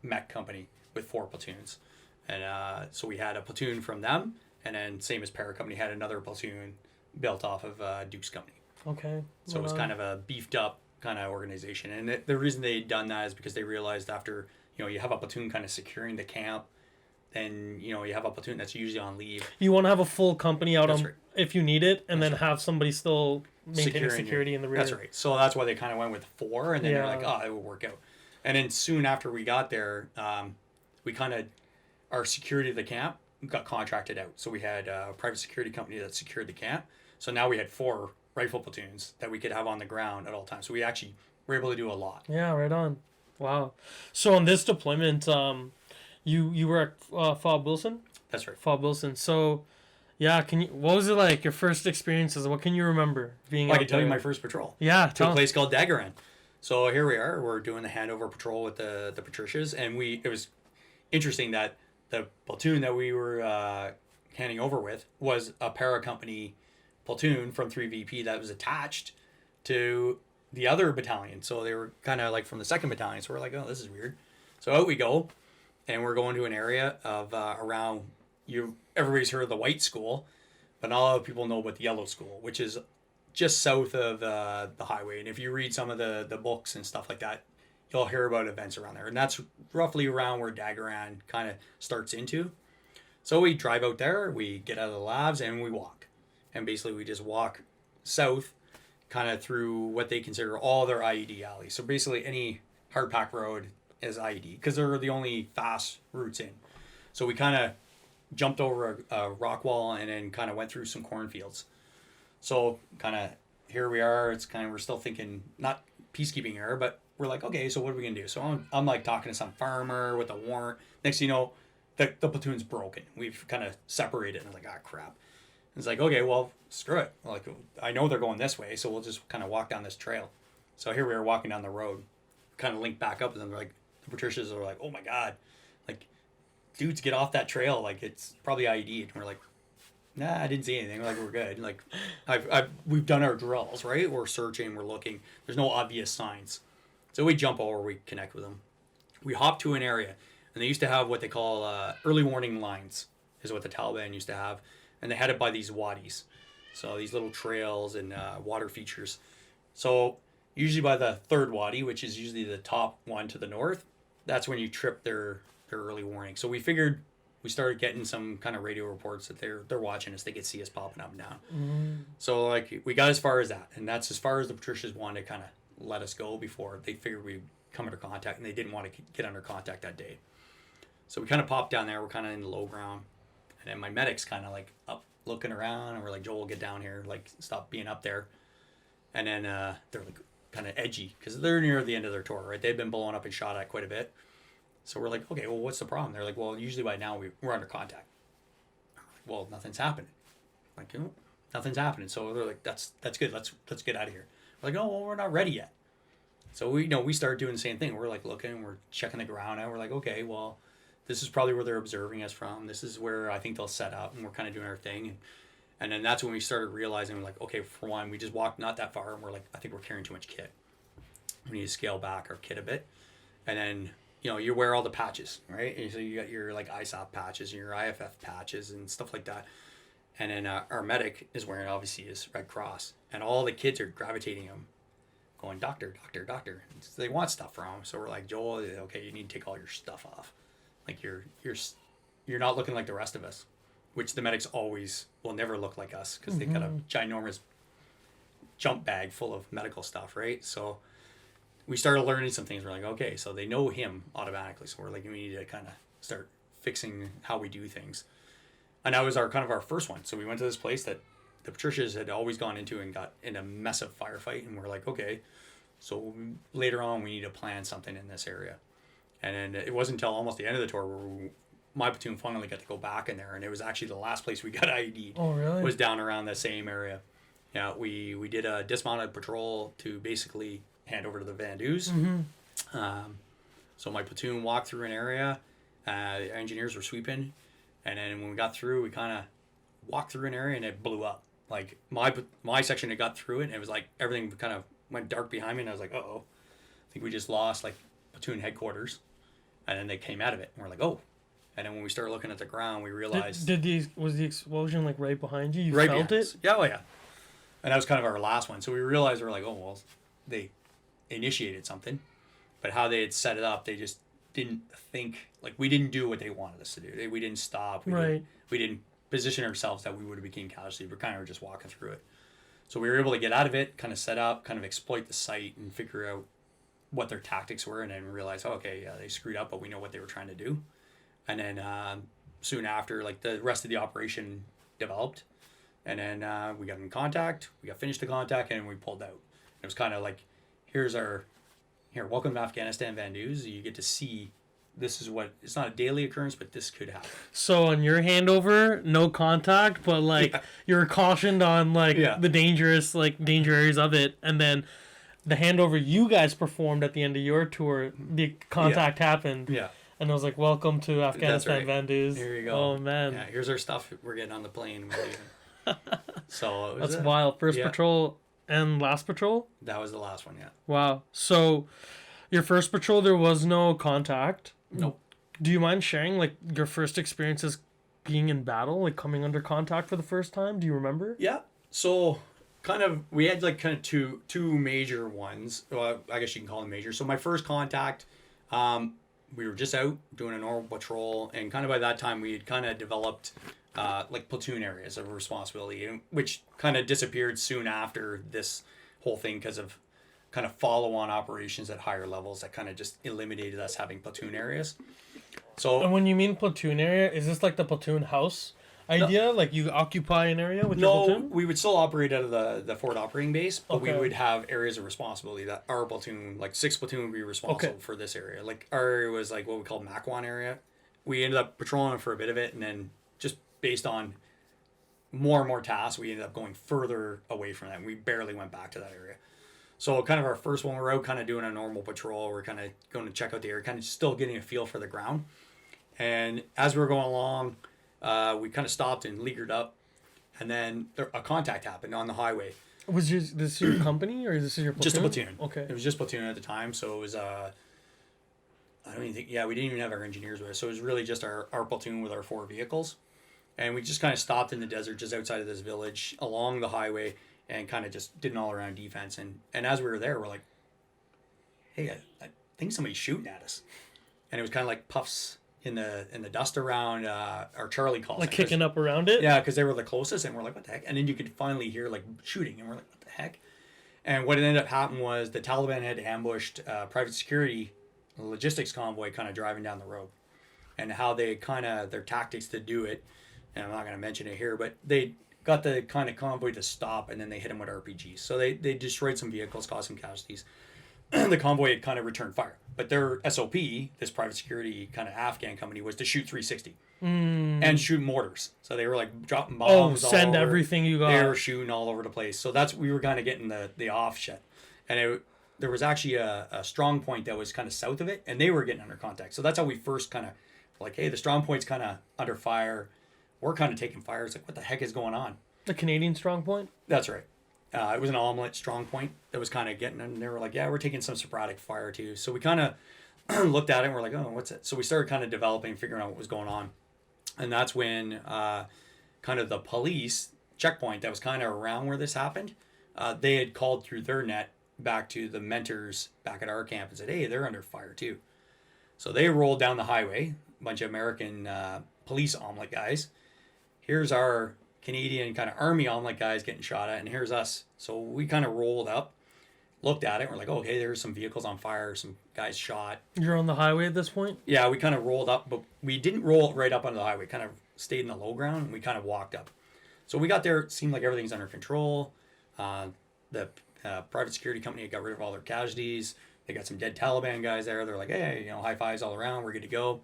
[SPEAKER 4] mech company with 4 platoons. And so we had a platoon from them, and then same as Para Company had another platoon built off of Duke's Company.
[SPEAKER 2] Okay.
[SPEAKER 4] So it was kind of a beefed up kind of organization. And the reason they'd done that is because they realized after, you have a platoon kind of securing the camp, then, you have a platoon that's usually on leave.
[SPEAKER 2] You want to have a full company out
[SPEAKER 4] That's
[SPEAKER 2] on
[SPEAKER 4] right.
[SPEAKER 2] if you need it, and
[SPEAKER 4] That's
[SPEAKER 2] then
[SPEAKER 4] right.
[SPEAKER 2] have somebody still maintaining
[SPEAKER 4] Securing
[SPEAKER 2] security in the rear.
[SPEAKER 4] That's right. So that's why they kind of went with 4, and then they're like, oh, it will work out. And then soon after we got there, we kind of, our security of the camp got contracted out. So we had a private security company that secured the camp. So now we had 4 rifle platoons that we could have on the ground at all times. So we actually were able to do a lot.
[SPEAKER 2] Yeah, right on. Wow. So on this deployment, you were at FOB Wilson?
[SPEAKER 4] That's right.
[SPEAKER 2] FOB Wilson. So, yeah, what was it like, your first experiences? What can you remember being
[SPEAKER 4] Well, I
[SPEAKER 2] out
[SPEAKER 4] can tell you
[SPEAKER 2] there?
[SPEAKER 4] my first patrol.
[SPEAKER 2] Yeah,
[SPEAKER 4] To
[SPEAKER 2] tell
[SPEAKER 4] a place called Dagaran. So here we are. We're doing the handover patrol with the Patricias, and it was interesting that the platoon that we were handing over with was a Para Company platoon from 3VP that was attached to the other battalion. So they were kind of like from the 2nd Battalion. So we're like, oh, this is weird. So out we go, and we're going to an area of around everybody's heard of the White School, but not a lot of people know about the Yellow School, which is just south of the highway. And if you read some of the books and stuff like that, you'll hear about events around there. And that's roughly around where Dagaran kind of starts into. So we drive out there, we get out of the labs, and we walk. And basically we just walk south, kind of through what they consider all their IED alleys. So basically any hardpack road is IED, because they're the only fast routes in. So we kind of jumped over a rock wall and then kind of went through some cornfields. So kind of here we are. It's kind of, we're still thinking not peacekeeping era, but we're like, okay, so what are we gonna do? So I'm like talking to some farmer with a warrant. Next thing you know, the platoon's broken. We've kind of separated. And I was like, ah, crap. It's like, okay, well, screw it. Like, I know they're going this way, so we'll just kind of walk down this trail. So here we are walking down the road, kind of link back up, and then like the Patricias are like, oh my god, like, dudes, get off that trail. Like, it's probably IED. And we're like, nah, I didn't see anything. Like, we're good. Like, we've done our drills, right? We're searching, we're looking. There's no obvious signs. So we jump over, we connect with them. We hop to an area, and they used to have what they call early warning lines, is what the Taliban used to have. And they had it by these wadis. So these little trails and water features. So usually by the third wadi, which is usually the top one to the north, that's when you trip their early warning. So we figured, we started getting some kind of radio reports that they're watching us. They could see us popping up and down. So like we got as far as that. And that's as far as the Patricias wanted to kind of let us go before they figured we'd come under contact. And they didn't want to get under contact that day. So we kind of popped down there. We're kind of in the low ground. And then my medic's kind of like up looking around, and we're like, Joel, get down here, like stop being up there. And then they're like kind of edgy because they're near the end of their tour, right? They've been blown up and shot at quite a bit. So we're like, okay, well, what's the problem? They're like, well, usually by now we're under contact. Like, well, nothing's happening. I'm like, oh, nothing's happening. So they're like, that's good. Let's get out of here. We're like, oh, well, we're not ready yet. So we started doing the same thing. We're like looking, we're checking the ground out. We're like, okay, well, this is probably where they're observing us from. This is where I think they'll set up, and we're kind of doing our thing. And then that's when we started realizing, we're like, okay, for one, we just walked not that far, and we're like, I think we're carrying too much kit. We need to scale back our kit a bit. And then, you wear all the patches, right? And so you got your like ISOP patches and your IFF patches and stuff like that. And then our medic is wearing, obviously, his Red Cross. And all the kids are gravitating him, going, doctor, doctor, doctor. So they want stuff from him. So we're like, Joel, okay, you need to take all your stuff off. Like you're not looking like the rest of us, which the medics always will never look like us because they got a ginormous jump bag full of medical stuff, right? So we started learning some things. We're like, okay, so they know him automatically. So we're like, we need to kind of start fixing how we do things. And that was our first one. So we went to this place that the Patricias had always gone into and got in a massive firefight. And we're like, okay, so later on we need to plan something in this area. And then it wasn't until almost the end of the tour where my platoon finally got to go back in there. And it was actually the last place we got IED'd.
[SPEAKER 2] Oh, really?
[SPEAKER 4] Was down around the same area. Yeah, we did a dismounted patrol to basically hand over to the Vandus. So my platoon walked through an area. The engineers were sweeping. And then when we got through, we kind of walked through an area and it blew up. Like my section had got through it, and it was like everything kind of went dark behind me. And I was like, uh-oh. I think we just lost like platoon headquarters. And then they came out of it, and we're like, oh. And then when we started looking at the ground, we realized...
[SPEAKER 2] Was the explosion like right behind you? You
[SPEAKER 4] right
[SPEAKER 2] felt it?
[SPEAKER 4] Yeah, oh yeah. And that was kind of our last one. So we realized, we're like, oh, well, they initiated something. But how they had set it up, they just didn't think... Like, we didn't do what they wanted us to do. We didn't stop. We didn't position ourselves that we would have became casualties. We're kind of just walking through it. So we were able to get out of it, kind of set up, kind of exploit the site, and figure out what their tactics were, and then realize, oh, okay, yeah, they screwed up, but we know what they were trying to do. And then soon after, like, the rest of the operation developed, and then we got in contact, we got finished the contact, and we pulled out. It was kind of like, welcome to Afghanistan, Vandus. You get to see, this is what, it's not a daily occurrence, but this could happen.
[SPEAKER 2] So on your handover, no contact, but like you're cautioned on like the danger areas of it, and then the handover you guys performed at the end of your tour, the contact happened. Yeah. And I was like, welcome to Afghanistan, Vandus.
[SPEAKER 4] Here you go.
[SPEAKER 2] Oh, man.
[SPEAKER 4] Yeah, here's our stuff. We're getting on the plane. We're leaving. So
[SPEAKER 2] that's wild. First patrol and last patrol?
[SPEAKER 4] That was the last one, yeah.
[SPEAKER 2] Wow. So your first patrol, there was no contact?
[SPEAKER 4] Nope.
[SPEAKER 2] Do you mind sharing like your first experiences being in battle, like coming under contact for the first time? Do you remember?
[SPEAKER 4] Yeah. So we had like two major ones. Well, I guess you can call them major. So my first contact, we were just out doing a normal patrol, and kind of by that time we had kind of developed like platoon areas of responsibility, which kind of disappeared soon after this whole thing because of kind of follow-on operations at higher levels that kind of just eliminated us having platoon areas. So
[SPEAKER 2] And when you mean platoon area, is this like the platoon house idea? Like you occupy an area with your
[SPEAKER 4] no,
[SPEAKER 2] platoon?
[SPEAKER 4] we would still operate out of the forward operating base, but we
[SPEAKER 2] Okay.
[SPEAKER 4] would have areas of responsibility that our platoon, like 6th platoon, would be responsible
[SPEAKER 2] Okay.
[SPEAKER 4] for this area. Like our area was like what we call MAC-1 area. We ended up patrolling for a bit of it, and then just based on more and more tasks, we ended up going further away from that. We barely went back to that area. So kind of our first one, we're out kind of doing a normal patrol. We're kind of going to check out the area, kind of still getting a feel for the ground. And as we were going along, we kind of stopped and leaguered up. And then a contact happened on the highway.
[SPEAKER 2] This your company or this is your platoon?
[SPEAKER 4] Just a platoon.
[SPEAKER 2] Okay.
[SPEAKER 4] It was just platoon at the time. So it was, I don't even think, we didn't even have our engineers with us. So it was really just our platoon with our 4 vehicles. And we just kind of stopped in the desert just outside of this village along the highway and kind of just did an all-around defense. And as we were there, we're like, hey, I think somebody's shooting at us. And it was kind of like puffs in the dust around our Charlie calls.
[SPEAKER 2] Like kicking up around it?
[SPEAKER 4] Yeah, because they were the closest, and we're like, what the heck? And then you could finally hear like shooting, and we're like, what the heck? And what ended up happening was the Taliban had ambushed private security logistics convoy kind of driving down the road. And how they kind of, their tactics to do it, and I'm not going to mention it here, but they got the kind of convoy to stop, and then they hit them with RPGs. So they destroyed some vehicles, caused some casualties. The convoy had kind of returned fire. But their SOP, this private security kind of Afghan company, was to shoot 360 and shoot mortars. So they were like dropping bombs.
[SPEAKER 2] Send
[SPEAKER 4] all over.
[SPEAKER 2] everything you got.
[SPEAKER 4] They were shooting all over the place. So we were kind of getting the off shit. And there was actually a strong point that was kind of south of it, and they were getting under contact. So that's how we first kind of like, hey, the strong point's kind of under fire. We're kind of taking fire. It's like, what the heck is going on?
[SPEAKER 2] The Canadian strong point?
[SPEAKER 4] That's right. It was an omelet strong point that was kind of getting, and they were like, yeah, we're taking some sporadic fire too. So we kind of looked at it and we're like, oh, what's it? So we started kind of developing, figuring out what was going on. And that's when kind of the police checkpoint that was kind of around where this happened, they had called through their net back to the mentors back at our camp and said, hey, they're under fire too. So they rolled down the highway, a bunch of American police omelet guys. Here's our Canadian kind of army omelet guys getting shot at, and here's us. So we kind of rolled up, looked at it, and we're like, oh, okay, there's some vehicles on fire, some guys shot.
[SPEAKER 2] You're on the highway at this point?
[SPEAKER 4] Yeah, we kind of rolled up, but we didn't roll right up onto the highway. Kind of stayed in the low ground, and we kind of walked up. So we got there, it seemed like everything's under control. The private security company had got rid of all their casualties. They got some dead Taliban guys there. They're like, hey, high fives all around. We're good to go.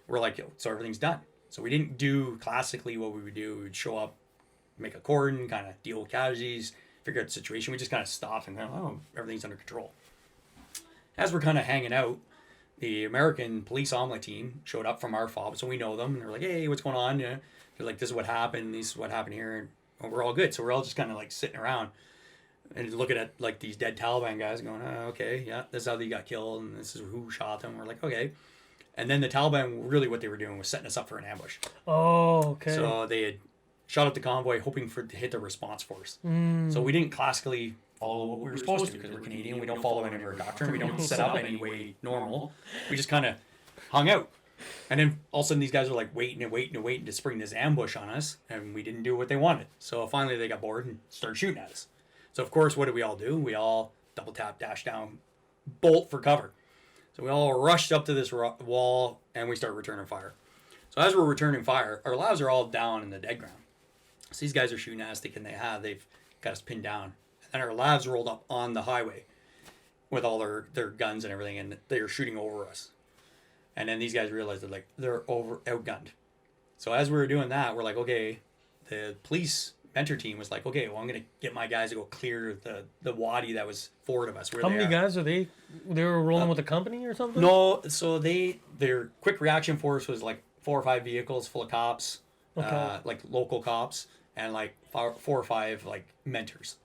[SPEAKER 4] We're like, so everything's done. So we didn't do classically what we would do. We would show up, make a cordon, kind of deal with casualties, figure out the situation. We just kind of stopped and go, oh, everything's under control. As we're kind of hanging out, the American police omelet team showed up from our fob, so we know them. And they're like, hey, what's going on? Yeah. They're like, this is what happened. This is what happened here. And we're all good. So we're all just kind of like sitting around and looking at like these dead Taliban guys going, oh, okay, yeah, this is how they got killed. And this is who shot them. We're like, okay. And then the Taliban, really what they were doing was setting us up for an ambush.
[SPEAKER 2] Oh, okay.
[SPEAKER 4] So they had shot at the convoy hoping to hit the response force. So we didn't classically follow what we were supposed to because we're Canadian. We don't follow any of our doctrine. We don't set up any way normal. We just kind of hung out. And then all of a sudden these guys were like waiting to spring this ambush on us. And we didn't do what they wanted. So finally they got bored and started shooting at us. So of course, what did we all do? We all double tap, dash down, bolt for cover. So we all rushed up to this wall and we start returning fire. So as we're returning fire, our labs are all down in the dead ground. So these guys are shooting at us thinking they've got us pinned down. And our labs rolled up on the highway with all their guns and everything, and they are shooting over us. And then these guys realized that they're outgunned. So as we were doing that, we're like, okay, the police mentor team was like, okay, well, I'm going to get my guys to go clear the wadi that was forward of us.
[SPEAKER 2] How many guys are they? They were rolling with a company or something?
[SPEAKER 4] No, so their quick reaction force was like 4 or 5 vehicles full of cops, like local cops, and like 4 or 5 like mentors.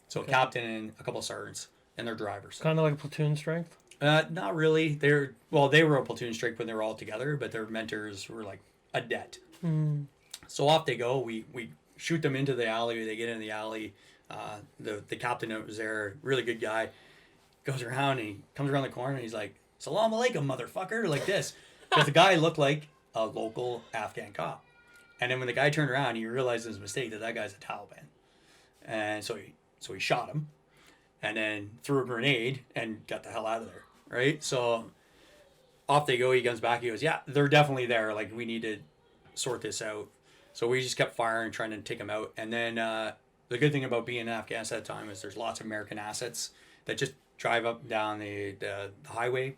[SPEAKER 4] So a captain and a couple of sergeants and their drivers.
[SPEAKER 2] Kind of like platoon strength?
[SPEAKER 4] Not really. They were a platoon strength when they were all together, but their mentors were like a det. So off they go. We shoot them into the alley. They get in the alley. The captain that was there, really good guy, goes around and he comes around the corner and he's like, "Salam alaikum, motherfucker," like this. Because the guy looked like a local Afghan cop. And then when the guy turned around, he realized his mistake that guy's a Taliban. And so he shot him. and then threw a grenade and got the hell out of there. Right? So off they go. He comes back. He goes, yeah, they're definitely there. Like, we need to sort this out. So we just kept firing, trying to take them out. And then the good thing about being in Afghanistan at the time is there's lots of American assets that just drive up and down the highway.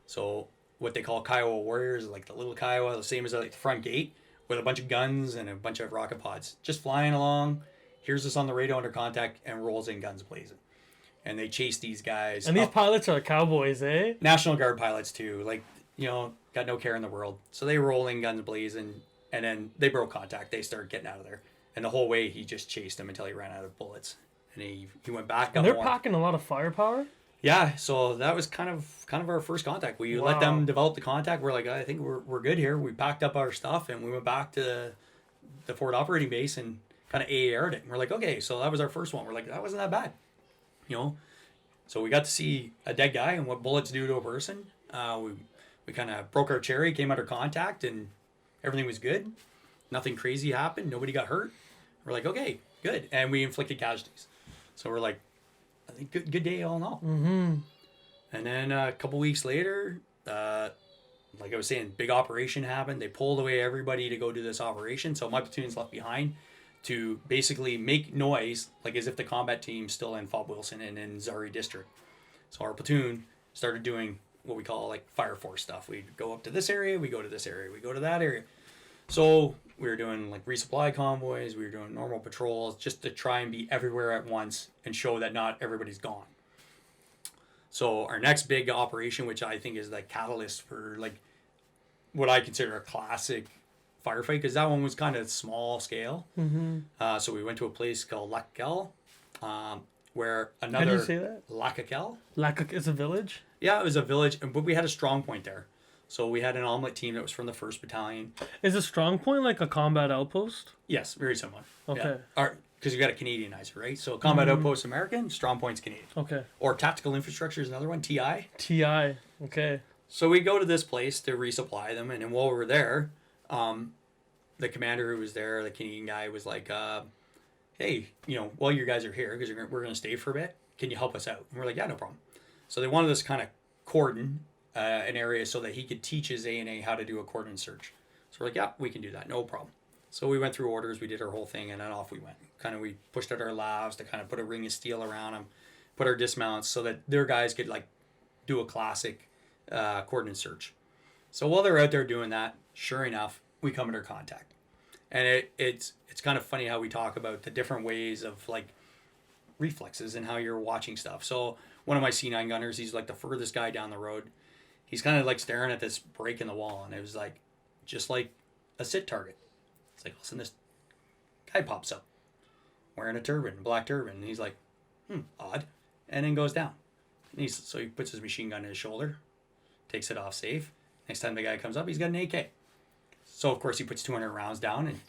[SPEAKER 4] So what they call Kiowa warriors, like the little Kiowa, the same as like the front gate, with a bunch of guns and a bunch of rocket pods, just flying along. Here's us on the radio under contact, and rolls in guns blazing. And they chase these guys.
[SPEAKER 2] And these
[SPEAKER 4] up.
[SPEAKER 2] pilots are cowboys, eh?
[SPEAKER 4] National Guard pilots too, like, got no care in the world. So they roll in guns blazing, and then they broke contact. They started getting out of there, and the whole way he just chased them until he ran out of bullets. And he went back.
[SPEAKER 2] And they're packing a lot of firepower.
[SPEAKER 4] Yeah, so that was kind of our first contact. We let them develop the contact. We're like, I think we're good here. We packed up our stuff and we went back to the forward operating base and kind of AAR'd it. And we're like, okay, so that was our first one. We're like, that wasn't that bad, So we got to see a dead guy and what bullets do to a person. We kind of broke our cherry, came under contact, and everything was good. Nothing crazy happened. Nobody got hurt. We're like, okay, good. And we inflicted casualties. So we're like, I think good day all in all.
[SPEAKER 2] Mm-hmm.
[SPEAKER 4] And then a couple weeks later, like I was saying, big operation happened. They pulled away everybody to go do this operation. So my platoon's left behind to basically make noise, like as if the combat team's still in Fob Wilson and in Zari District. So our platoon started doing what we call like fire force stuff. We'd go up to this area, we go to this area, we go to that area. So we were doing like resupply convoys, we were doing normal patrols just to try and be everywhere at once and show that not everybody's gone. So our next big operation, which I think is the catalyst for like what I consider a classic firefight, because that one was kind of small scale.
[SPEAKER 2] Mm-hmm.
[SPEAKER 4] So we went to a place called Lakakel, where another...
[SPEAKER 2] How do you say that?
[SPEAKER 4] Lakakel.
[SPEAKER 2] It's a village?
[SPEAKER 4] Yeah, it was a village, but we had a strong point there. So we had an omelet team that was from the First Battalion.
[SPEAKER 2] Is a strong point like a combat outpost?
[SPEAKER 4] Yes, very similar.
[SPEAKER 2] Okay.
[SPEAKER 4] Because you got to Canadianize it, right? So combat outpost American, strong point's Canadian.
[SPEAKER 2] Okay.
[SPEAKER 4] Or tactical infrastructure is another one, TI.
[SPEAKER 2] TI, okay.
[SPEAKER 4] So we go to this place to resupply them, and then while we were there, the commander who was there, the Canadian guy, was like, hey, while you guys are here, because we're going to stay for a bit, can you help us out? And we're like, yeah, no problem. So they wanted us to kind of cordon an area so that he could teach his A&A how to do a cordon search. So we're like, yeah, we can do that, no problem. So we went through orders, we did our whole thing, and then off we went. We pushed out our lavs to kind of put a ring of steel around them, put our dismounts so that their guys could like do a classic cordon search. So while they're out there doing that, sure enough, we come under contact. And it's kind of funny how we talk about the different ways of like reflexes and how you're watching stuff. So one of my C9 gunners, he's like the furthest guy down the road. He's kind of like staring at this break in the wall, and it was like just like a sit target. It's like, listen, this guy pops up wearing a turban, a black turban, and he's like, odd, and then goes down. And so he puts his machine gun in his shoulder, takes it off safe. Next time the guy comes up, he's got an AK. So of course he puts 200 rounds down, and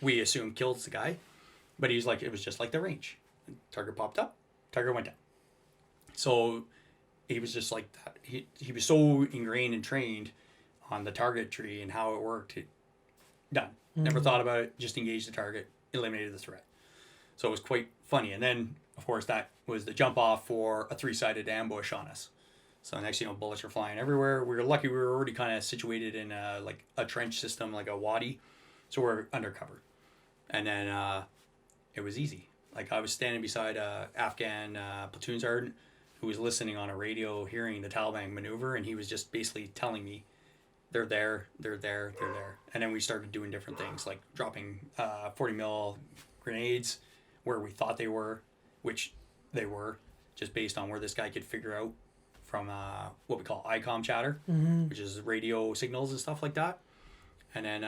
[SPEAKER 4] we assume kills the guy. But he's like, it was just like the range. Target popped up, target went down. So he was just like that. He was so ingrained and trained on the target tree and how it worked. Done. Never thought about it. Just engaged the target, eliminated the threat. So it was quite funny. And then, of course, that was the jump off for a 3-sided ambush on us. So next, bullets were flying everywhere. We were lucky. We were already kind of situated in like a trench system, like a wadi. So we're undercover. And then it was easy. Like I was standing beside a Afghan platoon sergeant who was listening on a radio, hearing the Taliban maneuver, and he was just basically telling me, they're there, they're there, they're there. And then we started doing different things, like dropping 40 mil grenades where we thought they were, which they were, just based on where this guy could figure out from what we call ICOM chatter, which is radio signals and stuff like that. And then,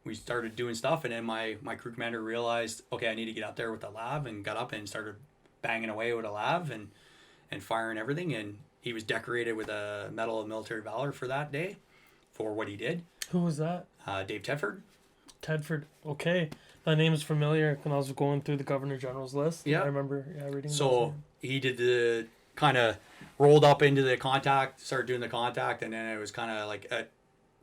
[SPEAKER 4] we started doing stuff, and then my crew commander realized, okay, I need to get out there with the lav, and got up and started banging away with a lav and firing everything. And he was decorated with a Medal of Military Valor for that day for what he did.
[SPEAKER 2] Who was that?
[SPEAKER 4] Dave Tedford.
[SPEAKER 2] Tedford. Okay. That name is familiar when I was going through the Governor General's list.
[SPEAKER 4] Yeah.
[SPEAKER 2] I remember reading
[SPEAKER 4] So he did the kind of rolled up into the contact, started doing the contact, and then it was kind of like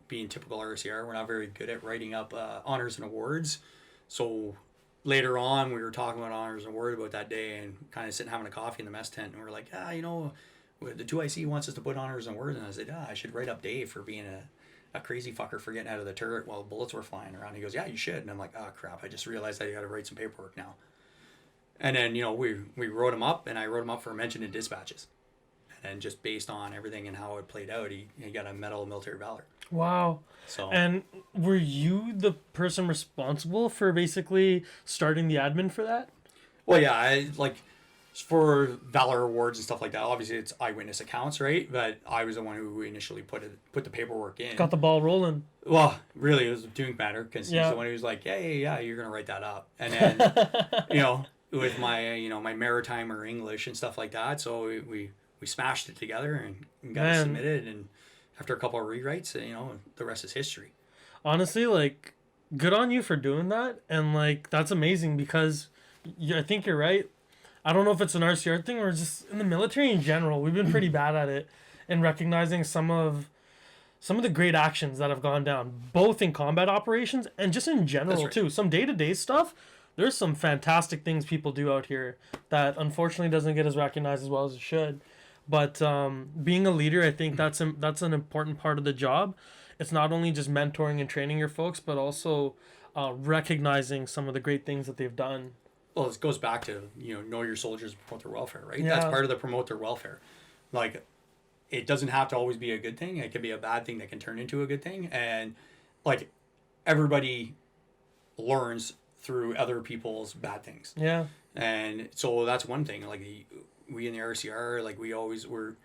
[SPEAKER 4] being typical RCR. We're not very good at writing up honors and awards. So later on, we were talking about honors and word about that day, and kind of sitting having a coffee in the mess tent, and we're like, you know, the 2IC wants us to put honors and words, and I said, I should write up Dave for being a crazy fucker for getting out of the turret while bullets were flying around. He goes, yeah, you should. And I'm like, oh crap, I just realized I got to write some paperwork now. And then, you know, we wrote him up, and I wrote him up for a mention in dispatches. And just based on everything and how it played out, he got a Medal of Military Valor.
[SPEAKER 2] Wow.
[SPEAKER 4] So.
[SPEAKER 2] And were you the person responsible for basically starting the admin for that?
[SPEAKER 4] Well, yeah, for Valor Awards and stuff like that, obviously it's eyewitness accounts, right? But I was the one who initially put the paperwork in.
[SPEAKER 2] Got the ball rolling.
[SPEAKER 4] Well, really, it was doing matter because he's the one who was like, yeah, you're going to write that up. And then, you know, with my, you know, my maritime or English and stuff like that. So we smashed it together and got it submitted. And after a couple of rewrites, you know, the rest is history.
[SPEAKER 2] Honestly, like, good on you for doing that. And, like, that's amazing because I think you're right. I don't know if it's an RCR thing or just in the military in general. We've been pretty bad at it in recognizing some of the great actions that have gone down, both in combat operations and just in general, too. Some day-to-day stuff, there's some fantastic things people do out here that unfortunately doesn't get as recognized as well as it should. But being a leader, I think that's an important part of the job. It's not only just mentoring and training your folks, but also recognizing some of the great things that they've done.
[SPEAKER 4] Well, it goes back to, you know your soldiers, promote their welfare, right?
[SPEAKER 2] Yeah.
[SPEAKER 4] That's part of the promote their welfare. Like, it doesn't have to always be a good thing. It can be a bad thing that can turn into a good thing. And, like, everybody learns through other people's bad things.
[SPEAKER 2] Yeah.
[SPEAKER 4] And so that's one thing. Like, we in the RCR, like, we always were,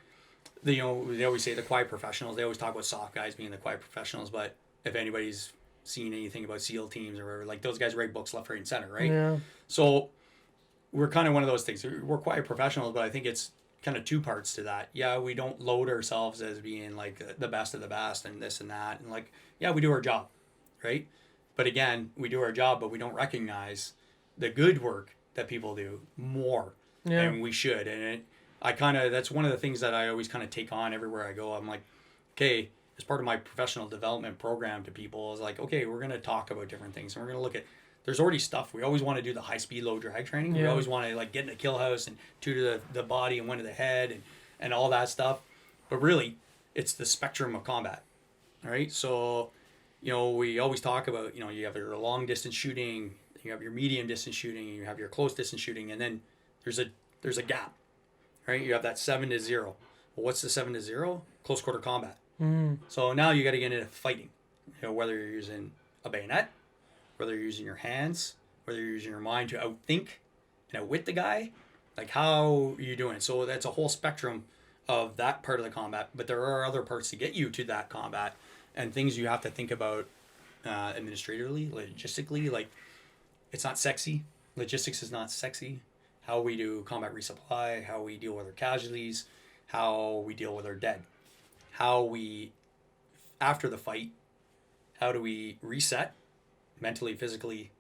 [SPEAKER 4] you know, they always say the quiet professionals. They always talk about soft guys being the quiet professionals. But if anybody's seen anything about SEAL teams or whatever, like, those guys write books left, right, and center, right?
[SPEAKER 2] Yeah.
[SPEAKER 4] So we're kind of one of those things. We're quiet professionals, but I think it's kind of two parts to that. Yeah, we don't load ourselves as being like the best of the best and this and that. And like, yeah, we do our job, right? But again, we do our job, but we don't recognize the good work that people do more than we should. And that's one of the things that I always kind of take on everywhere I go. I'm like, okay, as part of my professional development program to people is like, okay, we're going to talk about different things. And we're going to look at, there's already stuff. We always want to do the high speed, low drag training. We always want to like get in the kill house and 2 to the body and 1 to the head and all that stuff. But really, it's the spectrum of combat, right? So, you know, we always talk about, you know, you have your long distance shooting, you have your medium distance shooting, and you have your close distance shooting, and then there's a gap, right? You have that 7 to 0. Well, what's the 7 to 0? Close quarter combat. So now you got to get into fighting, you know, whether you're using a bayonet, whether you're using your hands, whether you're using your mind to outthink and outwit the guy, like how are you doing? So that's a whole spectrum of that part of the combat, but there are other parts to get you to that combat and things you have to think about administratively, logistically. Like, it's not sexy. Logistics is not sexy. How we do combat resupply, how we deal with our casualties, how we deal with our dead, how we, after the fight, how do we reset mentally, physically,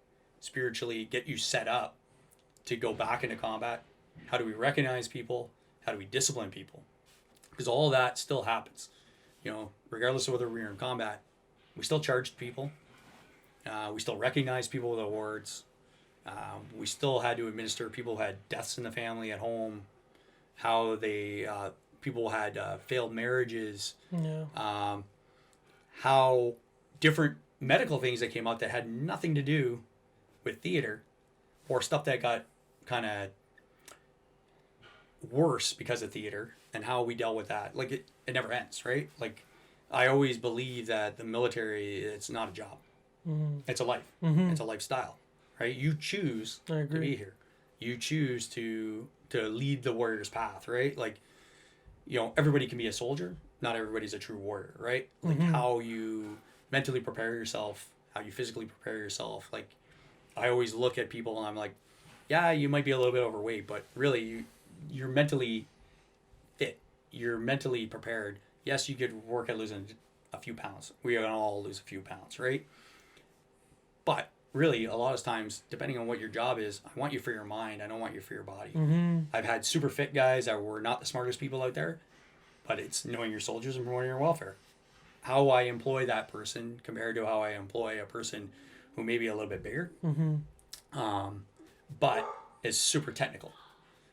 [SPEAKER 4] spiritually, get you set up to go back into combat? How do we recognize people? How do we discipline people? Because all that still happens. You know, regardless of whether we're in combat, we still charged people. We still recognize people with awards. We still had to administer people who had deaths in the family at home. How they people had failed marriages. How different medical things that came out that had nothing to do with theater, or stuff that got kind of worse because of theater, and how we dealt with that. Like, it never ends, right? Like, I always believe that the military, it's not a job. It's a life. It's a lifestyle, right? You choose to be here. You choose to lead the warrior's path, right? Like, you know, everybody can be a soldier. Not everybody's a true warrior, right? Like, how you mentally prepare yourself, how you physically prepare yourself. Like, I always look at people and I'm like, yeah, you might be a little bit overweight, but really you're mentally fit. You're mentally prepared. Yes, you could work at losing a few pounds. We are going to all lose a few pounds, right? But really, a lot of times, depending on what your job is, I want you for your mind. I don't want you for your body. I've had super fit guys that were not the smartest people out there, but it's knowing your soldiers and promoting your welfare. How I employ that person compared to how I employ a person who may be a little bit bigger, but is super technical.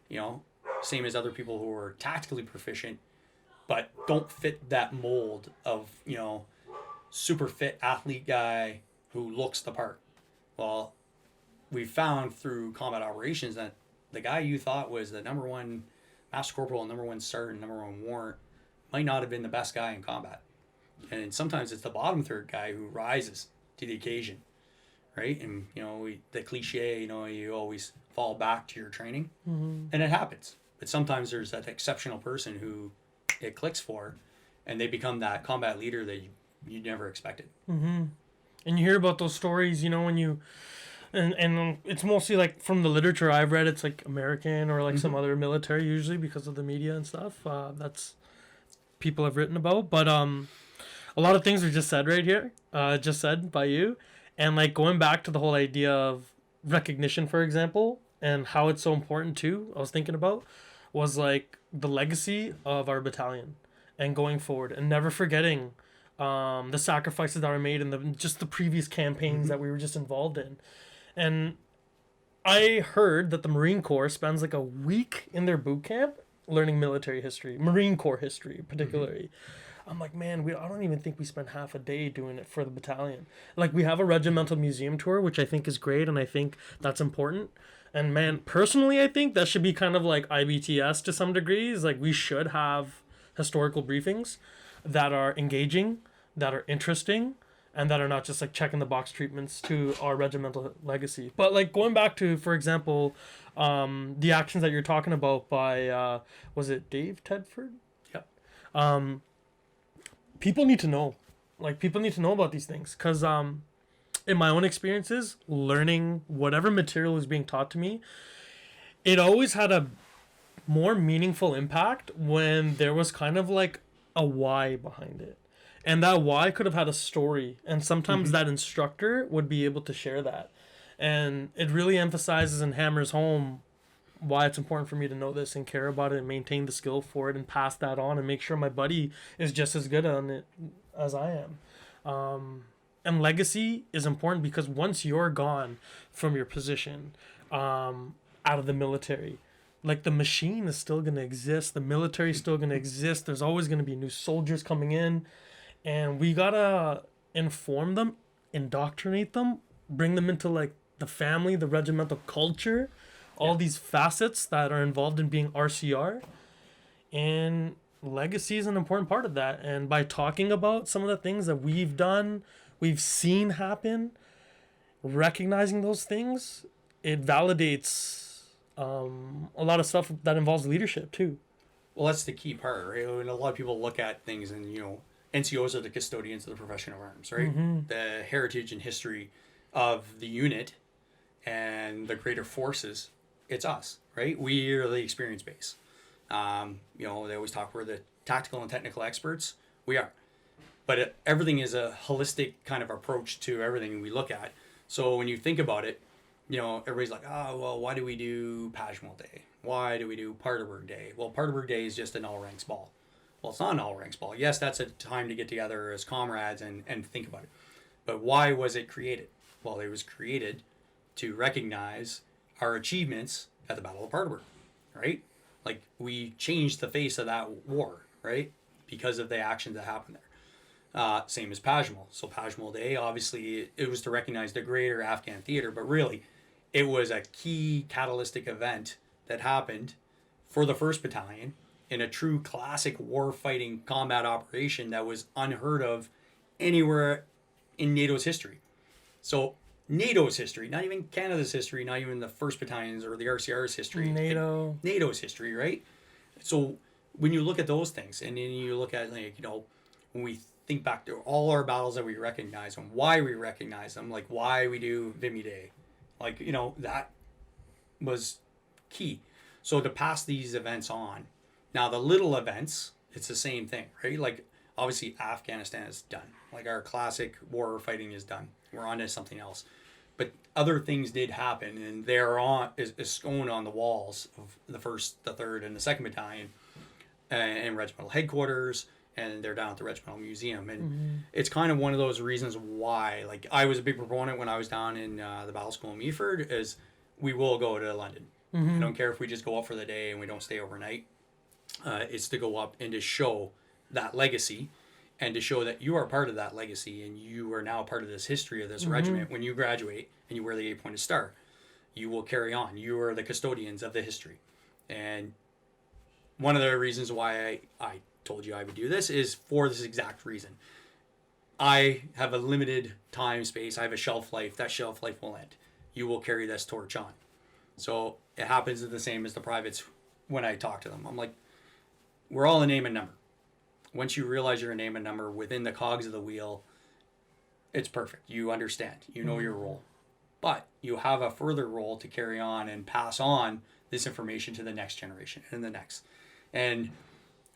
[SPEAKER 4] You know, same as other people who are tactically proficient, but don't fit that mold of, you know, super fit athlete guy who looks the part. Well, we found through combat operations that the guy you thought was the number one master corporal, number one sergeant, number one warrant might not have been the best guy in combat. And sometimes it's the bottom third guy who rises to the occasion, right? And, you know, the cliche, you know, you always fall back to your training, and it happens. But sometimes there's that exceptional person who it clicks for, and they become that combat leader that you never expected.
[SPEAKER 2] And you hear about those stories, you know, when you, and it's mostly like from the literature I've read, it's like American or like some other military usually because of the media and stuff. That's people have written about, but a lot of things are just said right here, just said by you, and like going back to the whole idea of recognition, for example, and how it's so important too. I was thinking about was like the legacy of our battalion and going forward and never forgetting the sacrifices that were made in just the previous campaigns that we were just involved in. And I heard that the Marine Corps spends like a week in their boot camp learning military history, Marine Corps history particularly. I'm like, man, I don't even think we spent half a day doing it for the battalion. Like, we have a regimental museum tour, which I think is great, and I think that's important. And man, personally, I think that should be kind of like IBTS to some degrees. Like, we should have historical briefings that are engaging, that are interesting, and that are not just like checking the box treatments to our regimental legacy. But like going back to, for example, the actions that you're talking about by, was it Dave Tedford?
[SPEAKER 4] Yep.
[SPEAKER 2] People need to know. Like, people need to know about these things. Because in my own experiences, learning whatever material is being taught to me, it always had a more meaningful impact when there was kind of like a why behind it. And that why could have had a story. And sometimes that instructor would be able to share that. And it really emphasizes and hammers home why it's important for me to know this and care about it and maintain the skill for it and pass that on and make sure my buddy is just as good on it as I am. And legacy is important because once you're gone from your position, out of the military, like, the machine is still going to exist. The military is still going to exist. There's always going to be new soldiers coming in. And we got to inform them, indoctrinate them, bring them into, like, the family, the regimental culture, all these facets that are involved in being RCR. And legacy is an important part of that. And by talking about some of the things that we've done, we've seen happen, recognizing those things, it validates a lot of stuff that involves leadership too.
[SPEAKER 4] Well, that's the key part, right? When a lot of people look at things and, you know, NCOs are the custodians of the profession of arms, right? The heritage and history of the unit and the greater forces, it's us, right? We are the experience base. You know, they always talk, we're the tactical and technical experts. We are. But everything is a holistic kind of approach to everything we look at. So when you think about it, you know, everybody's like, oh, well, why do we do Pajmal Day? Why do we do Paardeberg Day? Well, Paardeberg Day is just an all-ranks ball. Well, it's not an all-ranks ball. Yes, that's a time to get together as comrades and think about it. But why was it created? Well, it was created to recognize our achievements at the Battle of Paardeberg, right? Like, we changed the face of that war, right? Because of the actions that happened there. Same as Pajmal. So Pajmal Day, obviously, it was to recognize the greater Afghan theater, but really, it was a key catalytic event that happened for the First Battalion in a true classic war-fighting combat operation that was unheard of anywhere in NATO's history. So NATO's history, not even Canada's history, not even the First Battalion's or the RCR's history. NATO's history, right? So when you look at those things, and then you look at, like, you know, when we think back to all our battles that we recognize and why we recognize them, like why we do Vimy Day, like, you know, that was key. So to pass these events on. Now, the little events, it's the same thing, right? Like, obviously, Afghanistan is done. Like, our classic war fighting is done. We're on to something else. But other things did happen, and they're on is shown on the walls of the 1st, the 3rd, and the 2nd Battalion, and regimental headquarters, and they're down at the Regimental Museum. And it's kind of one of those reasons why, like, I was a big proponent when I was down in the Battle School in Meaford, is we will go to London. I don't care if we just go up for the day and we don't stay overnight. It's to go up and to show that legacy, and to show that you are part of that legacy, and you are now part of this history of this regiment. When you graduate and you wear the 8-pointed star, you will carry on. You are the custodians of the history. And one of the reasons why I told you I would do this is for this exact reason. I have a limited time space. I have a shelf life. That shelf life will end. You will carry this torch on. So it happens the same as the privates when I talk to them. I'm like, we're all a name and number. Once you realize you're a name and number within the cogs of the wheel, it's perfect. You understand. You know your role. But you have a further role to carry on and pass on this information to the next generation and the next. And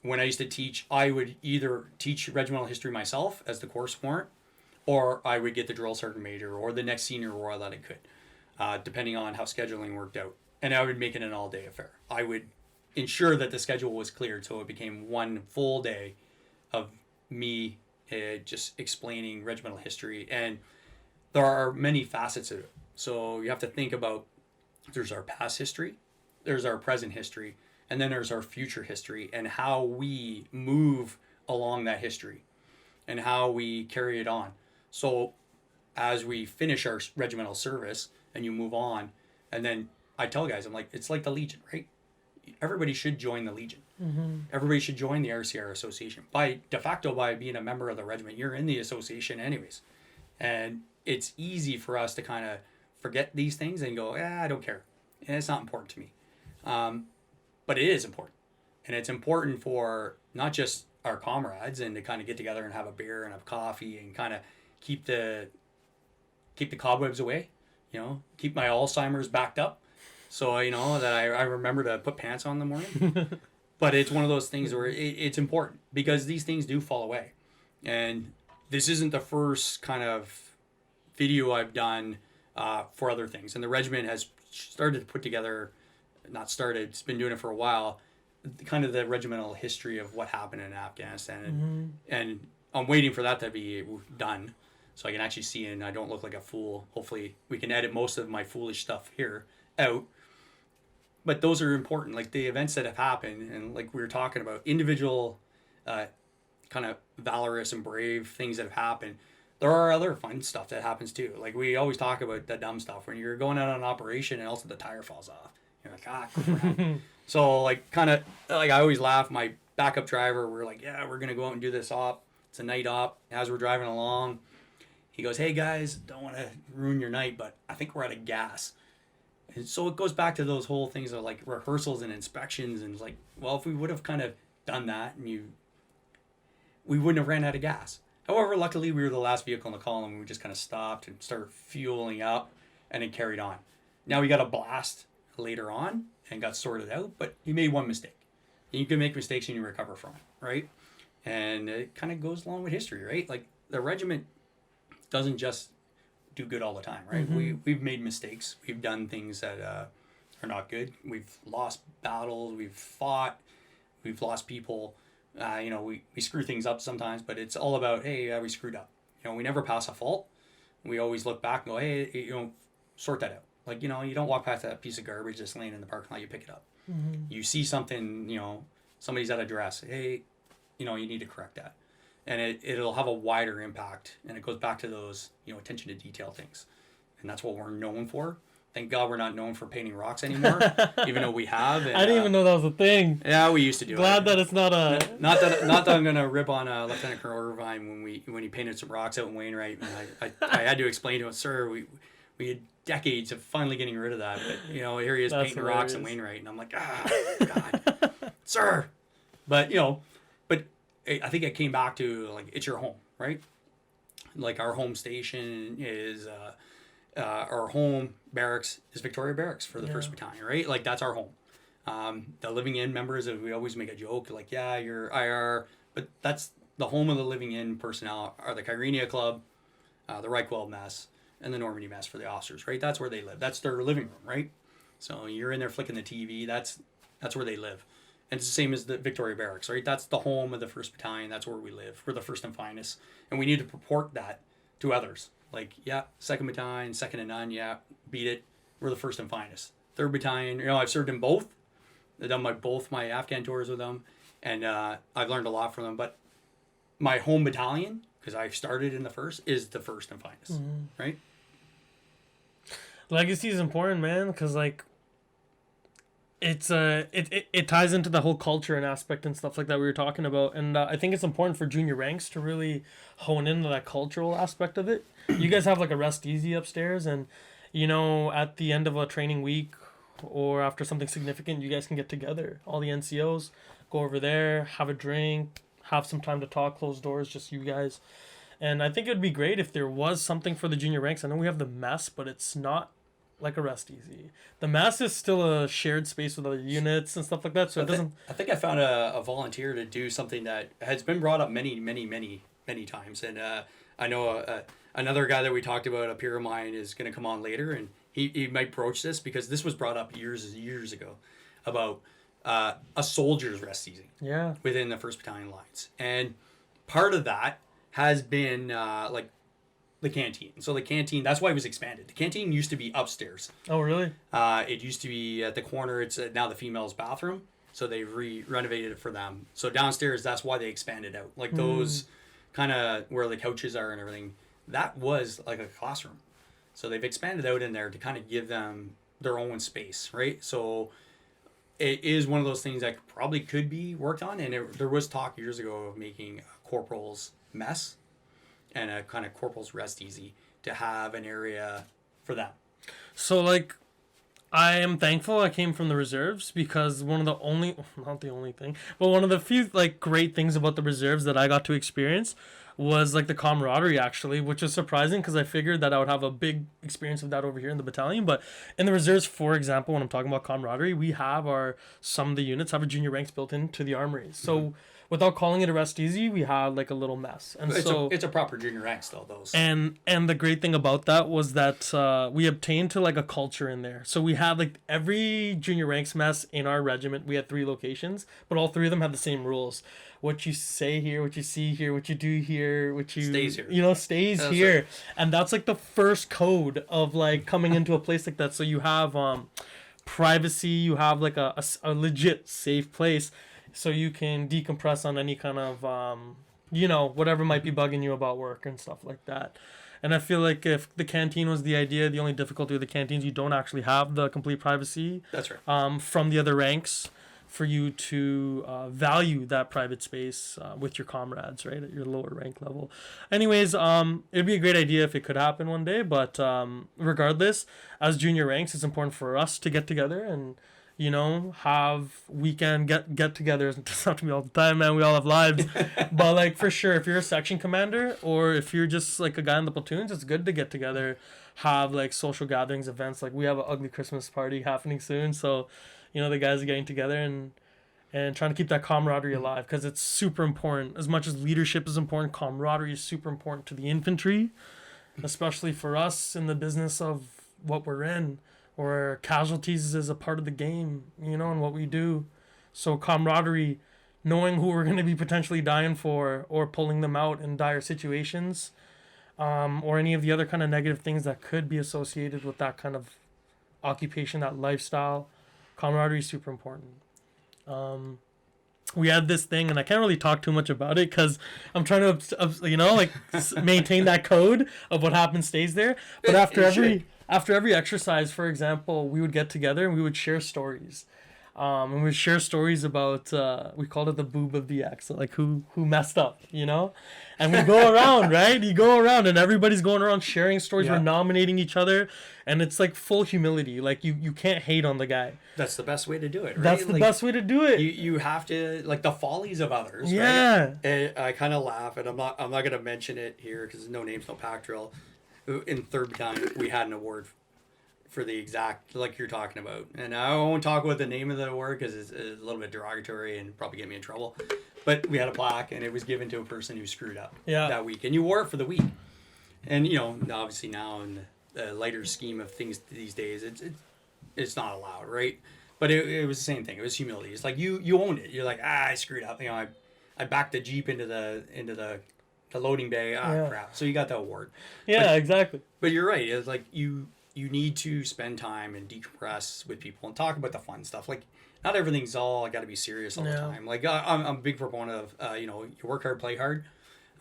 [SPEAKER 4] when I used to teach, I would either teach regimental history myself as the course warrant, or I would get the drill sergeant major or the next senior royal that I could, depending on how scheduling worked out. And I would make it an all-day affair. I would ensure that the schedule was cleared, so it became one full day of me just explaining regimental history. And there are many facets of it. So you have to think about, there's our past history, there's our present history, and then there's our future history, and how we move along that history and how we carry it on. So as we finish our regimental service and you move on, and then I tell guys, I'm like, it's like the Legion, right? Everybody should join the Legion. Everybody should join the RCR Association. By de facto, by being a member of the regiment, you're in the association anyways. And it's easy for us to kind of forget these things and go, I don't care. And it's not important to me. But it is important. And it's important for not just our comrades and to kind of get together and have a beer and have coffee and kind of keep the cobwebs away, keep my Alzheimer's backed up. So, that I remember to put pants on in the morning. But it's one of those things where it's important because these things do fall away. And this isn't the first kind of video I've done for other things. And the regiment has started to put together, it's been doing it for a while, kind of the regimental history of what happened in Afghanistan. And I'm waiting for that to be done so I can actually see and I don't look like a fool. Hopefully we can edit most of my foolish stuff here out. But those are important, like the events that have happened, and like we were talking about, individual kind of valorous and brave things that have happened. There are other fun stuff that happens too. Like we always talk about the dumb stuff when you're going out on an operation and also the tire falls off. You're like, crap. So like kind of like I always laugh. My backup driver, we're like, we're gonna go out and do this op. It's a night op. As we're driving along, he goes, hey guys, don't want to ruin your night, but I think we're out of gas. And so it goes back to those whole things of like rehearsals and inspections, and it's like, well, if we would have kind of done that, and we wouldn't have ran out of gas. However, luckily we were the last vehicle in the column, and we just kind of stopped and started fueling up, and it carried on. Now we got a blast later on and got sorted out, but you made one mistake. And you can make mistakes and you recover from it, right? And it kind of goes along with history, right? Like the regiment doesn't just do good all the time, right? We've made mistakes. We've done things that are not good. We've lost battles. We've fought. We've lost people. We screw things up sometimes, but it's all about, hey, we screwed up. We never pass a fault. We always look back and go, hey, sort that out. Like, you don't walk past that piece of garbage that's laying in the parking lot, you pick it up. You see something, somebody's at a dress, hey, you need to correct that. And it'll have a wider impact. And it goes back to those, attention to detail things. And that's what we're known for. Thank God we're not known for painting rocks anymore, even though we have. And,
[SPEAKER 2] I didn't even know that was a thing.
[SPEAKER 4] Yeah, we used to do
[SPEAKER 2] Glad that it's not a...
[SPEAKER 4] Not that I'm going to rip on Lieutenant Colonel Irvine when he painted some rocks out in Wainwright. And I had to explain to him, sir, we had decades of finally getting rid of that. But, here he is painting rocks in Wainwright. And I'm like, God, sir. But, I think it came back to, like, it's your home, right? Like, our home station is, our home barracks is Victoria Barracks for the First Battalion, right? Like, that's our home. The living in members, we always make a joke, like, you're IR, but that's the home of the living in personnel are the Kyrenia Club, the Reichwald Mess, and the Normandy Mess for the officers, right? That's where they live. That's their living room, right? So you're in there flicking the TV. That's where they live. And it's the same as the Victoria Barracks, right? That's the home of the 1st Battalion. That's where we live. We're the first and finest. And we need to purport that to others. Like, yeah, 2nd Battalion, second to none, yeah, beat it. We're the first and finest. 3rd Battalion, I've served in both. I've done both my Afghan tours with them. And I've learned a lot from them. But my home battalion, because I started in the 1st, is the first and finest, right?
[SPEAKER 2] Legacy is important, man, because, like, it's it ties into the whole culture and aspect and stuff like that we were talking about, and I think it's important for junior ranks to really hone into that cultural aspect of it. You guys have like a rest easy upstairs, and at the end of a training week or after something significant, you guys can get together, all the NCOs, go over there, have a drink, have some time to talk, closed doors, just you guys. And I think it would be great if there was something for the junior ranks. I know we have the mess, but it's not like a rest easy. The mess is still a shared space with other units and stuff like that, so
[SPEAKER 4] I think I found a volunteer to do something that has been brought up many times, and I know another guy that we talked about, a peer of mine, is going to come on later, and he might broach this because this was brought up years ago about a soldier's rest easy within the 1st Battalion lines, and part of that has been like the canteen. So the canteen, that's why it was expanded. The canteen used to be upstairs.
[SPEAKER 2] Oh, really?
[SPEAKER 4] It used to be at the corner. It's now the females' bathroom. So they renovated it for them. So downstairs, that's why they expanded out. Like those kind of where the couches are and everything, that was like a classroom. So they've expanded out in there to kind of give them their own space, right? So it is one of those things that probably could be worked on. And there was talk years ago of making a corporal's mess and a kind of corporal's rest easy to have an area for them.
[SPEAKER 2] So, like, I am thankful I came from the reserves, because one of the only, not the only thing, but one of the few, like, great things about the reserves that I got to experience was, like, the camaraderie, actually, which is surprising because I figured that I would have a big experience of that over here in the battalion. But in the reserves, for example, when I'm talking about camaraderie, we have some of the units have a junior ranks built into the armories. So without calling it a rest easy, we had like a little mess. And
[SPEAKER 4] it's a proper junior ranks though, those.
[SPEAKER 2] And the great thing about that was that we obtained to like a culture in there. So we had like every junior ranks mess in our regiment. We had 3 locations, but all 3 of them had the same rules. What you say here, what you see here, what you do here, what you
[SPEAKER 4] stays here.
[SPEAKER 2] Stays here. Right. And that's like the first code of like coming into a place like that. So you have privacy, you have like a legit safe place, so you can decompress on any kind of whatever might be bugging you about work and stuff like that. And I feel like if the canteen was the idea, the only difficulty with the canteens, you don't actually have the complete privacy.
[SPEAKER 4] That's right.
[SPEAKER 2] From the other ranks, for you to value that private space with your comrades, right, at your lower rank level. Anyways, it'd be a great idea if it could happen one day, but regardless, as junior ranks, it's important for us to get together and, have weekend get-togethers. It doesn't have to be all the time, man. We all have lives. But, like, for sure, if you're a section commander or if you're just, like, a guy in the platoons, it's good to get together, have, like, social gatherings, events. Like, we have an ugly Christmas party happening soon, so the guys are getting together and trying to keep that camaraderie alive, because it's super important. As much as leadership is important, camaraderie is super important to the infantry, especially for us in the business of what we're in, or casualties is a part of the game, and what we do. So camaraderie, knowing who we're going to be potentially dying for or pulling them out in dire situations, or any of the other kind of negative things that could be associated with that kind of occupation, that lifestyle. Camaraderie is super important. We had this thing, and I can't really talk too much about it because I'm trying to, maintain that code of what happens stays there. But after every exercise, for example, we would get together and we would share stories. And we would share stories about, we called it the boob of the X, so like who messed up, And we go around, right? You go around and everybody's going around sharing stories. Yeah. We're nominating each other. And it's like full humility. Like you can't hate on the guy.
[SPEAKER 4] That's the best way to do it, right?
[SPEAKER 2] That's the best way to do it.
[SPEAKER 4] You have to, like, the follies of others,
[SPEAKER 2] yeah.
[SPEAKER 4] Right? And I kind of laugh, and I'm not going to mention it here because no names, no pack drill. In 3rd Battalion, we had an award for the exact, like you're talking about. And I won't talk about the name of the award because it's a little bit derogatory and probably get me in trouble. But we had a plaque, and it was given to a person who screwed up that week. And you wore it for the week. And, obviously now in the lighter scheme of things these days, it's not allowed, right? But it was the same thing. It was humility. It's like you owned it. You're like, I screwed up. You know, I backed the Jeep into the loading bay.
[SPEAKER 2] Yeah.
[SPEAKER 4] Crap. So you got the award.
[SPEAKER 2] Yeah, exactly.
[SPEAKER 4] But you're right. It's like you need to spend time and decompress with people and talk about the fun stuff. Like, not everything's all got to be serious all the time. Like, I'm a big proponent of, you work hard, play hard.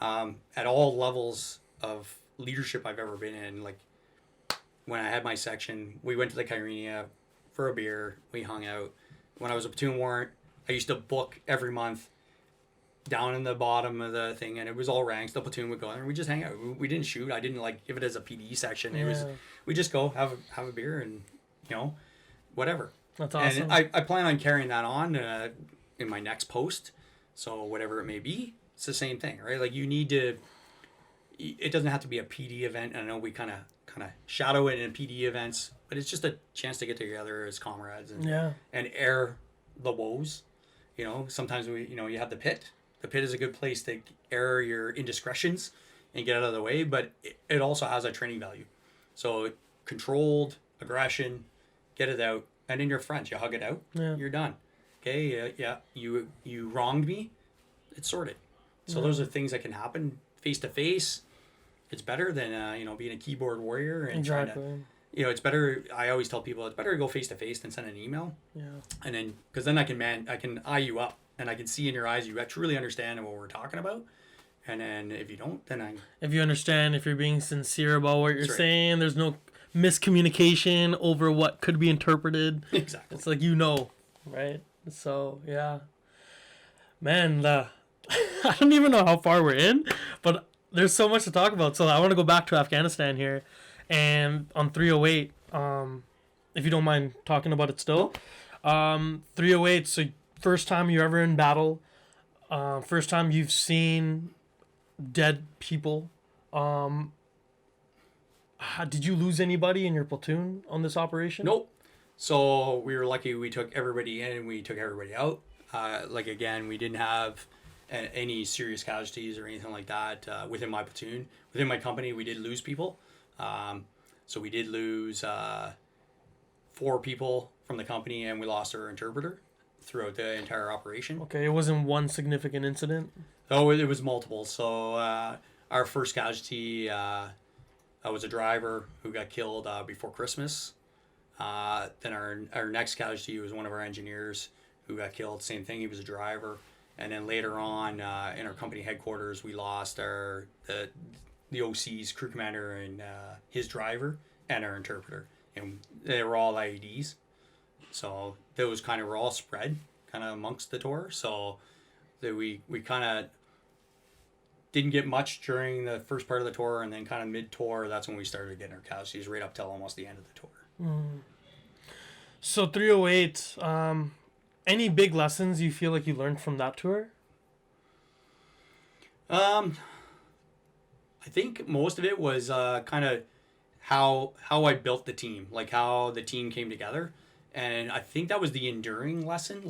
[SPEAKER 4] At all levels of leadership I've ever been in. Like, when I had my section, we went to the Kyrenia for a beer. We hung out. When I was a platoon warrant, I used to book every month down in the bottom of the thing, and it was all ranks. The platoon would go there and we just hang out. We didn't shoot. I didn't like give it as a PD section. It was, we just go have a beer and whatever.
[SPEAKER 2] That's awesome.
[SPEAKER 4] And I plan on carrying that on in my next post. So whatever it may be, it's the same thing, right? Like, you need to. It doesn't have to be a PD event. I know we kind of shadow it in PD events, but it's just a chance to get together as comrades and air the woes. Sometimes you have the pit. The pit is a good place to air your indiscretions and get out of the way, but it also has a training value. So controlled aggression, get it out, and in your friends, you hug it out. Yeah. You're done. Okay, you wronged me. It's sorted. So those are things that can happen face to face. It's better than being a keyboard warrior and trying to. It's better. I always tell people it's better to go face to face than send an email. Yeah. And then, because then I can eye you up and I can see in your eyes you truly understand what we're talking about. And then if you don't, then
[SPEAKER 2] if you understand, if you're being sincere about what you're saying, there's no miscommunication over what could be interpreted.
[SPEAKER 4] Exactly.
[SPEAKER 2] It's like, right? So yeah, man. I don't even know how far we're in, but there's so much to talk about. So I want to go back to Afghanistan here, and on 308, if you don't mind talking about it still. 308, so first time you're ever in battle, first time you've seen dead people. Did you lose anybody in your platoon on this operation?
[SPEAKER 4] Nope. So we were lucky. We took everybody in and we took everybody out. Again, we didn't have any serious casualties or anything like that within my platoon. Within my company, we did lose people. So we did lose 4 people from the company, and we lost our interpreter throughout the entire operation.
[SPEAKER 2] Okay, it wasn't one significant incident?
[SPEAKER 4] Oh, it was multiple. So our first casualty was a driver who got killed before Christmas. Then our next casualty was one of our engineers who got killed. Same thing, he was a driver. And then later on, in our company headquarters, we lost the OC's crew commander and his driver and our interpreter. And they were all IEDs. So those were all spread amongst the tour. So that we kind of didn't get much during the first part of the tour, and then mid-tour, that's when we started getting our casualties right up till almost the end of the tour.
[SPEAKER 2] So 308, any big lessons you feel like you learned from that tour?
[SPEAKER 4] I think most of it was how I built the team, like how the team came together. And I think that was the enduring lesson,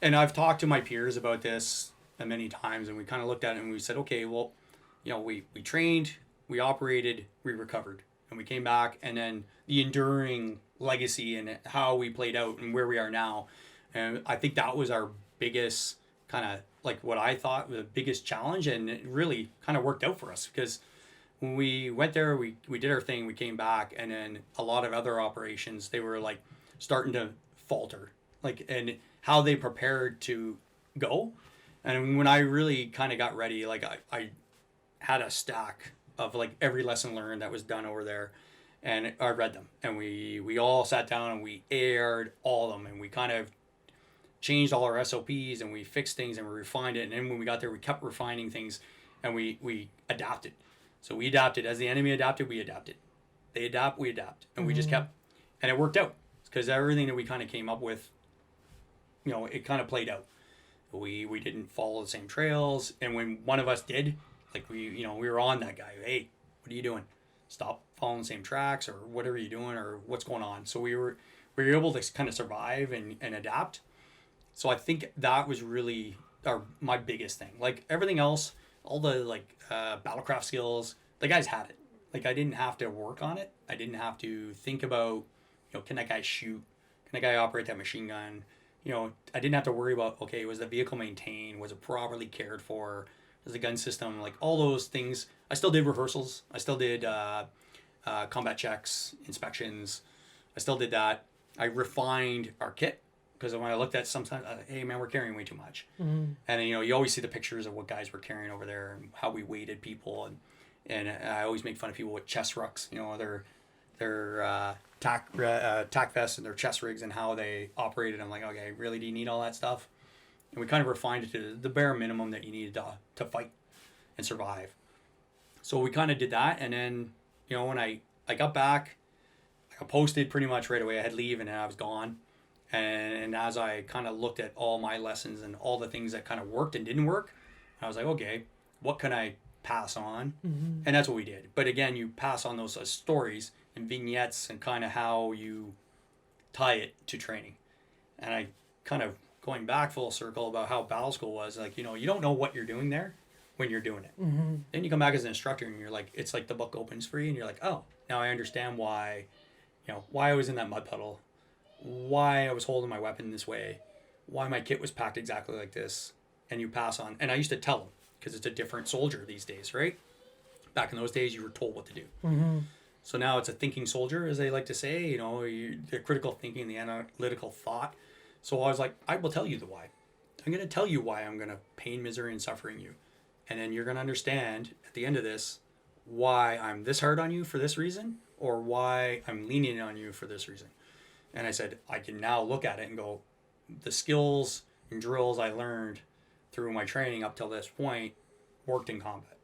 [SPEAKER 4] and I've talked to my peers about this many times, and we looked at it and we said, okay, well, we trained, we operated, we recovered, and we came back, and then the enduring legacy and how we played out and where we are now. And I think that was our biggest what I thought was the biggest challenge, and it really worked out for us, because when we went there, we did our thing, we came back, and then a lot of other operations, they were starting to falter, and how they prepared to go. And when I really got ready, I had a stack of every lesson learned that was done over there, and I read them, and we all sat down and we aired all of them, and we changed all our SOPs, and we fixed things and we refined it. And then when we got there, we kept refining things, and we adapted. So we adapted. As the enemy adapted, we adapted. They adapt, we adapt. And we just kept, and it worked out. Because everything that we came up with, it played out. We didn't follow the same trails. And when one of us did, we were on that guy. Hey, what are you doing? Stop following the same tracks, or whatever you're doing, or what's going on. So we were able to survive and adapt. So I think that was really my biggest thing. Everything else, all the battlecraft skills, the guys had it. I didn't have to work on it. I didn't have to think about, can that guy shoot? Can the guy operate that machine gun? You know, I didn't have to worry about, okay, was the vehicle maintained? Was it properly cared for? Was the gun system, like all those things. I still did rehearsals. I still did combat checks, inspections. I still did that. I refined our kit because when I looked at sometimes, hey man, we're carrying way too much. And you know, you always see the pictures of what guys were carrying over there and how we weighted people, and I always make fun of people with chest rucks. You know, their tack vests and their chest rigs and how they operated. I'm like, okay, really, do you need all that stuff? And we kind of refined it to the bare minimum that you needed to fight and survive. So we kind of did that, and then, you know, when I got back, I posted pretty much right away. I had leave, and then I was gone. And as I kind of looked at all my lessons and all the things that kind of worked and didn't work, I was like, okay, what can I pass on? And that's what we did. But again, you pass on those stories and vignettes and kind of how you tie it to training. And I kind of going back full circle about how battle school was, like, you know, you don't know what you're doing there when you're doing it. Then you come back as an instructor and you're like, it's like the book opens for you and you're like, oh, now I understand why, you know, why I was in that mud puddle, why I was holding my weapon this way, why my kit was packed exactly like this. And you pass on. And I used to tell them, because it's a different soldier these days, right? Back in those days, you were told what to do. So now it's a thinking soldier, as they like to say, you know, the critical thinking, the analytical thought. So I was like, I will tell you the why. I'm going to tell you why I'm going to pain, misery, and suffering you. And then you're going to understand at the end of this why I'm this hard on you for this reason, or why I'm lenient on you for this reason. And I said, I can now look at it and go, the skills and drills I learned through my training up till this point worked in combat.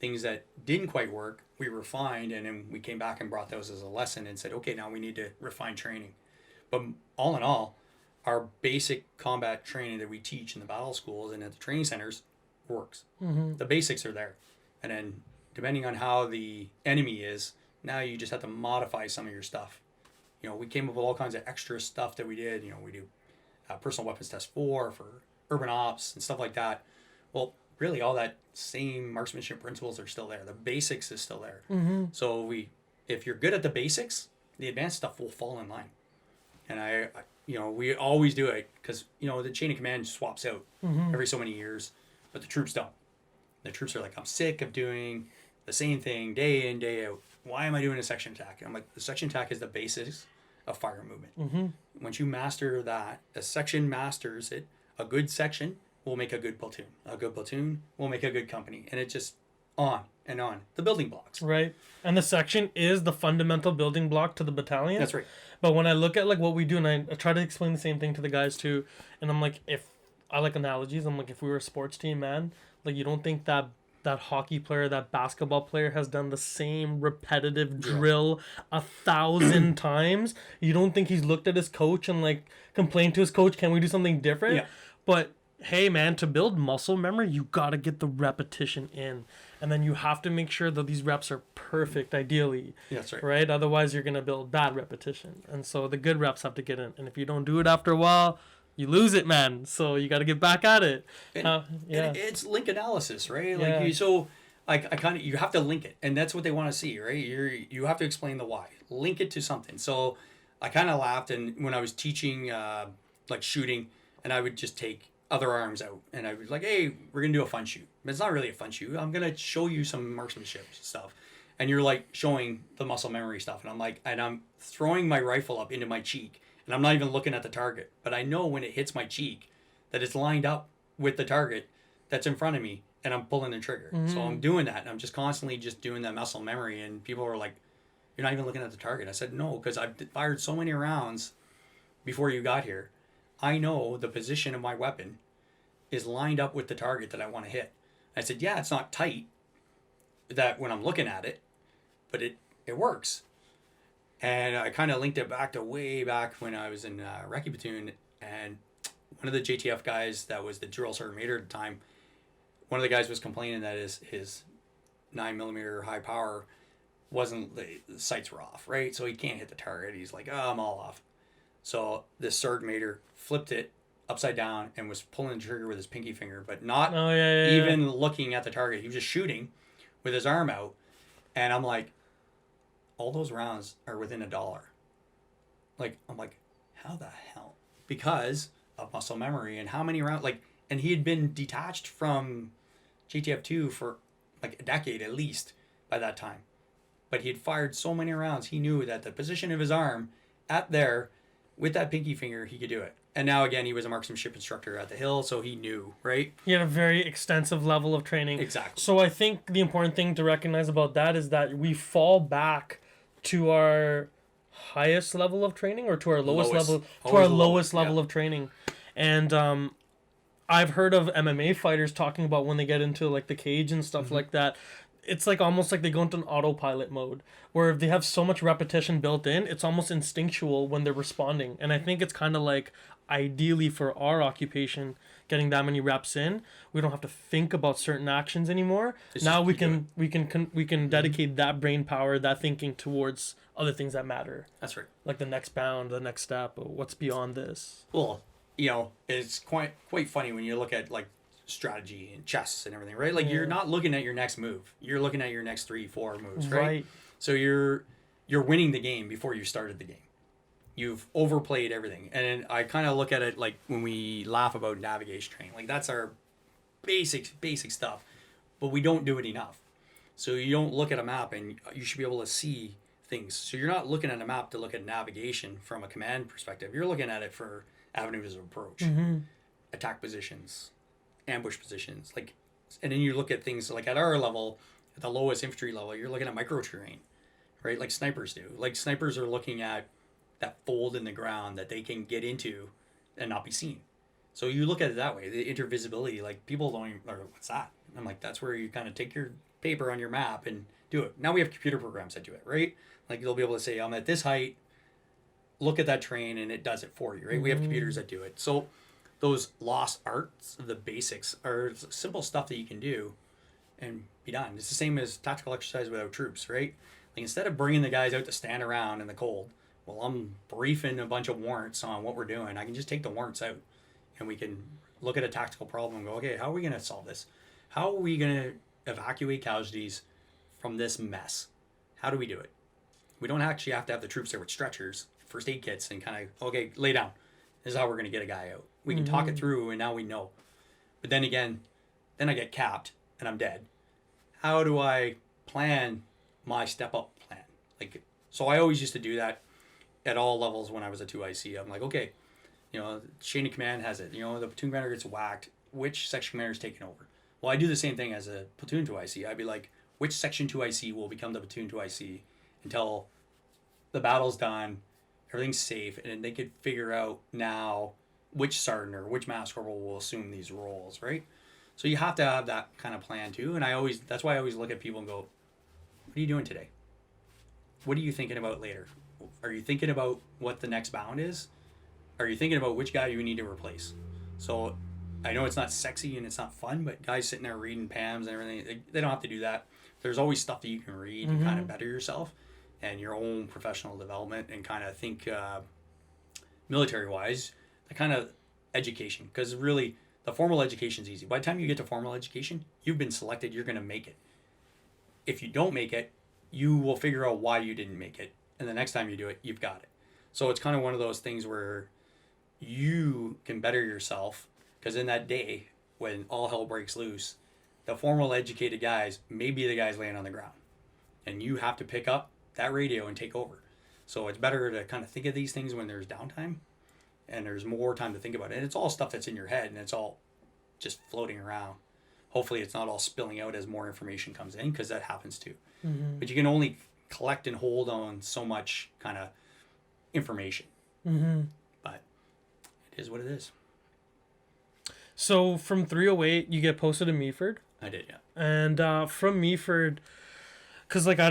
[SPEAKER 4] Things that didn't quite work, we refined, and then we came back and brought those as a lesson and said, okay, now we need to refine training. But all in all, our basic combat training that we teach in the battle schools and at the training centers works. The basics are there. And then depending on how the enemy is, now you just have to modify some of your stuff. You know, we came up with all kinds of extra stuff that we did. You know, we do personal weapons test 4 for urban ops and stuff like that. Well, really all that same marksmanship principles are still there. The basics is still there. So if you're good at the basics, the advanced stuff will fall in line. And I you know, we always do it because, you know, the chain of command swaps out every so many years, but the troops don't. The troops are like, I'm sick of doing the same thing day in, day out. Why am I doing a section attack? And I'm like, the section attack is the basics of fire movement. Once you master that, a section masters it. A good section will make a good platoon. A good platoon will make a good company. And it just on and on. The building blocks.
[SPEAKER 2] Right. And the section is the fundamental building block to the battalion.
[SPEAKER 4] That's right.
[SPEAKER 2] But when I look at like what we do, and I try to explain the same thing to the guys too, and I'm like, if I like analogies, I'm like, if we were a sports team, man, like you don't think that hockey player, that basketball player has done the same repetitive drill 1,000 times? You don't think he's looked at his coach and like complained to his coach, can we do something different?
[SPEAKER 4] Yeah.
[SPEAKER 2] But hey man, to build muscle memory, you got to get the repetition in. And then you have to make sure that these reps are perfect, ideally.
[SPEAKER 4] Yeah, that's right.
[SPEAKER 2] Right? Otherwise, you're going to build bad repetition. And so the good reps have to get in. And if you don't do it after a while, you lose it, man. So you got to get back at it.
[SPEAKER 4] And it's link analysis, right? Like
[SPEAKER 2] Yeah.
[SPEAKER 4] you have to link it, and that's what they want to see, right? You have to explain the why, link it to something. So I kind of laughed, and when I was teaching like shooting, and I would just take other arms out, and I was like, hey, we're gonna do a fun shoot. But it's not really a fun shoot. I'm gonna show you some marksmanship stuff, and you're like showing the muscle memory stuff, and I'm throwing my rifle up into my cheek. And I'm not even looking at the target, but I know when it hits my cheek that it's lined up with the target that's in front of me, and I'm pulling the trigger. So I'm doing that, and I'm just constantly just doing that muscle memory, and people were like, you're not even looking at the target. I said, no, because I've fired so many rounds before you got here. I know the position of my weapon is lined up with the target that I want to hit. I said, yeah, it's not tight that when I'm looking at it, but it works. And I kind of linked it back to way back when I was in Recce Platoon, and one of the JTF guys that was the drill sergeant major at the time, one of the guys was complaining that his 9mm high power wasn't, the sights were off, right? So he can't hit the target. He's like, oh, I'm all off. So this sergeant major flipped it upside down and was pulling the trigger with his pinky finger, but not even looking at the target. He was just shooting with his arm out, and I'm like, all those rounds are within $1. Like, I'm like, how the hell? Because of muscle memory and how many rounds, like, and he had been detached from JTF2 for like a decade at least by that time. But he had fired so many rounds, he knew that the position of his arm at there, with that pinky finger, he could do it. And now, again, he was a marksmanship instructor at the Hill, so he knew, right?
[SPEAKER 2] He had a very extensive level of training.
[SPEAKER 4] Exactly.
[SPEAKER 2] So I think the important thing to recognize about that is that we fall back to our highest level of training or to our lowest level, to our lowest level of training. And I've heard of MMA fighters talking about when they get into like the cage and stuff like that. It's like almost like they go into an autopilot mode where they have so much repetition built in, it's almost instinctual when they're responding. And I think it's kind of like ideally for our occupation, getting that many reps in, we don't have to think about certain actions anymore. Now we can dedicate that brain power, that thinking towards other things that matter.
[SPEAKER 4] That's right.
[SPEAKER 2] Like the next bound, the next step, what's beyond this.
[SPEAKER 4] Well, it's quite funny when you look at like strategy and chess and everything, right? Like you're not looking at your next move. You're looking at your next 3-4 moves, right? So you're winning the game before you started the game. You've overplayed everything. And I kind of look at it like when we laugh about navigation training. Like that's our basic stuff. But we don't do it enough. So you don't look at a map and you should be able to see things. So you're not looking at a map to look at navigation from a command perspective. You're looking at it for avenues of approach, attack positions, ambush positions, like, and then you look at things like at our level, at the lowest infantry level, you're looking at micro terrain, right? Like snipers do. Like snipers are looking at that fold in the ground that they can get into and not be seen. So you look at it that way, the intervisibility. Like people don't even, or what's that? I'm like, that's where you kind of take your paper on your map and do it. Now we have computer programs that do it, right? Like they'll be able to say, I'm at this height, look at that terrain, and it does it for you, right? We have computers that do it. So those lost arts, the basics, are simple stuff that you can do and be done. It's the same as tactical exercise without troops, right? Like instead of bringing the guys out to stand around in the cold, well, I'm briefing a bunch of warrants on what we're doing. I can just take the warrants out and we can look at a tactical problem and go, okay, how are we going to solve this? How are we going to evacuate casualties from this mess? How do we do it? We don't actually have to have the troops there with stretchers, first aid kits, and kind of, okay, lay down. This is how we're going to get a guy out. We can talk it through, and now we know. But then again, then I get capped, and I'm dead. How do I plan my step-up plan? Like, so I always used to do that at all levels when I was a 2IC. I'm like, okay, chain of command has it. The platoon commander gets whacked. Which section commander is taking over? Well, I do the same thing as a platoon 2IC. I'd be like, which section 2IC will become the platoon 2IC until the battle's done, everything's safe, and then they could figure out now which sergeant or which master corporal will assume these roles, right? So you have to have that kind of plan too. And that's why I always look at people and go, what are you doing today? What are you thinking about later? Are you thinking about what the next bound is? Are you thinking about which guy you need to replace? So I know it's not sexy and it's not fun, but guys sitting there reading PAMs and everything, they don't have to do that. There's always stuff that you can read and kind of better yourself and your own professional development and kind of think military-wise, the kind of education. Because really, the formal education is easy. By the time you get to formal education, you've been selected, you're going to make it. If you don't make it, you will figure out why you didn't make it. And the next time you do it, you've got it. So it's kind of one of those things where you can better yourself. Because in that day, when all hell breaks loose, the formal educated guys may be the guys laying on the ground. And you have to pick up that radio and take over. So it's better to kind of think of these things when there's downtime and there's more time to think about it. And it's all stuff that's in your head and it's all just floating around. Hopefully it's not all spilling out as more information comes in, because that happens too. But you can only collect and hold on so much kind of information. But it is what it is.
[SPEAKER 2] So from 308, you get posted to Meaford.
[SPEAKER 4] I did, yeah.
[SPEAKER 2] And from Meaford, because like I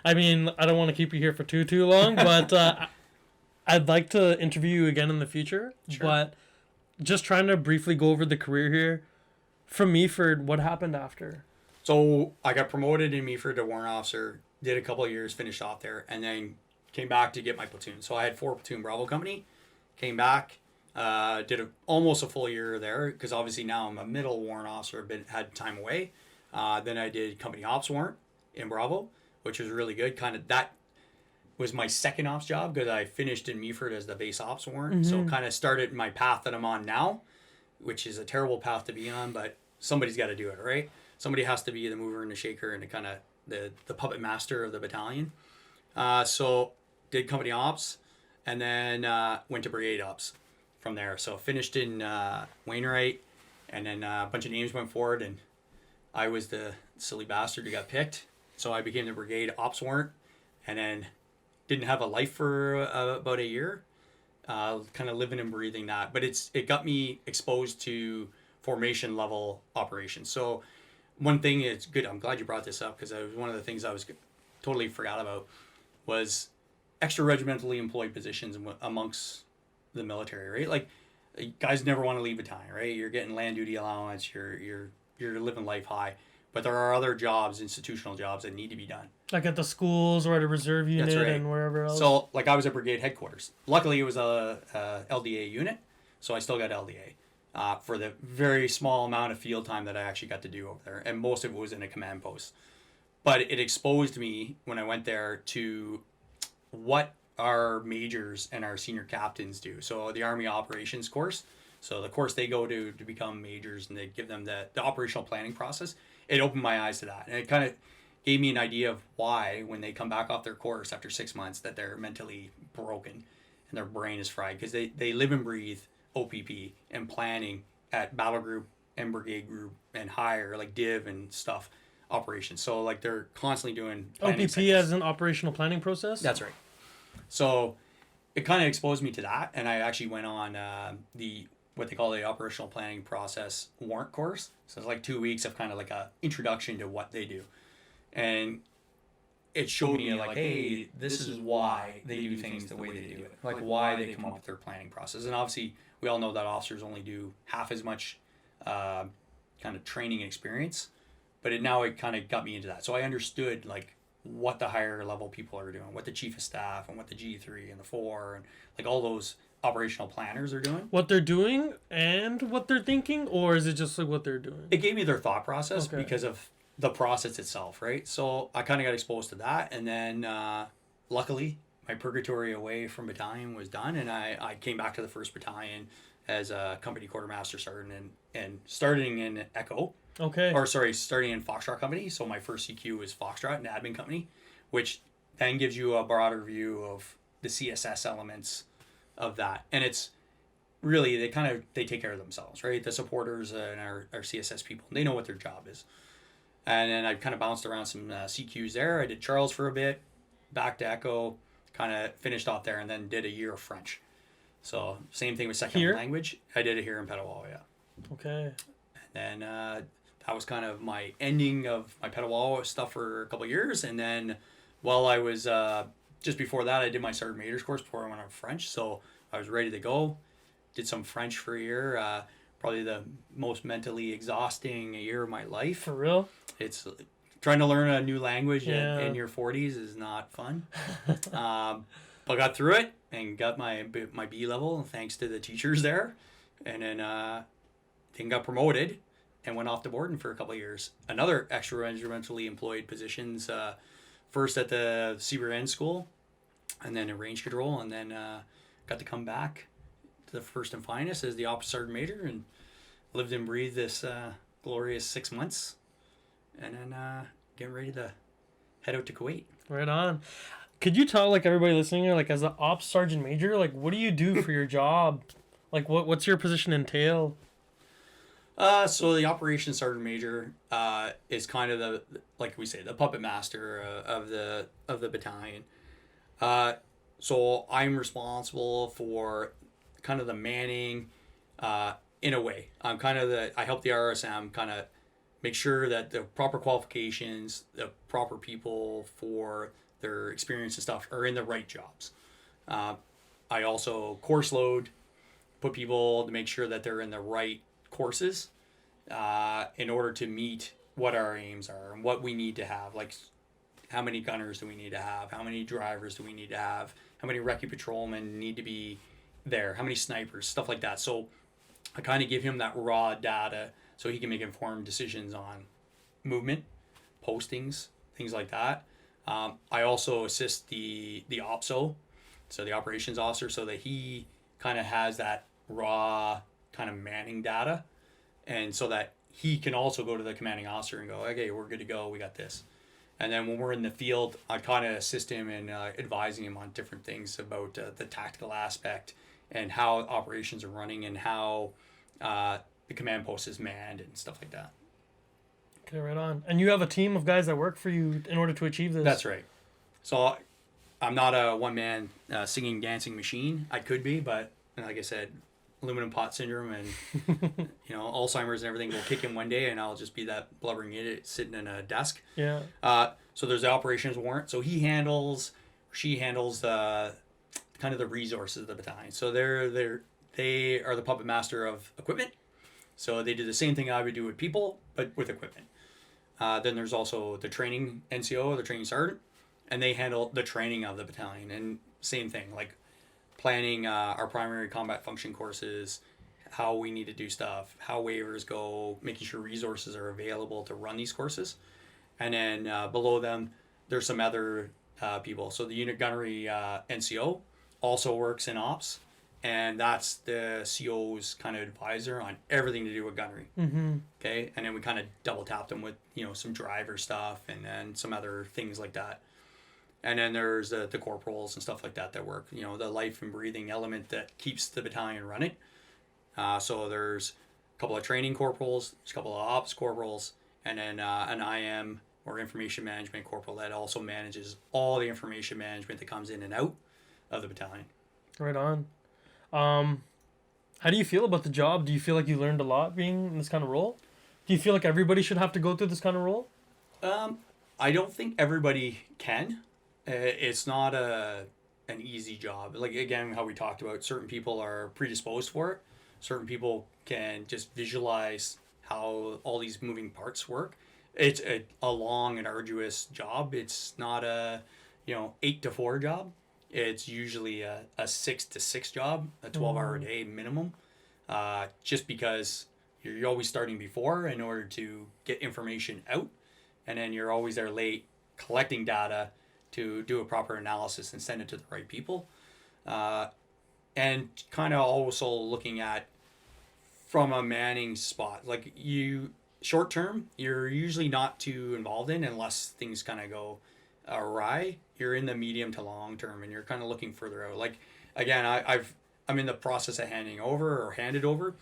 [SPEAKER 2] don't want to keep you here for too long, but I'd like to interview you again in the future.
[SPEAKER 4] Sure.
[SPEAKER 2] But just trying to briefly go over the career here. From Meaford, what happened after?
[SPEAKER 4] So I got promoted in Meaford to warrant officer, did a couple of years, finished off there, and then came back to get my platoon. So I had 4 platoon Bravo company, came back, did almost a full year there, because obviously now I'm a middle warrant officer, had time away. Then I did company ops warrant in Bravo, which was really good. Kind of that was my second ops job because I finished in Meaford as the base ops warrant. So kind of started my path that I'm on now, which is a terrible path to be on, but somebody's got to do it, right? Somebody has to be the mover and the shaker and the kind of the puppet master of the battalion. So did company ops and then went to brigade ops from there. So finished in Wainwright, and then a bunch of names went forward, and I was the silly bastard who got picked. So I became the brigade ops warrant, and then didn't have a life for about a year, kind of living and breathing that. But it got me exposed to formation level operations. So one thing is good. I'm glad you brought this up because it was one of the things I was totally forgot about was extra regimentally employed positions amongst the military, right? Like guys never want to leave battalion, right? You're getting land duty allowance, you're living life high, but there are other jobs, institutional jobs that need to be done.
[SPEAKER 2] Like at the schools or at a reserve unit.
[SPEAKER 4] That's right.
[SPEAKER 2] And wherever else.
[SPEAKER 4] So like I was at brigade headquarters. Luckily it was a LDA unit, so I still got LDA for the very small amount of field time that I actually got to do over there, and most of it was in a command post. But it exposed me when I went there to what our majors and our senior captains do. So the Army Operations course, so the course they go to become majors, and they give them the operational planning process. It opened my eyes to that, and it kind of gave me an idea of why when they come back off their course after 6 months that they're mentally broken and their brain is fried, because they live and breathe OPP and planning at battle group and brigade group and higher, like div and stuff operations. So like they're constantly doing
[SPEAKER 2] OPP
[SPEAKER 4] sessions.
[SPEAKER 2] as an operational planning process?
[SPEAKER 4] That's right. So it kind of exposed me to that, and I actually went on what they call the operational planning process warrant course. So it's like 2 weeks of kind of like a introduction to what they do, and it showed me like, hey, this is why they do things the way they do it, like why they come up with their planning process. And obviously we all know that officers only do half as much kind of training experience, but it kind of got me into that. So I understood like what the higher level people are doing, what the chief of staff and what the G3 and the 4 and like all those operational planners are doing.
[SPEAKER 2] What they're doing and what they're thinking, or is it just like what they're doing?
[SPEAKER 4] It gave me their thought process
[SPEAKER 2] Okay.
[SPEAKER 4] because of the process itself, right? So I kind of got exposed to that, and then luckily my purgatory away from battalion was done, and I came back to the 1st Battalion as a company quartermaster sergeant and starting in Echo.
[SPEAKER 2] Okay.
[SPEAKER 4] Starting in Foxtrot Company. So my first CQ was Foxtrot, an admin company, which then gives you a broader view of the CSS elements of that. And it's really, they take care of themselves, right? The supporters and our CSS people, they know what their job is. And then I kind of bounced around some CQs there. I did Charles for a bit, back to Echo, kind of finished off there, and then did a year of French. So same thing with second language. I did it here in Petawawa, yeah.
[SPEAKER 2] Okay.
[SPEAKER 4] And then that was kind of my ending of my Petawawa stuff for a couple of years. And then while I was, just before that, I did my Sergeant Major's course before I went on French. So I was ready to go. Did some French for a year. Probably the most mentally exhausting year of my life.
[SPEAKER 2] For real?
[SPEAKER 4] It's trying to learn a new language
[SPEAKER 2] Yeah.
[SPEAKER 4] in your 40s is not fun. But got through it and got my B level thanks to the teachers there. And then got promoted and went off to Borden for a couple of years. Another extra regimentally employed positions, first at the CBRN school and then in range control, and then got to come back to the First and Finest as the Ops Sergeant Major and lived and breathed this glorious 6 months, and then getting ready to head out to Kuwait.
[SPEAKER 2] Right on. Could you tell like everybody listening here, like as an Ops Sergeant Major, like what do you do for your job? Like what's your position entail?
[SPEAKER 4] So the Operations Sergeant Major is kind of the, like we say, the puppet master of the battalion. So I'm responsible for kind of the manning, in a way. I'm kind of I help the RSM kind of make sure that the proper qualifications, the proper people for their experience and stuff are in the right jobs. I also course load, put people to make sure that they're in the right courses in order to meet what our aims are and what we need to have. Like how many gunners do we need to have? How many drivers do we need to have? How many recce patrolmen need to be there? How many snipers? Stuff like that. So I kind of give him that raw data so he can make informed decisions on movement, postings, things like that. I also assist the OPSO, so the operations officer, so that he kind of has that raw kind of manning data, and so that he can also go to the commanding officer and go, okay, we're good to go, we got this. And then when we're in the field, I kind of assist him in advising him on different things about the tactical aspect and how operations are running and how the command post is manned and stuff like that.
[SPEAKER 2] Okay, right on. And you have a team of guys that work for you in order to achieve this.
[SPEAKER 4] That's right. So I'm not a one-man singing, dancing machine. I could be, but like I said, aluminum pot syndrome and Alzheimer's and everything will kick in one day, and I'll just be that blubbering idiot sitting in a desk.
[SPEAKER 2] Yeah.
[SPEAKER 4] So there's the operations warrant. So she handles the kind of the resources of the battalion. So they are the puppet master of equipment. So they do the same thing I would do with people, but with equipment. Then there's also the training NCO, the training sergeant, and they handle the training of the battalion. And same thing, like planning our primary combat function courses, how we need to do stuff, how waivers go, making sure resources are available to run these courses. And then below them, there's some other people. So the unit gunnery NCO also works in ops, and that's the CO's kind of advisor on everything to do with gunnery.
[SPEAKER 2] Mm-hmm.
[SPEAKER 4] Okay, and then we kind of double tap them with some driver stuff and then some other things like that. And then there's the corporals and stuff like that work, the life and breathing element that keeps the battalion running. So there's a couple of training corporals, there's a couple of ops corporals, and then an IM or information management corporal that also manages all the information management that comes in and out of the battalion.
[SPEAKER 2] Right on. How do you feel about the job? Do you feel like you learned a lot being in this kind of role? Do you feel like everybody should have to go through this kind of role?
[SPEAKER 4] I don't think everybody can. It's not an easy job. Like, again, how we talked about, certain people are predisposed for it. Certain people can just visualize how all these moving parts work. It's a long and arduous job. It's not a 8 to 4 job. It's usually a 6 to 6 job, a 12-hour a day minimum, just because you're always starting before in order to get information out, and then you're always there late collecting data to do a proper analysis and send it to the right people, and kind of also looking at from a manning spot. Like, short term, you're usually not too involved in unless things kind of go awry. You're in the medium to long term, and you're kind of looking further out. Like, again, I'm in the process of handed over,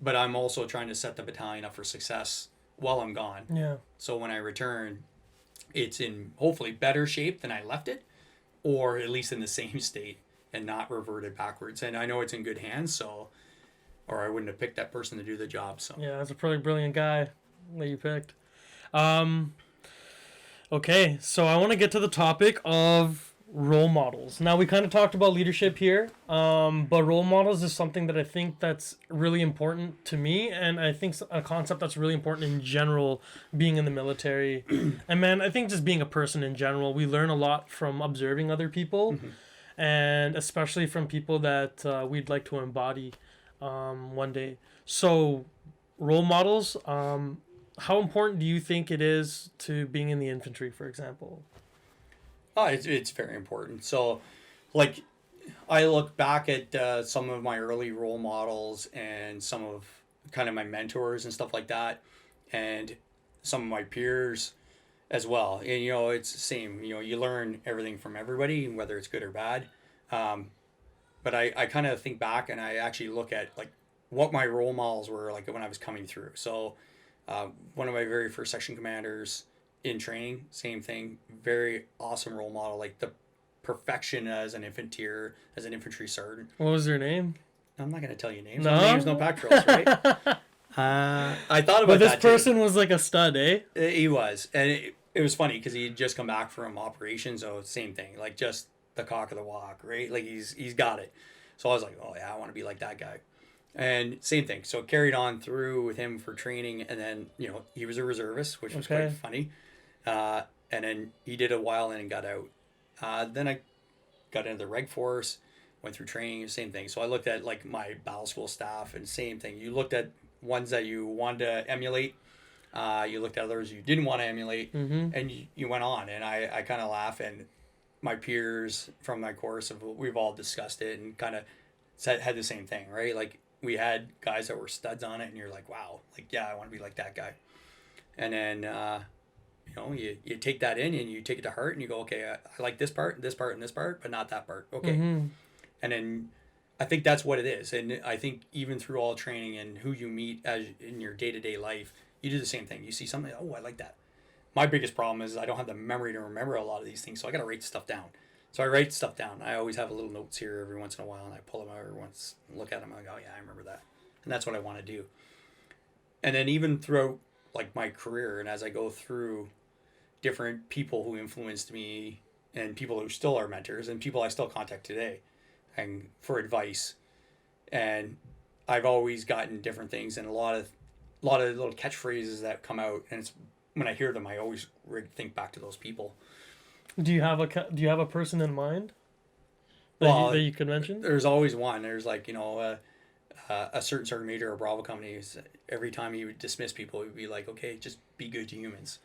[SPEAKER 4] but I'm also trying to set the battalion up for success while I'm gone.
[SPEAKER 2] Yeah.
[SPEAKER 4] So when I return, it's in hopefully better shape than I left it, or at least in the same state and not reverted backwards. And I know it's in good hands, or I wouldn't have picked that person to do the job. So
[SPEAKER 2] yeah, that's a pretty brilliant guy that you picked. Okay, so I want to get to the topic of role models. Now, we kind of talked about leadership here, but role models is something that I think that's really important to me, and I think a concept that's really important in general, being in the military. And man, I think just being a person in general, we learn a lot from observing other people, and especially from people that we'd like to embody one day. So, role models, how important do you think it is to being in the infantry, for example?
[SPEAKER 4] Oh, it's very important. So, like, I look back at some of my early role models and some of kind of my mentors and stuff like that, and some of my peers as well. And, it's the same. You learn everything from everybody, whether it's good or bad. But I kind of think back and I actually look at, like, what my role models were like when I was coming through. So, one of my very first section commanders in training, same thing, very awesome role model, like the perfection as an infantry sergeant.
[SPEAKER 2] What was their name?
[SPEAKER 4] I'm not going to tell you names.
[SPEAKER 2] No?
[SPEAKER 4] Names, no pack drills, right? I thought about
[SPEAKER 2] but this
[SPEAKER 4] that
[SPEAKER 2] person was like a stud, eh?
[SPEAKER 4] He was. And it was funny because he had just come back from operations, so same thing, like just the cock of the walk, right? Like he's got it. So I was like, oh yeah, I want to be like that guy. And same thing. So carried on through with him for training, and then he was a reservist, which was quite funny. And then he did a while and then got out. Then I got into the reg force, went through training, same thing. So I looked at like my battle school staff, and same thing. You looked at ones that you wanted to emulate, You looked at others you didn't want to emulate,
[SPEAKER 2] Mm-hmm.
[SPEAKER 4] and you went on. And I kind of laugh, and my peers from my course, we've all discussed it and kind of had the same thing, right? Like, we had guys that were studs on it, and you're like, wow, like, yeah, I want to be like that guy. And then, you take that in and you take it to heart, and you go, okay, I like this part, and this part, but not that part. Okay.
[SPEAKER 2] Mm-hmm.
[SPEAKER 4] And then I think that's what it is. And I think even through all training and who you meet as in your day-to-day life, you do the same thing. You see something, oh, I like that. My biggest problem is I don't have the memory to remember a lot of these things, so I got to write stuff down. So I write stuff down. I always have a little notes here every once in a while, and I pull them out every once, look at them, and I go, oh, yeah, I remember that. And that's what I want to do. And then even throughout, like, my career, and as I go through different people who influenced me, and people who still are mentors, and people I still contact today and for advice, and I've always gotten different things, and a lot of little catchphrases that come out, and it's when I hear them, I always think back to those people.
[SPEAKER 2] Do you have a person in mind that you could mention?
[SPEAKER 4] There's always one. There's like, a certain sergeant major or Bravo company. Every time he would dismiss people, he would be like, okay, just be good to humans.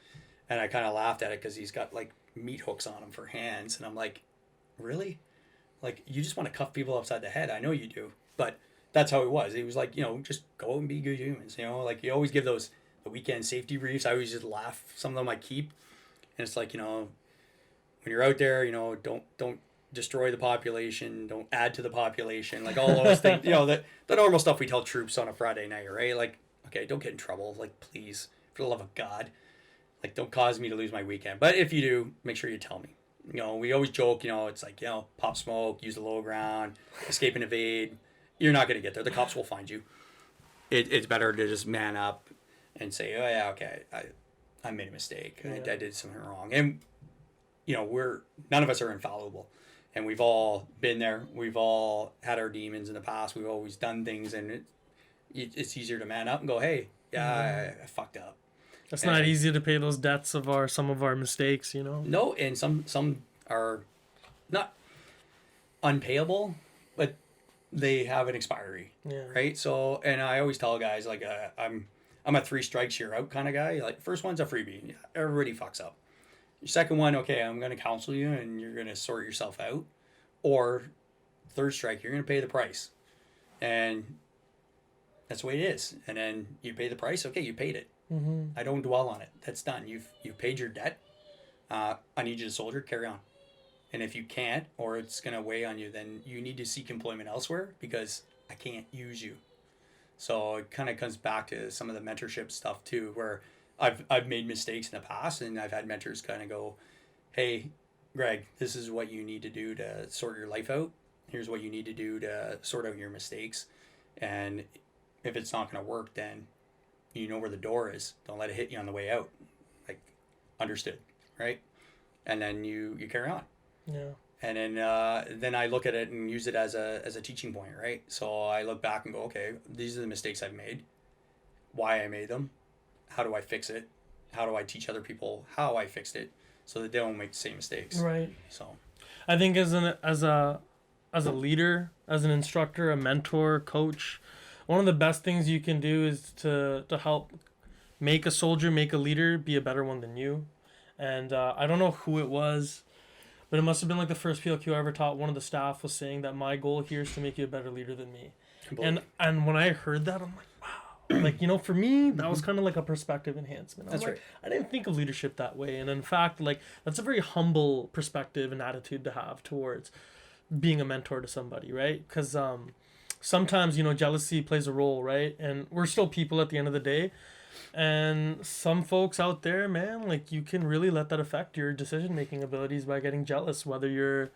[SPEAKER 4] And I kind of laughed at it because he's got like meat hooks on him for hands, and I'm like, really? Like, you just want to cuff people upside the head? I know you do, but that's how it was. He was like, just go and be good humans. Like, you always give those the weekend safety briefs. I always just laugh. Some of them I keep, and it's like, when you're out there, don't destroy the population, don't add to the population, like all those things. The normal stuff we tell troops on a Friday night, right? Like, okay, don't get in trouble, like, please, for the love of God, like, don't cause me to lose my weekend. But if you do, make sure you tell me. We always joke, it's like, pop smoke, use the low ground, escape and evade. You're not going to get there. The cops will find you. It's better to just man up and say, oh yeah, okay, I made a mistake.
[SPEAKER 2] Yeah.
[SPEAKER 4] I did something wrong. And, none of us are infallible. And we've all been there. We've all had our demons in the past. We've always done things, and it's easier to man up and go, hey, yeah, I fucked up.
[SPEAKER 2] It's not easy to pay those debts of some of our mistakes,
[SPEAKER 4] No, and some are not unpayable, but they have an expiry, right? So, and I always tell guys, like, I'm a 3 strikes you're out kind of guy. Like, first one's a freebie. Everybody fucks up. Your second one, okay, I'm going to counsel you and you're going to sort yourself out. Or third strike, you're going to pay the price. And that's the way it is. And then you pay the price. Okay, you paid it.
[SPEAKER 2] Mm-hmm.
[SPEAKER 4] I don't dwell on it. That's done. You've paid your debt. I need you to soldier, carry on. And if you can't, or it's going to weigh on you, then you need to seek employment elsewhere, because I can't use you. So it kind of comes back to some of the mentorship stuff too, where I've made mistakes in the past, and I've had mentors kind of go, hey, Greg, this is what you need to do to sort your life out. Here's what you need to do to sort out your mistakes. And if it's not going to work, then you know where the door is. Don't let it hit you on the way out. Like, understood, right? And then you carry on.
[SPEAKER 2] Yeah.
[SPEAKER 4] And then I look at it and use it as a teaching point, right? So I look back and go, okay, these are the mistakes I've made, why I made them, how do I fix it, how do I teach other people how I fixed it, so that they don't make the same mistakes.
[SPEAKER 2] Right.
[SPEAKER 4] So
[SPEAKER 2] I think as a leader, as an instructor, a mentor, coach, one of the best things you can do is to help make a soldier, make a leader be a better one than you. And I don't know who it was, but it must have been like the first PLQ I ever taught. One of the staff was saying that my goal here is to make you a better leader than me. And when I heard that, I'm like, wow. Like, for me, that was kind of like a perspective enhancement.
[SPEAKER 4] That's right.
[SPEAKER 2] I didn't think of leadership that way. And in fact, like, that's a very humble perspective and attitude to have towards being a mentor to somebody, right? Because sometimes, jealousy plays a role, right? And we're still people at the end of the day. And some folks out there, man, like, you can really let that affect your decision-making abilities by getting jealous, whether you're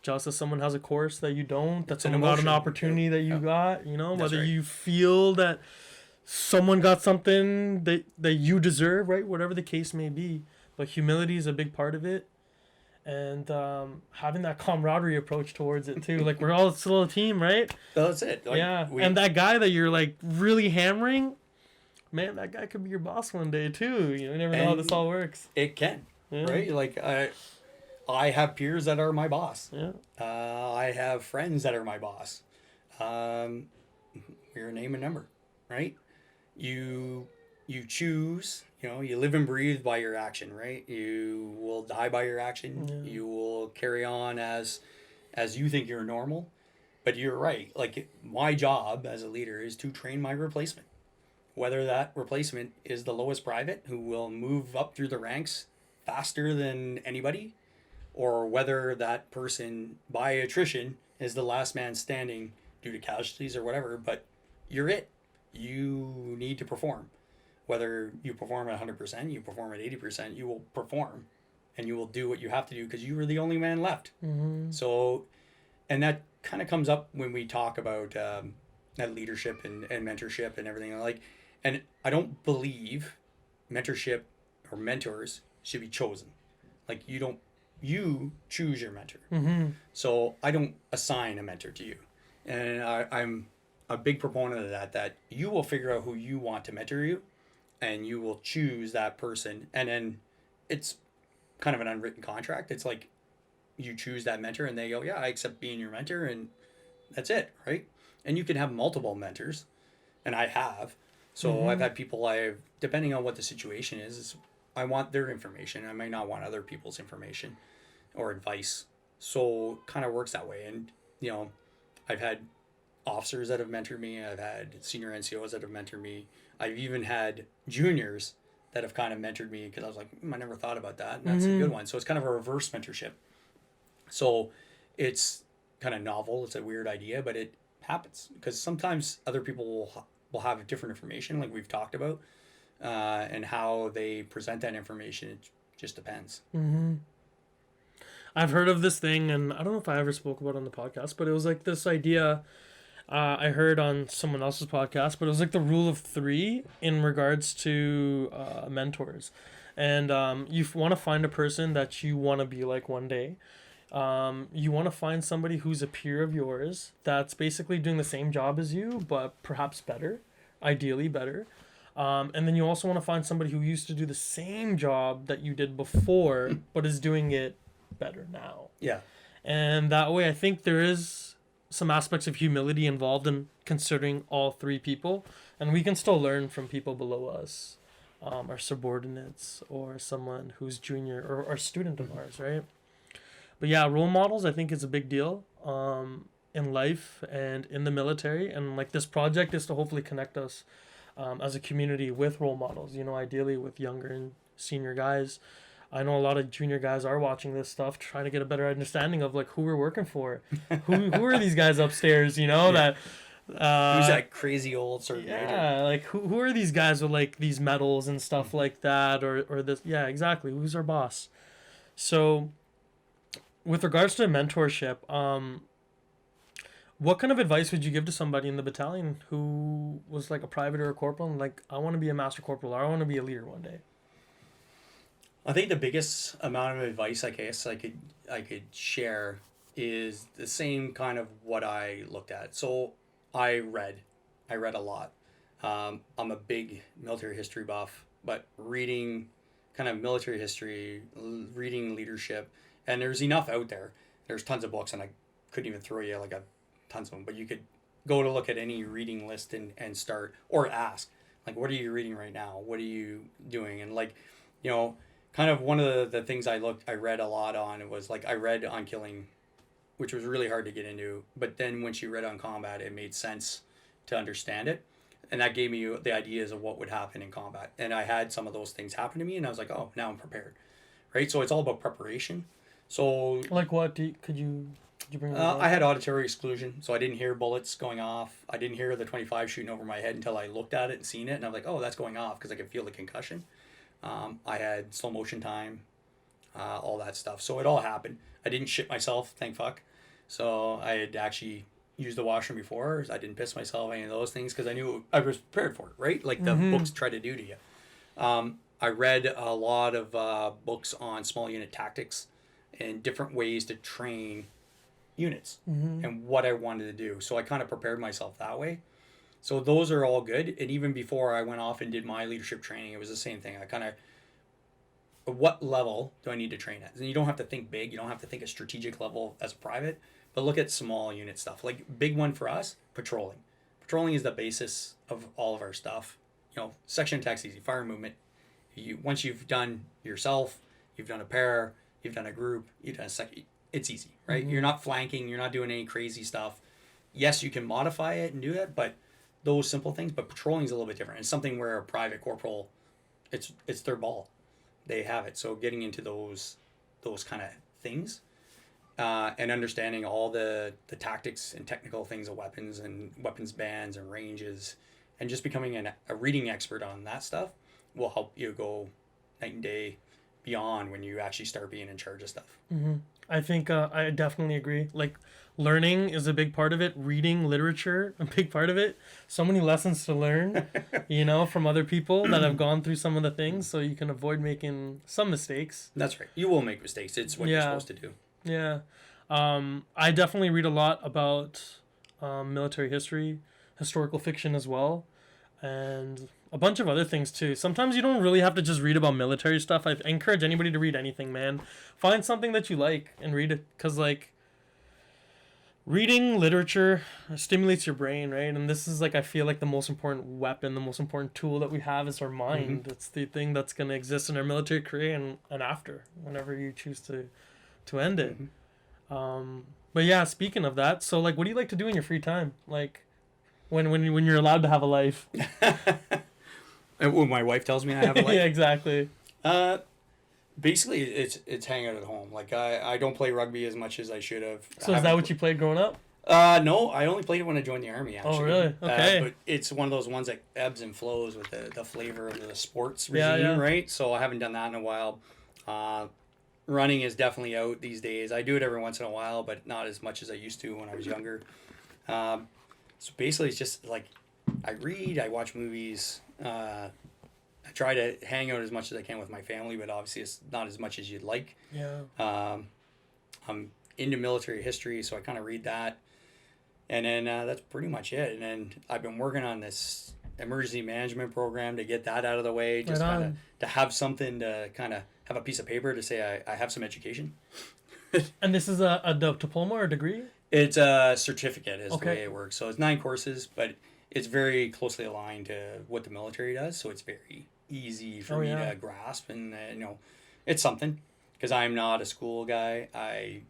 [SPEAKER 2] jealous that someone has a course that you don't, that someone got an opportunity that you got, whether you feel that someone got something that you deserve, right? Whatever the case may be. But humility is a big part of it. And having that camaraderie approach towards it, too. Like, we're all still a team, right?
[SPEAKER 4] That's it. Like,
[SPEAKER 2] yeah. And that guy that you're, like, really hammering, man, that guy could be your boss one day, too. You never know how this all works.
[SPEAKER 4] It can, right? Like, I have peers that are my boss.
[SPEAKER 2] Yeah.
[SPEAKER 4] I have friends that are my boss. We're a name and number, right? You you choose, you live and breathe by your action, right? You will die by your action.
[SPEAKER 2] Yeah.
[SPEAKER 4] You will carry on as you think you're normal. But you're right. Like, my job as a leader is to train my replacement. Whether that replacement is the lowest private who will move up through the ranks faster than anybody, or whether that person by attrition is the last man standing due to casualties or whatever, but you're it. You need to perform. Whether you perform at 100%, you perform at 80%, you will perform and you will do what you have to do because you were the only man left.
[SPEAKER 2] Mm-hmm.
[SPEAKER 4] So, and that kind of comes up when we talk about that leadership and mentorship and everything. Like, and I don't believe mentorship or mentors should be chosen. Like, you choose your mentor.
[SPEAKER 2] Mm-hmm.
[SPEAKER 4] So I don't assign a mentor to you. And I'm a big proponent of that you will figure out who you want to mentor you, and you will choose that person. And then it's kind of an unwritten contract. It's like you choose that mentor and they go, yeah, I accept being your mentor, and that's it, right? And you can have multiple mentors, and I have. So I've had people depending on what the situation is, I want their information. I might not want other people's information or advice. So it kind of works that way. And, I've had officers that have mentored me. I've had senior NCOs that have mentored me. I've even had juniors that have kind of mentored me because I was like, I never thought about that. And that's a good one. So it's kind of a reverse mentorship. So it's kind of novel. It's a weird idea, but it happens because sometimes other people will have different information, like we've talked about, and how they present that information. It just depends.
[SPEAKER 2] Mm-hmm. I've heard of this thing, and I don't know if I ever spoke about it on the podcast, but it was like this idea I heard on someone else's podcast, but it was like the rule of 3 in regards to mentors. And you want to find a person that you want to be like one day. You want to find somebody who's a peer of yours that's basically doing the same job as you, but perhaps better, ideally better. And then you also want to find somebody who used to do the same job that you did before, but is doing it better now.
[SPEAKER 4] Yeah.
[SPEAKER 2] And that way, I think there is some aspects of humility involved in considering all 3 people, and we can still learn from people below us, our subordinates, or someone who's junior or a student of ours, right? But yeah, role models, I think, is a big deal in life and in the military. And like, this project is to hopefully connect us as a community with role models, ideally with younger and senior guys. I know a lot of junior guys are watching this stuff, trying to get a better understanding of like who we're working for. who are these guys upstairs, that
[SPEAKER 4] who's that crazy old sergeant major?
[SPEAKER 2] Yeah, like who are these guys with like these medals and stuff like that, or this? Yeah, exactly. Who's our boss? So, with regards to mentorship, what kind of advice would you give to somebody in the battalion who was like a private or a corporal and like, I want to be a master corporal, or I want to be a leader one day?
[SPEAKER 4] I think the biggest amount of advice I guess I could share is the same kind of what I looked at. So I read a lot. I'm a big military history buff, but reading kind of military history, reading leadership, and there's enough out there. There's tons of books, and I couldn't even throw you like tons of them, but you could go to look at any reading list and start, or ask, like, what are you reading right now? What are you doing? And like, kind of one of the things I read a lot on, it was like, I read on killing, which was really hard to get into, but then when she read on combat, it made sense to understand it. And that gave me the ideas of what would happen in combat. And I had some of those things happen to me, and I was like, oh, now I'm prepared. Right? So it's all about preparation. So
[SPEAKER 2] like what? Could you bring that up?
[SPEAKER 4] I had auditory exclusion, so I didn't hear bullets going off. I didn't hear the 25 shooting over my head until I looked at it and seen it, and I was like, oh, that's going off, because I could feel the concussion. I had slow motion time, all that stuff. So it all happened. I didn't shit myself, thank fuck. So I had actually used the washroom before. I didn't piss myself, any of those things, because I knew I was prepared for it, right? Like the books try to do to you. I read a lot of books on small unit tactics and different ways to train units and what I wanted to do. So I kind of prepared myself that way. So those are all good. And even before I went off and did my leadership training, it was the same thing. I kind of, what level do I need to train at? And you don't have to think big. You don't have to think a strategic level as a private, but look at small unit stuff. Like, big one for us, patrolling. Patrolling is the basis of all of our stuff. section attack's easy. Fire movement, once you've done yourself, you've done a pair, you've done a group, you've done a second, it's easy, right? You're not flanking, you're not doing any crazy stuff. Yes, you can modify it and do it, but those simple things. But patrolling is a little bit different. It's something where a private corporal, it's their ball, they have it. So getting into those kind of things, and understanding all the tactics and technical things of weapons and weapons bands and ranges, and just becoming a reading expert on that stuff will help you go night and day beyond when you actually start being in charge of stuff.
[SPEAKER 2] I think I definitely agree. Like, learning is a big part of it. Reading literature, a big part of it. So many lessons to learn, from other people that have gone through some of the things, so you can avoid making some mistakes.
[SPEAKER 4] That's right. You will make mistakes. It's what you're supposed to do.
[SPEAKER 2] Yeah. I definitely read a lot about military history, historical fiction as well, and a bunch of other things too. Sometimes you don't really have to just read about military stuff. I encourage anybody to read anything, man. Find something that you like and read it, because reading literature stimulates your brain, right? And this is I feel like the most important weapon, the most important tool that we have is our mind. It's the thing that's going to exist in our military career and after, whenever you choose to end it. But yeah, speaking of that, so what do you like to do in your free time? When you're allowed to have a life.
[SPEAKER 4] And when my wife tells me I have a life.
[SPEAKER 2] Yeah, exactly.
[SPEAKER 4] Basically, it's hanging out at home. I don't play rugby as much as I should have.
[SPEAKER 2] So is that what you played growing up?
[SPEAKER 4] No, I only played it when I joined the Army, actually.
[SPEAKER 2] Oh, really? Okay.
[SPEAKER 4] But it's one of those ones that ebbs and flows with the flavor of the sports regime, right? So I haven't done that in a while. Running is definitely out these days. I do it every once in a while, but not as much as I used to when I was younger. So basically, it's just I read, I watch movies. I try to hang out as much as I can with my family, but obviously it's not as much as you'd like.
[SPEAKER 2] Yeah.
[SPEAKER 4] I'm into military history, so I kind of read that. And then that's pretty much it. And then I've been working on this emergency management program to get that out of the way, just kind of to have something to kind of have a piece of paper to say I have some education.
[SPEAKER 2] And this is a diploma or degree?
[SPEAKER 4] It's a certificate is the way it works. So it's 9 courses, but it's very closely aligned to what the military does. So it's very easy for me to grasp. And, it's something, because I'm not a school guy. I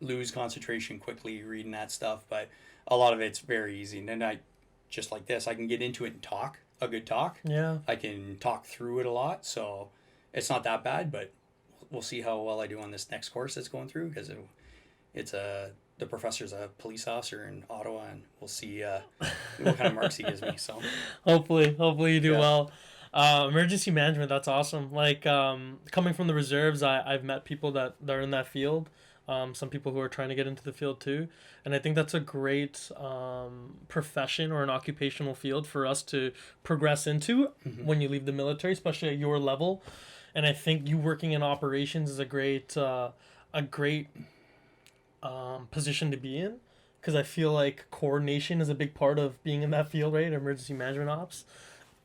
[SPEAKER 4] lose concentration quickly reading that stuff, but a lot of it's very easy. And then I can get into it and talk a good talk.
[SPEAKER 2] Yeah.
[SPEAKER 4] I can talk through it a lot. So it's not that bad, but we'll see how well I do on this next course that's going through, because the professor's a police officer in Ottawa, and we'll see what kind of marks he gives me. So
[SPEAKER 2] hopefully you do well. Emergency management, that's awesome. Coming from the reserves, I've met people that are in that field. Some people who are trying to get into the field too, and I think that's a great profession or an occupational field for us to progress into when you leave the military, especially at your level. And I think you working in operations is a great position to be in, because I feel like coordination is a big part of being in that field, right? Emergency management ops.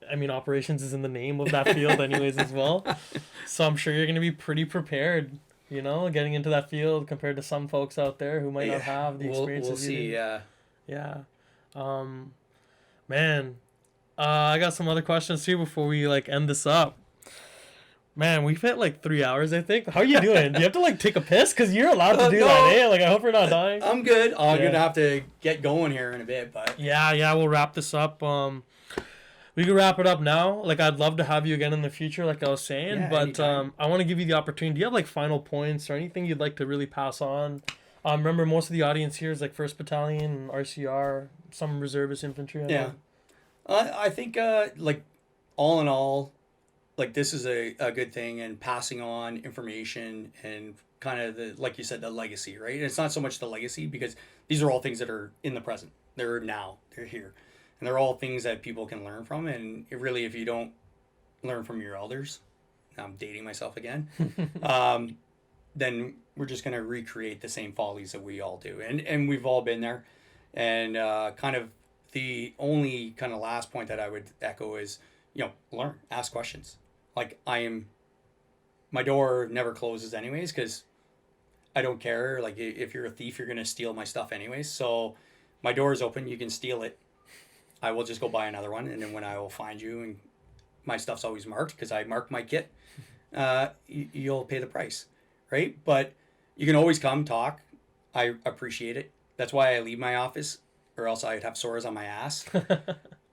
[SPEAKER 2] I mean, operations is in the name of that field anyways as well. So I'm sure you're going to be pretty prepared, getting into that field compared to some folks out there who might not have the experiences.
[SPEAKER 4] We'll see,
[SPEAKER 2] Yeah. Man, I got some other questions too before we end this up. Man, we've hit 3 hours, I think. How are you doing? Do you have to take a piss? Because you're allowed to do that, eh? I hope you're not dying.
[SPEAKER 4] I'm good. I'm going to have to get going here in a bit, but...
[SPEAKER 2] Yeah, we'll wrap this up. We can wrap it up now. I'd love to have you again in the future, like I was saying. But I want to give you the opportunity. Do you have final points or anything you'd like to really pass on? Remember, most of the audience here is First Battalion, RCR, some reservist infantry.
[SPEAKER 4] I think, all in all, this is a good thing, and passing on information and kind of like you said, the legacy, right? And it's not so much the legacy, because these are all things that are in the present. They're now. They're here. And they're all things that people can learn from. And if you don't learn from your elders, I'm dating myself again, then we're just going to recreate the same follies that we all do. And we've all been there. And kind of the only kind of last point that I would echo is, learn, ask questions. My door never closes anyways, because I don't care. If you're a thief, you're going to steal my stuff anyways. So my door is open. You can steal it. I will just go buy another one, and then when I will find you, and my stuff's always marked because I mark my kit, you'll pay the price, right? But you can always come talk. I appreciate it. That's why I leave my office, or else I'd have sores on my ass.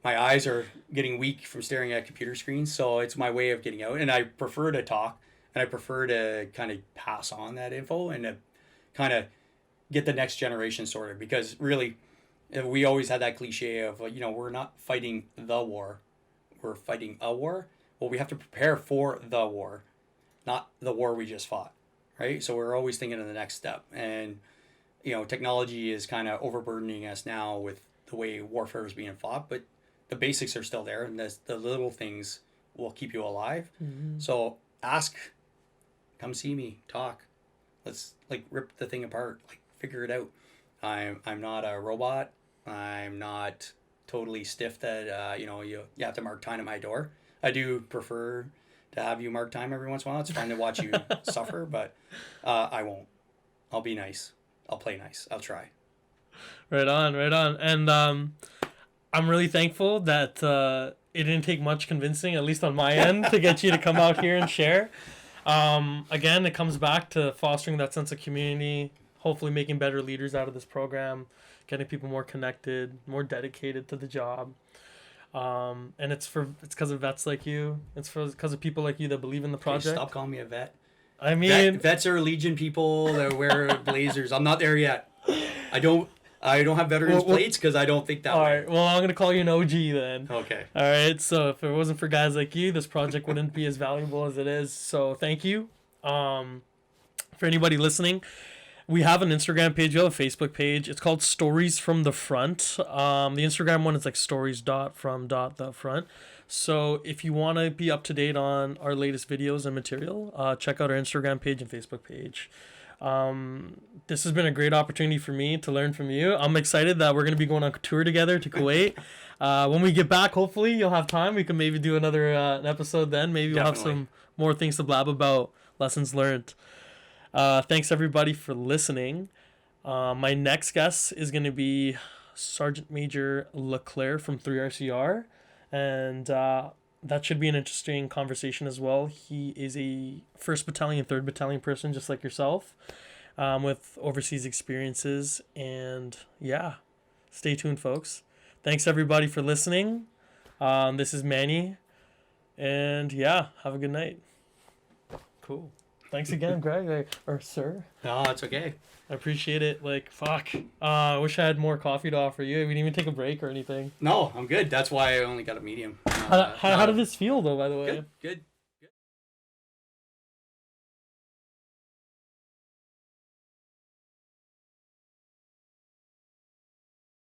[SPEAKER 4] My eyes are getting weak from staring at computer screens, so it's my way of getting out. And I prefer to talk, and I prefer to kind of pass on that info and to kind of get the next generation sorted. Because really, we always had that cliche of, we're not fighting the war, we're fighting a war. Well, we have to prepare for the war, not the war we just fought, right? So we're always thinking of the next step. And, technology is kind of overburdening us now with the way warfare is being fought, but the basics are still there, and the little things will keep you alive.
[SPEAKER 2] Mm-hmm.
[SPEAKER 4] So ask, come see me, talk. Let's rip the thing apart, figure it out. I'm not a robot. I'm not totally stiff that you have to mark time at my door. I do prefer to have you mark time every once in a while. It's fun to watch you suffer, but I won't. I'll be nice. I'll play nice. I'll try.
[SPEAKER 2] Right on. And I'm really thankful that it didn't take much convincing, at least on my end, to get you to come out here and share. Again, it comes back to fostering that sense of community, hopefully making better leaders out of this program, getting people more connected, more dedicated to the job. And it's because of vets like you. It's because of people like you that believe in the project.
[SPEAKER 4] Stop calling me a vet.
[SPEAKER 2] I mean,
[SPEAKER 4] vets are Legion people that wear blazers. I'm not there yet. I don't have veterans plates because I don't think that way.
[SPEAKER 2] All right. Well, I'm gonna call you an OG then.
[SPEAKER 4] Okay.
[SPEAKER 2] All right. So if it wasn't for guys like you, this project wouldn't be as valuable as it is. So thank you. For anybody listening, we have an Instagram page. We have a Facebook page. It's called Stories from the Front. The Instagram one is stories.from.thefront. So if you want to be up to date on our latest videos and material, check out our Instagram page and Facebook page. This has been a great opportunity for me to learn from you. I'm excited that we're going to be going on a tour together to Kuwait. When we get back, hopefully you'll have time. We can maybe do another an episode then. Maybe we'll have some more things to blab about, lessons learned. Thanks everybody for listening. My next guest is going to be Sergeant Major Leclerc from 3RCR. And that should be an interesting conversation as well. He is a 1st Battalion, 3rd Battalion person, just like yourself, with overseas experiences. And yeah, stay tuned, folks. Thanks, everybody, for listening. This is Manny. And yeah, have a good night. Cool. Thanks again, Greg. Or sir.
[SPEAKER 4] No, it's okay.
[SPEAKER 2] I appreciate it. Fuck. I wish I had more coffee to offer you. We didn't even take a break or anything.
[SPEAKER 4] No, I'm good. That's why I only got a medium.
[SPEAKER 2] How did this feel, though, by the way?
[SPEAKER 4] Good.